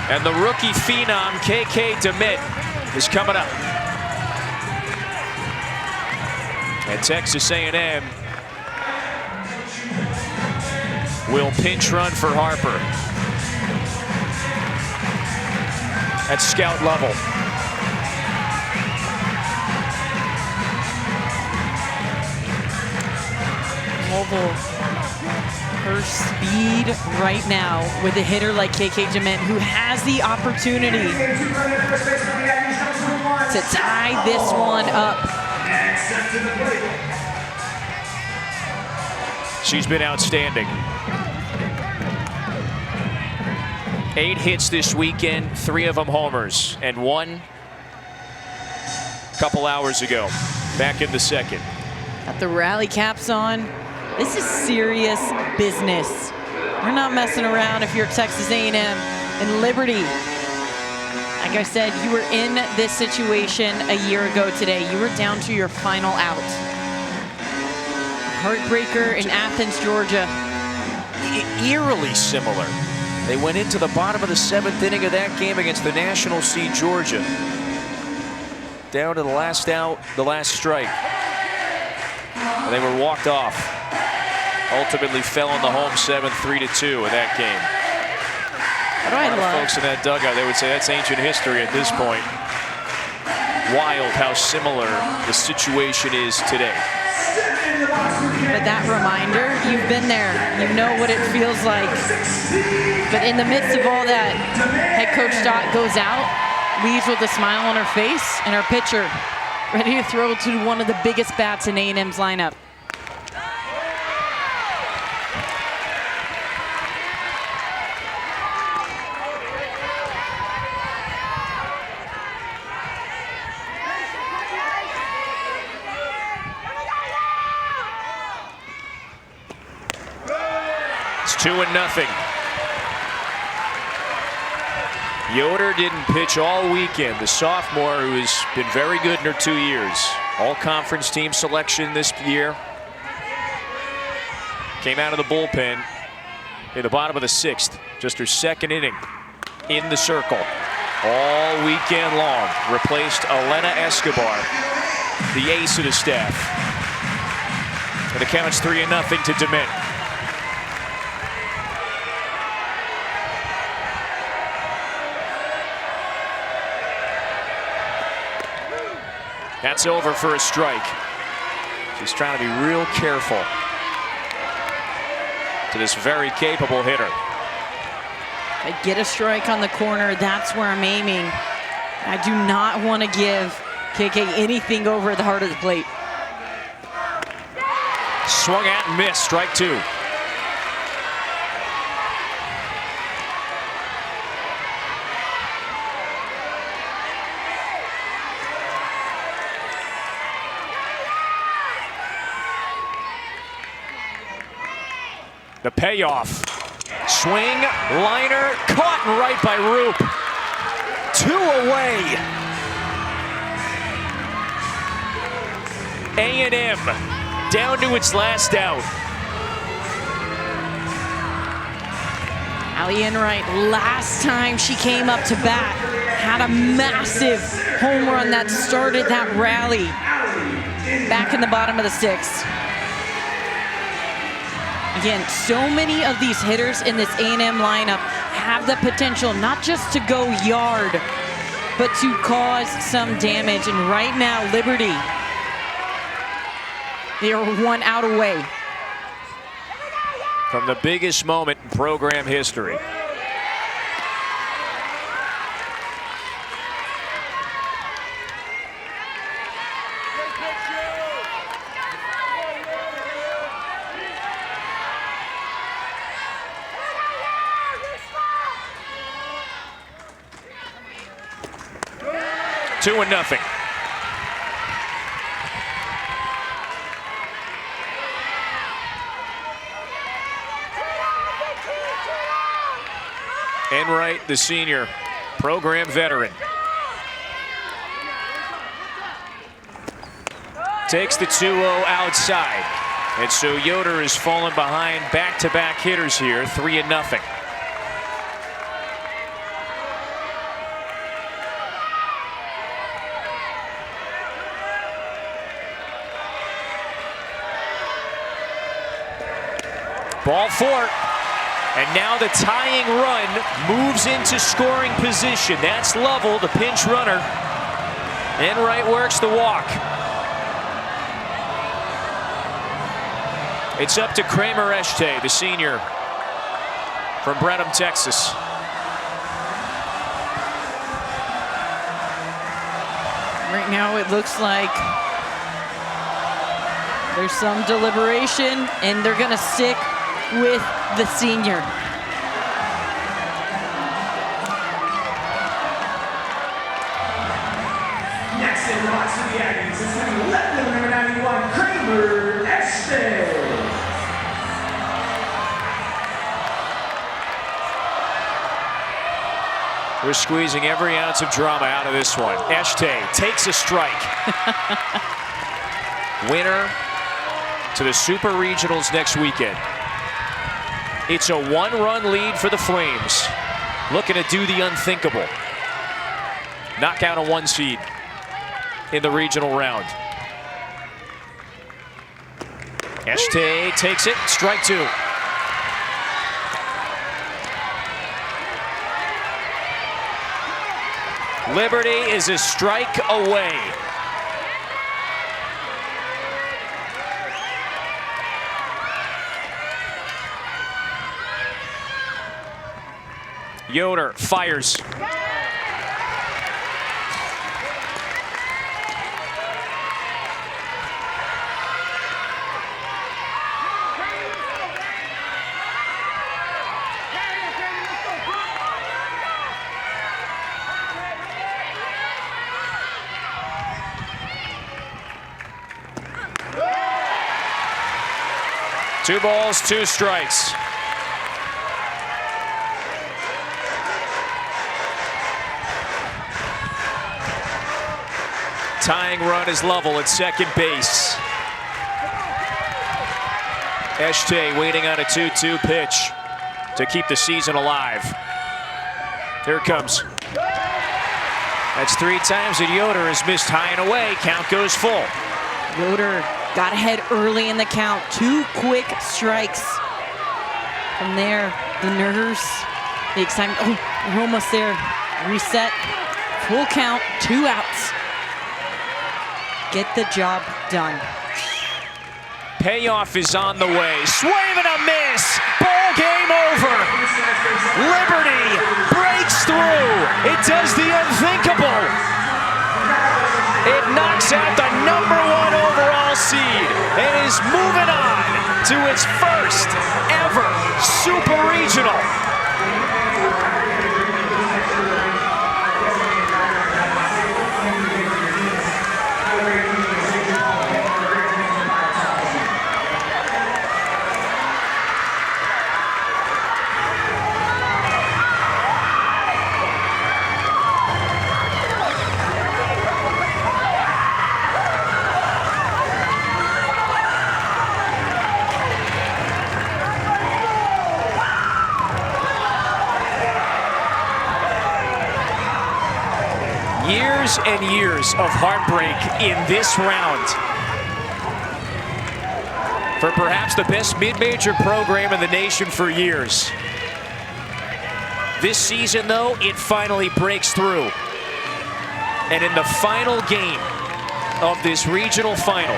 And the rookie phenom, KK DeMint, is coming up. And Texas A&M will pinch run for Harper. At scout level. Mobile, her speed right now with a hitter like KK DeMint, who has the opportunity to tie this one up. She's been outstanding. 8 hits this weekend, 3 of them homers, and 1 a couple hours ago, back in the second. Got the rally caps on. This is serious business. We're not messing around if you're Texas A&M and Liberty. Like I said, you were in this situation a year ago today. You were down to your final out. Heartbreaker in Athens, Georgia. Eerily similar. They went into the bottom of the 7th inning of that game against the national seed Georgia. Down to the last out, the last strike. And they were walked off. Ultimately fell in the home 7th, 3-2 in that game. What do I A lot love? of folks in that dugout, they would say that's ancient history at this point. Wild how similar the situation is today. But that reminder, you've been there. You know what it feels like. But in the midst of all that, head coach Stott goes out, leaves with a smile on her face, and her pitcher ready to throw to one of the biggest bats in A&M's lineup. It's 2-0. Yoder didn't pitch all weekend. The sophomore who has been very good in her 2 years. All-conference team selection this year. Came out of the bullpen in the bottom of the 6th. Just her 2nd inning in the circle. All weekend long. Replaced Elena Escobar, the ace of the staff. And the count's 3-0 to DeMint. That's over for a strike. She's trying to be real careful to this very capable hitter. I get a strike on the corner. That's where I'm aiming. I do not want to give KK anything over the heart of the plate. Swung at and missed. Strike 2. The payoff. Swing, liner, caught and right by Roop. 2 away. A&M down to its last out. Allie Enright, last time she came up to bat, had a massive home run that started that rally back in the bottom of the 6th. Again, so many of these hitters in this A&M lineup have the potential not just to go yard, but to cause some damage. And right now, Liberty, they are 1 out away from the biggest moment in program history. Two and nothing. Enright, the senior, program veteran. Takes the 2-0 outside. And so Yoder has fallen behind back-to-back hitters here, 3-0. Ball 4, and now the tying run moves into scoring position. That's Lovell, the pinch runner. Enright works the walk. It's up to Kramer Eshte, the senior from Brenham, Texas. Right now it looks like there's some deliberation, and they're gonna stick with the senior. Next in box for the Aggies is going to be left with number 91, Kramer Este. We're squeezing every ounce of drama out of this one. Este takes a strike. Winner to the Super Regionals next weekend. It's a 1-run lead for the Flames. Looking to do the unthinkable. Knock out a 1 seed in the regional round. Este takes it, strike 2. Liberty is a strike away. Yoder fires. Two balls, 2 strikes. Tying run is level at second base. Este waiting on a 2-2 pitch to keep the season alive. Here it comes. That's 3 times that Yoder has missed high and away. Count goes full. Yoder got ahead early in the count. 2 quick strikes. From there, the nerves, the excitement. Oh, we're almost there. Reset. Full count. 2 outs. Get the job done. Payoff is on the way. Swing and a miss. Ball game over. Liberty breaks through. It does the unthinkable. It knocks out the number 1 overall seed and is moving on to its first ever Super Regional. Years and years of heartbreak in this round for perhaps the best mid-major program in the nation for years. This season, though, it finally breaks through. And in the final game of this regional final,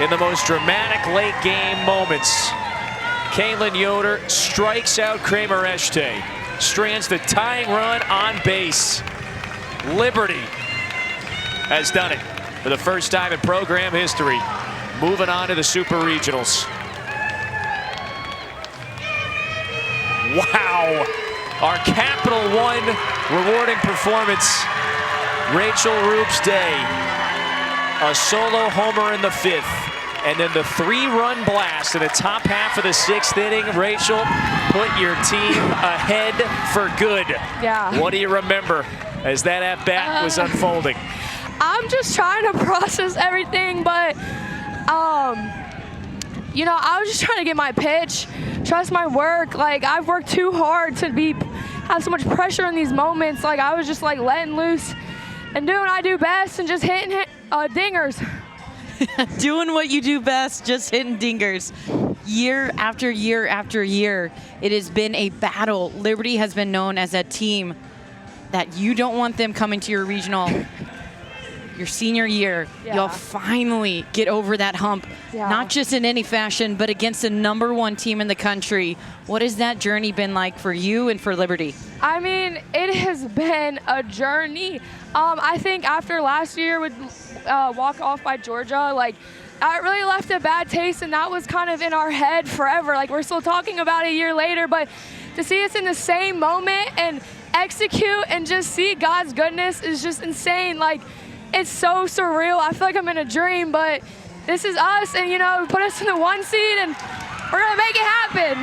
in the most dramatic late game moments, Kaylin Yoder strikes out Kramer Este, strands the tying run on base. Liberty has done it for the first time in program history, moving on to the Super Regionals. Wow, our Capital One rewarding performance. Rachel Roop's day, a solo homer in the 5th, and then the 3-run blast in the top half of the 6th inning. Rachel, put your team ahead for good. Yeah. What do you remember as that at-bat was unfolding? I'm just trying to process everything, but, you know, I was just trying to get my pitch, trust my work. Like, I've worked too hard to have so much pressure in these moments. Like, I was just, like, letting loose and doing what I do best and just hitting dingers. Doing what you do best, just hitting dingers. Year after year after year, it has been a battle. Liberty has been known as a team that you don't want them coming to your regional your senior year. Yeah. You'll finally get over that hump, not just in any fashion, but against the #1 team in the country. What has that journey been like for you and for Liberty? I mean, it has been a journey. I think after last year with walk off by Georgia, like, it really left a bad taste, and that was kind of in our head forever. Like, we're still talking about it a year later, but to see us in the same moment and execute and just see God's goodness is just insane. Like, it's so surreal. I feel like I'm in a dream, but this is us, and, you know, put us in the 1 seed, and we're going to make it happen.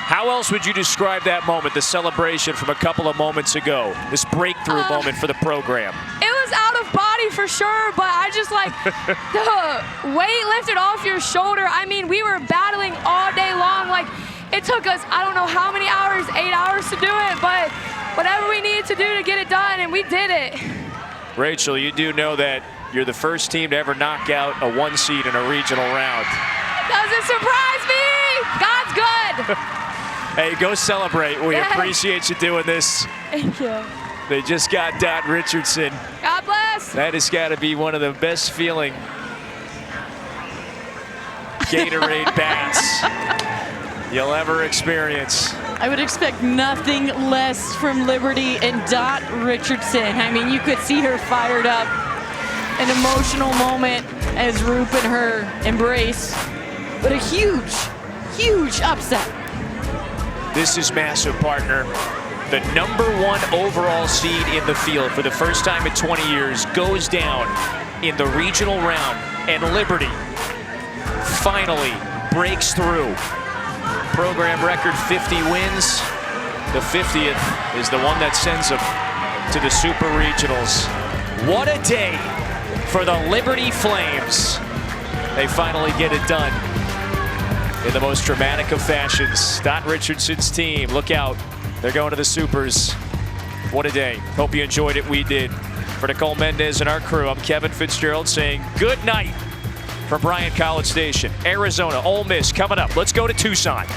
How else would you describe that moment, the celebration from a couple of moments ago, this breakthrough moment for the program? It was out of body for sure, but I just like the weight lifted off your shoulder. I mean, we were battling all day long. Like, it took us, I don't know how many hours, 8 hours to do it, but whatever we needed to do to get it done, and we did it. Rachel, you do know that you're the first team to ever knock out a 1 seed in a regional round. Doesn't surprise me. God's good. Hey, go celebrate. We appreciate you doing this. Thank you. They just got Dot Richardson. God bless. That has got to be one of the best feeling Gatorade bats you'll ever experience. I would expect nothing less from Liberty and Dot Richardson. I mean, you could see her fired up. An emotional moment as Roop and her embrace. But a huge, huge upset. This is massive, partner. The #1 overall seed in the field for the first time in 20 years goes down in the regional round, and Liberty finally breaks through. Program record 50 wins. The 50th is the one that sends them to the Super Regionals. What a day for the Liberty Flames. They finally get it done in the most dramatic of fashions. Dot Richardson's team, look out. They're going to the Supers. What a day. Hope you enjoyed it. We did. For Nicole Mendez and our crew, I'm Kevin Fitzgerald saying good night from Bryant College Station. Arizona, Ole Miss coming up. Let's go to Tucson.